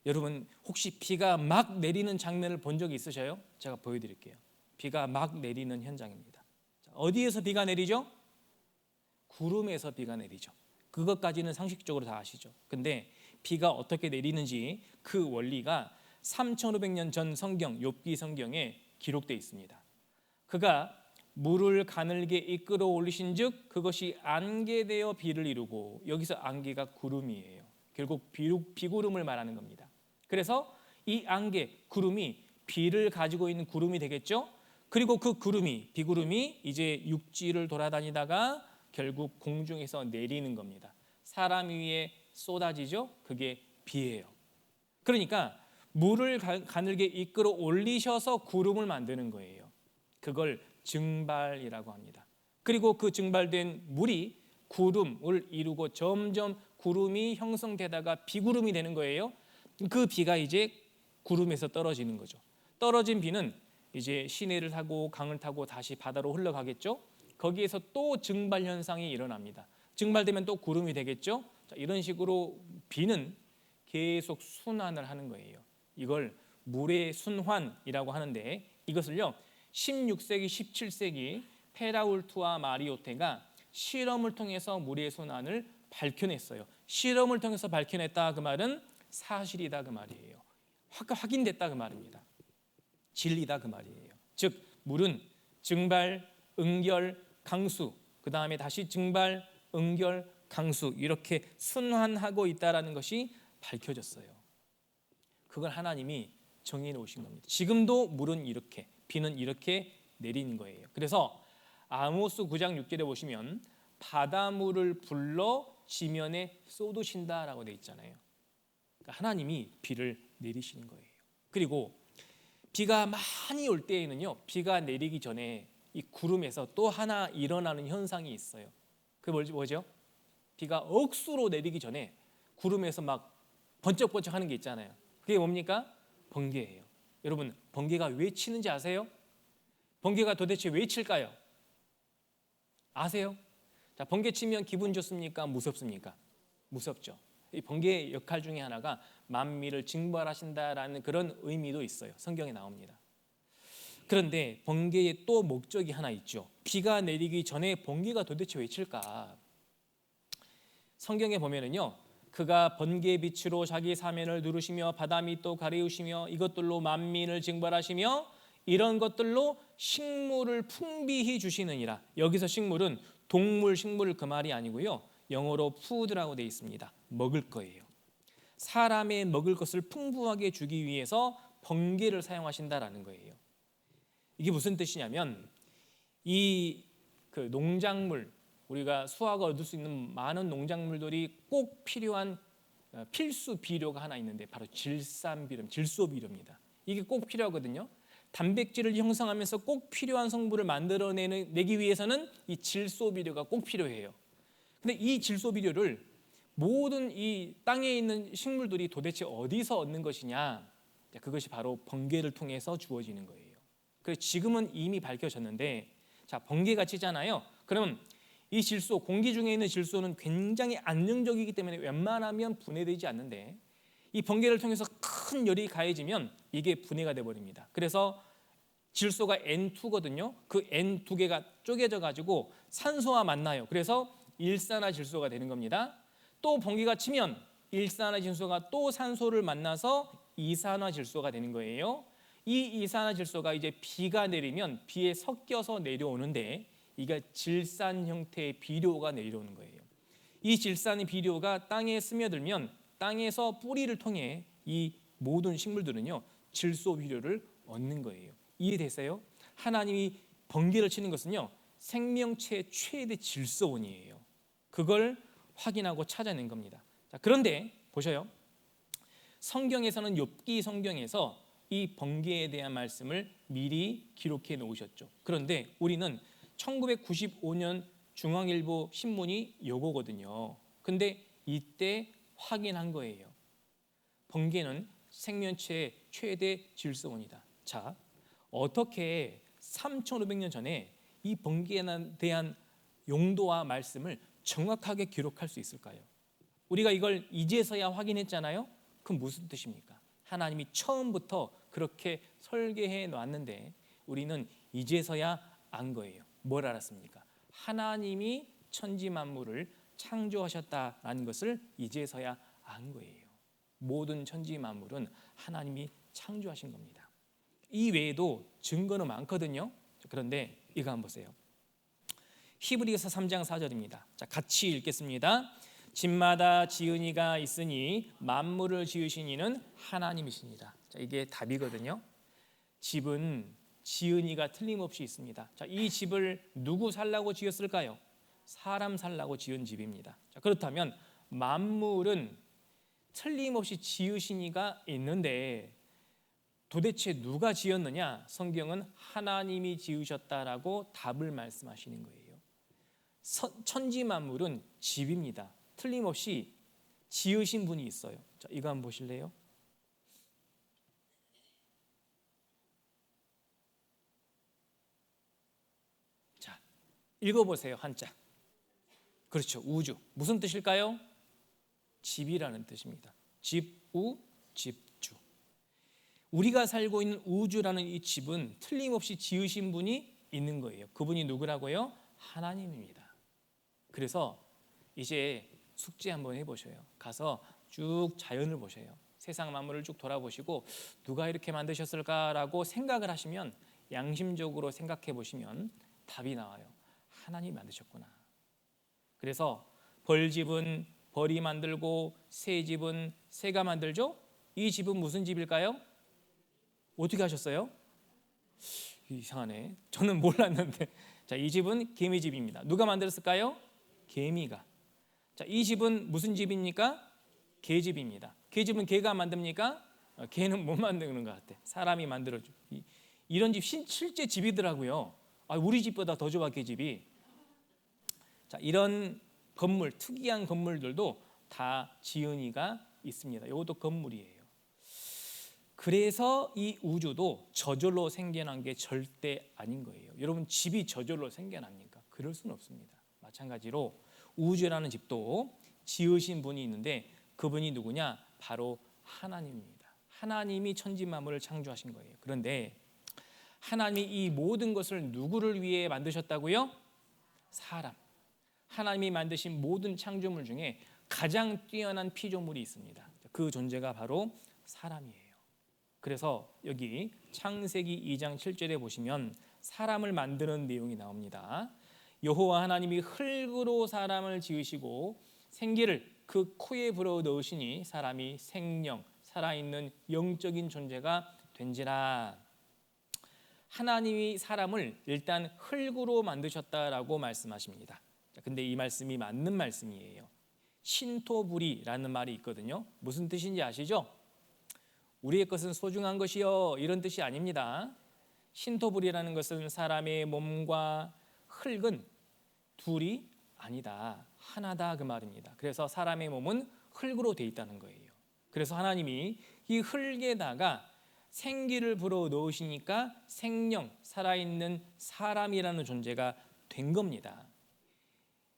여러분, 혹시 비가 막 내리는 장면을 본 적이 있으셔요? 제가 보여드릴게요. 비가 막 내리는 현장입니다. 어디에서 비가 내리죠? 구름에서 비가 내리죠. 그것까지는 상식적으로 다 아시죠. 근데 비가 어떻게 내리는지 그 원리가 3500년 전 성경, 욥기 성경에 기록되어 있습니다. 그가 물을 가늘게 이끌어 올리신즉 그것이 안개되어 비를 이루고, 여기서 안개가 구름이에요. 결국 비구름을 말하는 겁니다. 그래서 이 안개, 구름이 비를 가지고 있는 구름이 되겠죠. 그리고 그 구름이, 비구름이 이제 육지를 돌아다니다가 결국 공중에서 내리는 겁니다. 사람 위에 쏟아지죠. 그게 비예요. 그러니까 물을 가늘게 이끌어 올리셔서 구름을 만드는 거예요. 그걸 증발이라고 합니다. 그리고 그 증발된 물이 구름을 이루고 점점 구름이 형성되다가 비구름이 되는 거예요. 그 비가 이제 구름에서 떨어지는 거죠. 떨어진 비는 이제 시내를 타고 강을 타고 다시 바다로 흘러가겠죠. 거기에서 또 증발 현상이 일어납니다. 증발되면 또 구름이 되겠죠. 자, 이런 식으로 비는 계속 순환을 하는 거예요. 이걸 물의 순환이라고 하는데, 이것을요 16세기, 17세기 페라울투와 마리오테가 실험을 통해서 물의 순환을 밝혀냈어요. 실험을 통해서 밝혀냈다 그 말은 사실이다 그 말이에요. 확인됐다 그 말입니다. 진리다 그 말이에요. 즉 물은 증발, 응결, 강수, 그 다음에 다시 증발, 응결, 강수, 이렇게 순환하고 있다는 것이 밝혀졌어요. 그걸 하나님이 정해 놓으신 겁니다. 지금도 물은 이렇게, 비는 이렇게 내리는 거예요. 그래서 아모스 9장 6절에 보시면 바닷물을 불러 지면에 쏟으신다라고 되어 있잖아요. 그러니까 하나님이 비를 내리시는 거예요. 그리고 비가 많이 올 때에는요, 비가 내리기 전에 이 구름에서 또 하나 일어나는 현상이 있어요. 그게 뭐죠? 비가 억수로 내리기 전에 구름에서 막 번쩍번쩍 하는 게 있잖아요. 그게 뭡니까? 번개예요. 여러분, 번개가 왜 치는지 아세요? 번개가 도대체 왜 칠까요? 아세요? 자, 번개 치면 기분 좋습니까? 무섭습니까? 무섭죠. 이 번개의 역할 중에 하나가 만민을 징벌하신다라는 그런 의미도 있어요. 성경에 나옵니다. 그런데 번개의 또 목적이 하나 있죠. 비가 내리기 전에 번개가 도대체 왜 칠까? 성경에 보면은요, 그가 번개 빛으로 자기 사면을 누르시며 바다 밑도 가리우시며 이것들로 만민을 징벌하시며 이런 것들로 식물을 풍비히 주시느니라. 여기서 식물은 동물, 식물 그 말이 아니고요, 영어로 푸드라고 되어 있습니다. 먹을 거예요. 사람의 먹을 것을 풍부하게 주기 위해서 번개를 사용하신다라는 거예요. 이게 무슨 뜻이냐면, 이 농작물, 우리가 수확을 얻을 수 있는 많은 농작물들이 꼭 필요한 필수 비료가 하나 있는데 바로 질산비료, 질소비료입니다. 이게 꼭 필요하거든요. 단백질을 형성하면서 꼭 필요한 성분을 만들어내기 위해서는 이 질소비료가 꼭 필요해요. 근데 이 질소비료를 모든 이 땅에 있는 식물들이 도대체 어디서 얻는 것이냐? 그것이 바로 번개를 통해서 주어지는 거예요. 그래서 지금은 이미 밝혀졌는데, 자, 번개가 치잖아요. 그러면 이 질소, 공기 중에 있는 질소는 굉장히 안정적이기 때문에 웬만하면 분해되지 않는데, 이 번개를 통해서 큰 열이 가해지면 이게 분해가 돼버립니다. 그래서 질소가 N2거든요. 그 N2개가 쪼개져 가지고 산소와 만나요. 그래서 일산화질소가 되는 겁니다. 또 번개가 치면 일산화질소가 또 산소를 만나서 이산화질소가 되는 거예요. 이 이산화질소가 이제 비가 내리면 비에 섞여서 내려오는데, 이게 질산 형태의 비료가 내려오는 거예요. 이 질산의 비료가 땅에 스며들면 땅에서 뿌리를 통해 이 모든 식물들은요, 질소 비료를 얻는 거예요. 이해됐어요? 하나님이 번개를 치는 것은요, 생명체 최대 질소원이에요. 그걸 확인하고 찾아낸 겁니다. 자, 그런데 보셔요. 성경에서는 욥기 성경에서 이 번개에 대한 말씀을 미리 기록해 놓으셨죠. 그런데 우리는 1995년 중앙일보 신문이 요거거든요. 근데 이때 확인한 거예요. 번개는 생명체의 최대 질소원이다. 자, 어떻게 3,500년 전에 이 번개에 대한 용도와 말씀을 정확하게 기록할 수 있을까요? 우리가 이걸 이제서야 확인했잖아요. 그럼 무슨 뜻입니까? 하나님이 처음부터 그렇게 설계해 놨는데 우리는 이제서야 안 거예요. 뭘 알았습니까? 하나님이 천지 만물을 창조하셨다라는 것을 이제서야 안 거예요. 모든 천지 만물은 하나님이 창조하신 겁니다. 이 외에도 증거는 많거든요. 그런데 이거 한번 보세요. 히브리서 3장 4절입니다. 자, 같이 읽겠습니다. 집마다 지은이가 있으니 만물을 지으신 이는 하나님이시니라. 자, 이게 답이거든요. 집은 지은이가 틀림없이 있습니다. 자, 이 집을 누구 살라고 지었을까요? 사람 살라고 지은 집입니다. 자, 그렇다면 만물은 틀림없이 지으신 이가 있는데 도대체 누가 지었느냐? 성경은 하나님이 지으셨다라고 답을 말씀하시는 거예요. 천지 만물은 집입니다. 틀림없이 지으신 분이 있어요. 자, 이거 한번 보실래요? 자, 읽어보세요. 한자. 그렇죠. 우주. 무슨 뜻일까요? 집이라는 뜻입니다. 집우, 집주. 우리가 살고 있는 우주라는 이 집은 틀림없이 지으신 분이 있는 거예요. 그분이 누구라고요? 하나님입니다. 그래서 이제 숙제 한번 해보셔요. 가서 쭉 자연을 보셔요. 세상 만물을 쭉 돌아보시고 누가 이렇게 만드셨을까라고 생각을 하시면 양심적으로 생각해 보시면 답이 나와요. 하나님이 만드셨구나. 그래서 벌집은 벌이 만들고 새집은 새가 만들죠? 이 집은 무슨 집일까요? 어떻게 하셨어요? 이상하네. 저는 몰랐는데. 자, 이 집은 개미집입니다. 누가 만들었을까요? 개미가. 자, 이 집은 무슨 집입니까? 개집입니다. 개집은 개가 만듭니까? 개는 못 만드는 것 같아. 사람이 만들어줘. 이런 집 실제 집이더라고요. 우리 집보다 더 좋아, 개집이. 자, 이런 건물, 특이한 건물들도 다 지은이가 있습니다. 이것도 건물이에요. 그래서 이 우주도 저절로 생겨난 게 절대 아닌 거예요. 여러분, 집이 저절로 생겨납니까? 그럴 수는 없습니다. 마찬가지로 우주라는 집도 지으신 분이 있는데 그분이 누구냐? 바로 하나님입니다. 하나님이 천지 만물을 창조하신 거예요. 그런데 하나님이 이 모든 것을 누구를 위해 만드셨다고요? 사람. 하나님이 만드신 모든 창조물 중에 가장 뛰어난 피조물이 있습니다. 그 존재가 바로 사람이에요. 그래서 여기 창세기 2장 7절에 보시면 사람을 만드는 내용이 나옵니다. 여호와 하나님이 흙으로 사람을 지으시고 생기를 그 코에 불어 넣으시니 사람이 생명, 살아있는 영적인 존재가 된지라. 하나님이 사람을 일단 흙으로 만드셨다라고 말씀하십니다. 근데 이 말씀이 맞는 말씀이에요. 신토부리라는 말이 있거든요. 무슨 뜻인지 아시죠? 우리의 것은 소중한 것이요, 이런 뜻이 아닙니다. 신토부리라는 것은 사람의 몸과 흙은 둘이 아니다, 하나다, 그 말입니다. 그래서 사람의 몸은 흙으로 돼 있다는 거예요. 그래서 하나님이 이 흙에다가 생기를 불어 넣으시니까 생명, 살아있는 사람이라는 존재가 된 겁니다.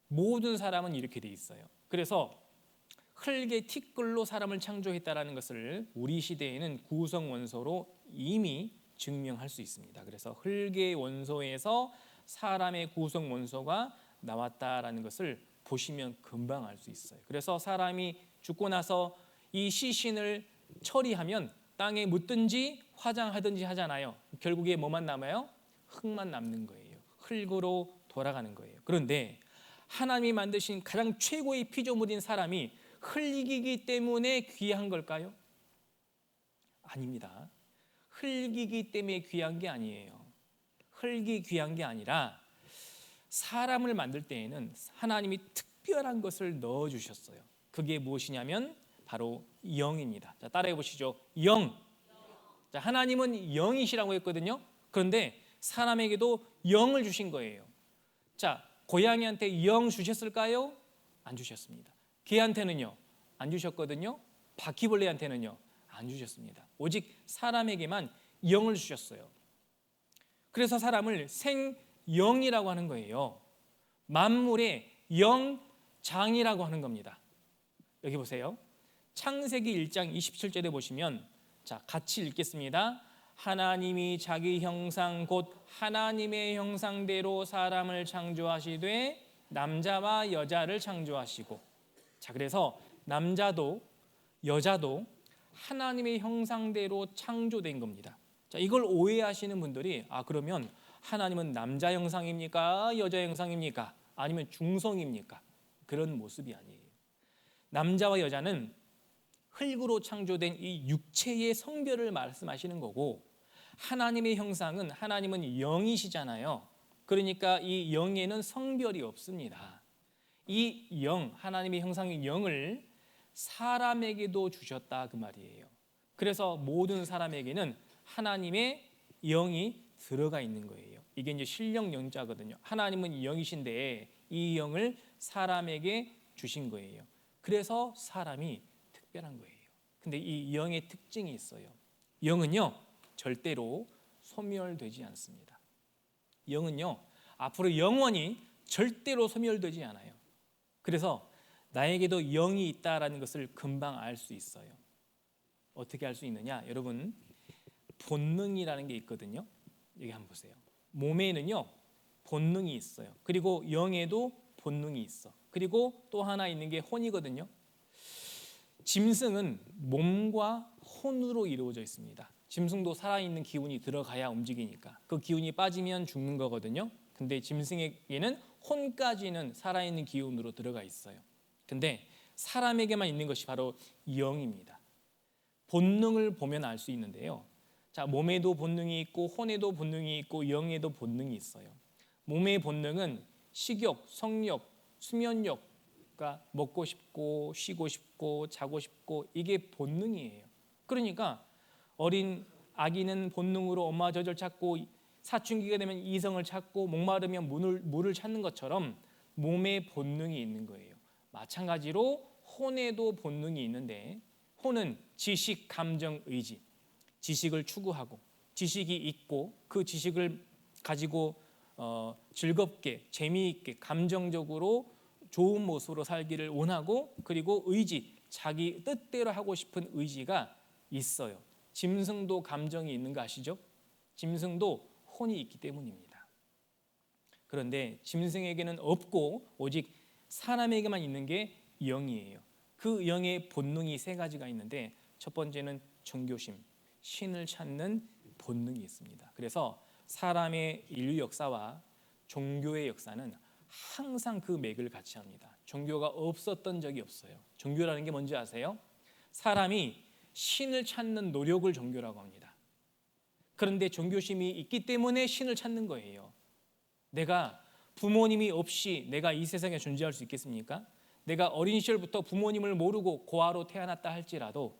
모든 사람은 이렇게 돼 있어요. 그래서 흙의 티끌로 사람을 창조했다라는 것을 우리 시대에는 구성 원소로 이미 증명할 수 있습니다. 그래서 흙의 원소에서 사람의 구성 원소가 나왔다라는 것을 보시면 금방 알 수 있어요. 그래서 사람이 죽고 나서 이 시신을 처리하면 땅에 묻든지 화장하든지 하잖아요. 결국에 뭐만 남아요? 흙만 남는 거예요. 흙으로 돌아가는 거예요. 그런데 하나님이 만드신 가장 최고의 피조물인 사람이 흙이기 때문에 귀한 걸까요? 아닙니다. 흙이기 때문에 귀한 게 아니에요. 흙이 귀한 게 아니라 사람을 만들 때에는 하나님이 특별한 것을 넣어주셨어요. 그게 무엇이냐면 바로 영입니다. 자, 따라해 보시죠. 영. 자, 하나님은 영이시라고 했거든요. 그런데 사람에게도 영을 주신 거예요. 자, 고양이한테 영 주셨을까요? 안 주셨습니다. 개한테는요? 안 주셨거든요. 바퀴벌레한테는요? 안 주셨습니다. 오직 사람에게만 영을 주셨어요. 그래서 사람을 생영이라고 하는 거예요. 만물의 영장이라고 하는 겁니다. 여기 보세요. 창세기 1장 27절에 보시면, 자, 같이 읽겠습니다. 하나님이 자기 형상 곧 하나님의 형상대로 사람을 창조하시되 남자와 여자를 창조하시고. 자, 그래서 남자도 여자도 하나님의 형상대로 창조된 겁니다. 자, 이걸 오해하시는 분들이, 그러면 하나님은 남자 형상입니까? 여자 형상입니까? 아니면 중성입니까? 그런 모습이 아니에요. 남자와 여자는 흙으로 창조된 이 육체의 성별을 말씀하시는 거고, 하나님의 형상은, 하나님은 영이시잖아요. 그러니까 이 영에는 성별이 없습니다. 이 영, 하나님의 형상의 영을 사람에게도 주셨다, 그 말이에요. 그래서 모든 사람에게는 하나님의 영이 들어가 있는 거예요. 이게 이제 신령 영자거든요. 하나님은 영이신데 이 영을 사람에게 주신 거예요. 그래서 사람이 특별한 거예요. 근데 이 영의 특징이 있어요. 영은요, 절대로 소멸되지 않습니다. 영은요, 앞으로 영원히 절대로 소멸되지 않아요. 그래서 나에게도 영이 있다라는 것을 금방 알 수 있어요. 어떻게 알 수 있느냐? 여러분, 본능이라는 게 있거든요. 여기 한번 보세요. 몸에는요, 본능이 있어요. 그리고 영에도 본능이 있어. 그리고 또 하나 있는 게 혼이거든요. 짐승은 몸과 혼으로 이루어져 있습니다. 짐승도 살아있는 기운이 들어가야 움직이니까. 그 기운이 빠지면 죽는 거거든요. 근데 짐승에게는 혼까지는 살아있는 기운으로 들어가 있어요. 근데 사람에게만 있는 것이 바로 영입니다. 본능을 보면 알 수 있는데요. 자, 몸에도 본능이 있고 혼에도 본능이 있고 영에도 본능이 있어요. 몸의 본능은 식욕, 성욕, 수면욕, 그러니까 먹고 싶고 쉬고 싶고 자고 싶고, 이게 본능이에요. 그러니까 어린 아기는 본능으로 엄마 젖을 찾고, 사춘기가 되면 이성을 찾고, 목마르면 물을 찾는 것처럼 몸에 본능이 있는 거예요. 마찬가지로 혼에도 본능이 있는데, 혼은 지식, 감정, 의지, 지식을 추구하고 지식이 있고 그 지식을 가지고 즐겁게, 재미있게, 감정적으로 좋은 모습으로 살기를 원하고, 그리고 의지, 자기 뜻대로 하고 싶은 의지가 있어요. 짐승도 감정이 있는 거 아시죠? 짐승도 혼이 있기 때문입니다. 그런데 짐승에게는 없고 오직 사람에게만 있는 게 영이에요. 그 영의 본능이 세 가지가 있는데, 첫 번째는 정교심, 신을 찾는 본능이 있습니다. 그래서 사람의 인류 역사와 종교의 역사는 항상 그 맥을 같이 합니다. 종교가 없었던 적이 없어요. 종교라는 게 뭔지 아세요? 사람이 신을 찾는 노력을 종교라고 합니다. 그런데 종교심이 있기 때문에 신을 찾는 거예요. 내가 부모님이 없이 내가 이 세상에 존재할 수 있겠습니까? 내가 어린 시절부터 부모님을 모르고 고아로 태어났다 할지라도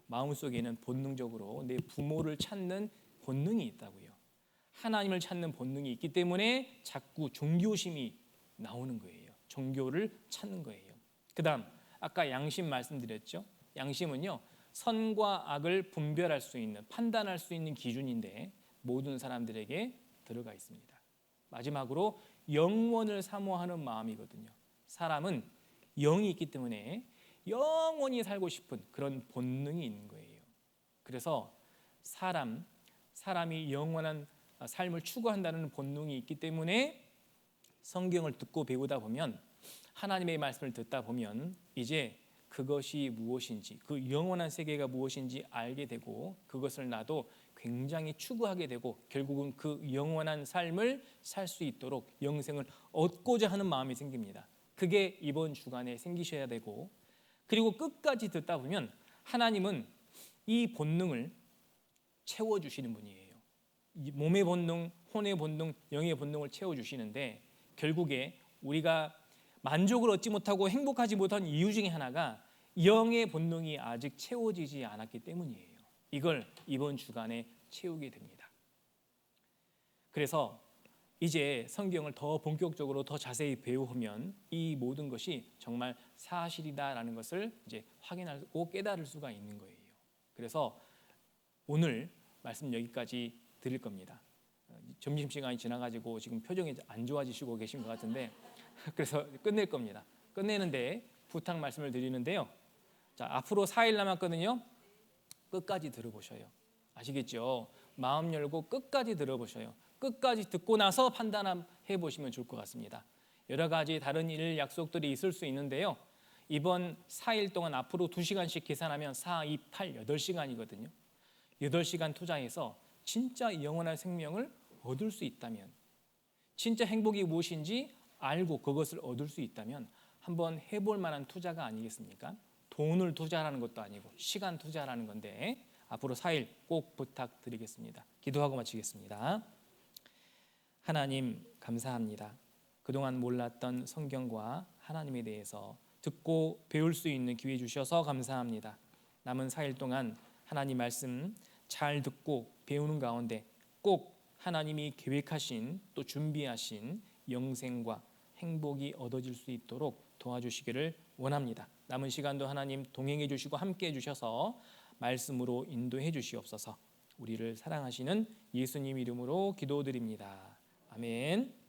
마음속에는 본능적으로 내 부모를 찾는 본능이 있다고요. 하나님을 찾는 본능이 있기 때문에 자꾸 종교심이 나오는 거예요. 종교를 찾는 거예요. 그 다음, 아까 양심 말씀드렸죠. 양심은요, 선과 악을 분별할 수 있는, 판단할 수 있는 기준인데 모든 사람들에게 들어가 있습니다. 마지막으로 영원을 사모하는 마음이거든요. 사람은 영이 있기 때문에 영원히 살고 싶은 그런 본능이 있는 거예요. 그래서 사람이 영원한 삶을 추구한다는 본능이 있기 때문에 성경을 듣고 배우다 보면, 하나님의 말씀을 듣다 보면 이제 그것이 무엇인지, 그 영원한 세계가 무엇인지 알게 되고, 그것을 나도 굉장히 추구하게 되고, 결국은 그 영원한 삶을 살 수 있도록 영생을 얻고자 하는 마음이 생깁니다. 그게 이번 주간에 생기셔야 되고, 그리고 끝까지 듣다 보면 하나님은 이 본능을 채워주시는 분이에요. 몸의 본능, 혼의 본능, 영의 본능을 채워주시는데, 결국에 우리가 만족을 얻지 못하고 행복하지 못한 이유 중에 하나가 영의 본능이 아직 채워지지 않았기 때문이에요. 이걸 이번 주간에 채우게 됩니다. 그래서 이제 성경을 더 본격적으로 더 자세히 배우면 이 모든 것이 정말 사실이다라는 것을 이제 확인하고 깨달을 수가 있는 거예요. 그래서 오늘 말씀 여기까지 드릴 겁니다. 점심시간이 지나가지고 지금 표정이 안 좋아지시고 계신 것 같은데 그래서 끝낼 겁니다. 끝내는데 부탁 말씀을 드리는데요. 자, 앞으로 4일 남았거든요. 끝까지 들어보셔요. 아시겠죠? 마음 열고 끝까지 들어보셔요. 끝까지 듣고 나서 판단해 보시면 좋을 것 같습니다. 여러 가지 다른 일 약속들이 있을 수 있는데요. 이번 4일 동안 앞으로 2시간씩 계산하면 4, 2, 8, 8시간이거든요. 8시간 투자해서 진짜 영원한 생명을 얻을 수 있다면, 진짜 행복이 무엇인지 알고 그것을 얻을 수 있다면 한번 해볼 만한 투자가 아니겠습니까? 돈을 투자하는 것도 아니고 시간 투자라는 건데 앞으로 4일 꼭 부탁드리겠습니다. 기도하고 마치겠습니다. 하나님 감사합니다. 그동안 몰랐던 성경과 하나님에 대해서 듣고 배울 수 있는 기회 주셔서 감사합니다. 남은 4일 동안 하나님 말씀 잘 듣고 배우는 가운데 꼭 하나님이 계획하신 또 준비하신 영생과 행복이 얻어질 수 있도록 도와주시기를 원합니다. 남은 시간도 하나님 동행해 주시고 함께 해 주셔서 말씀으로 인도해 주시옵소서. 우리를 사랑하시는 예수님 이름으로 기도드립니다. 아멘.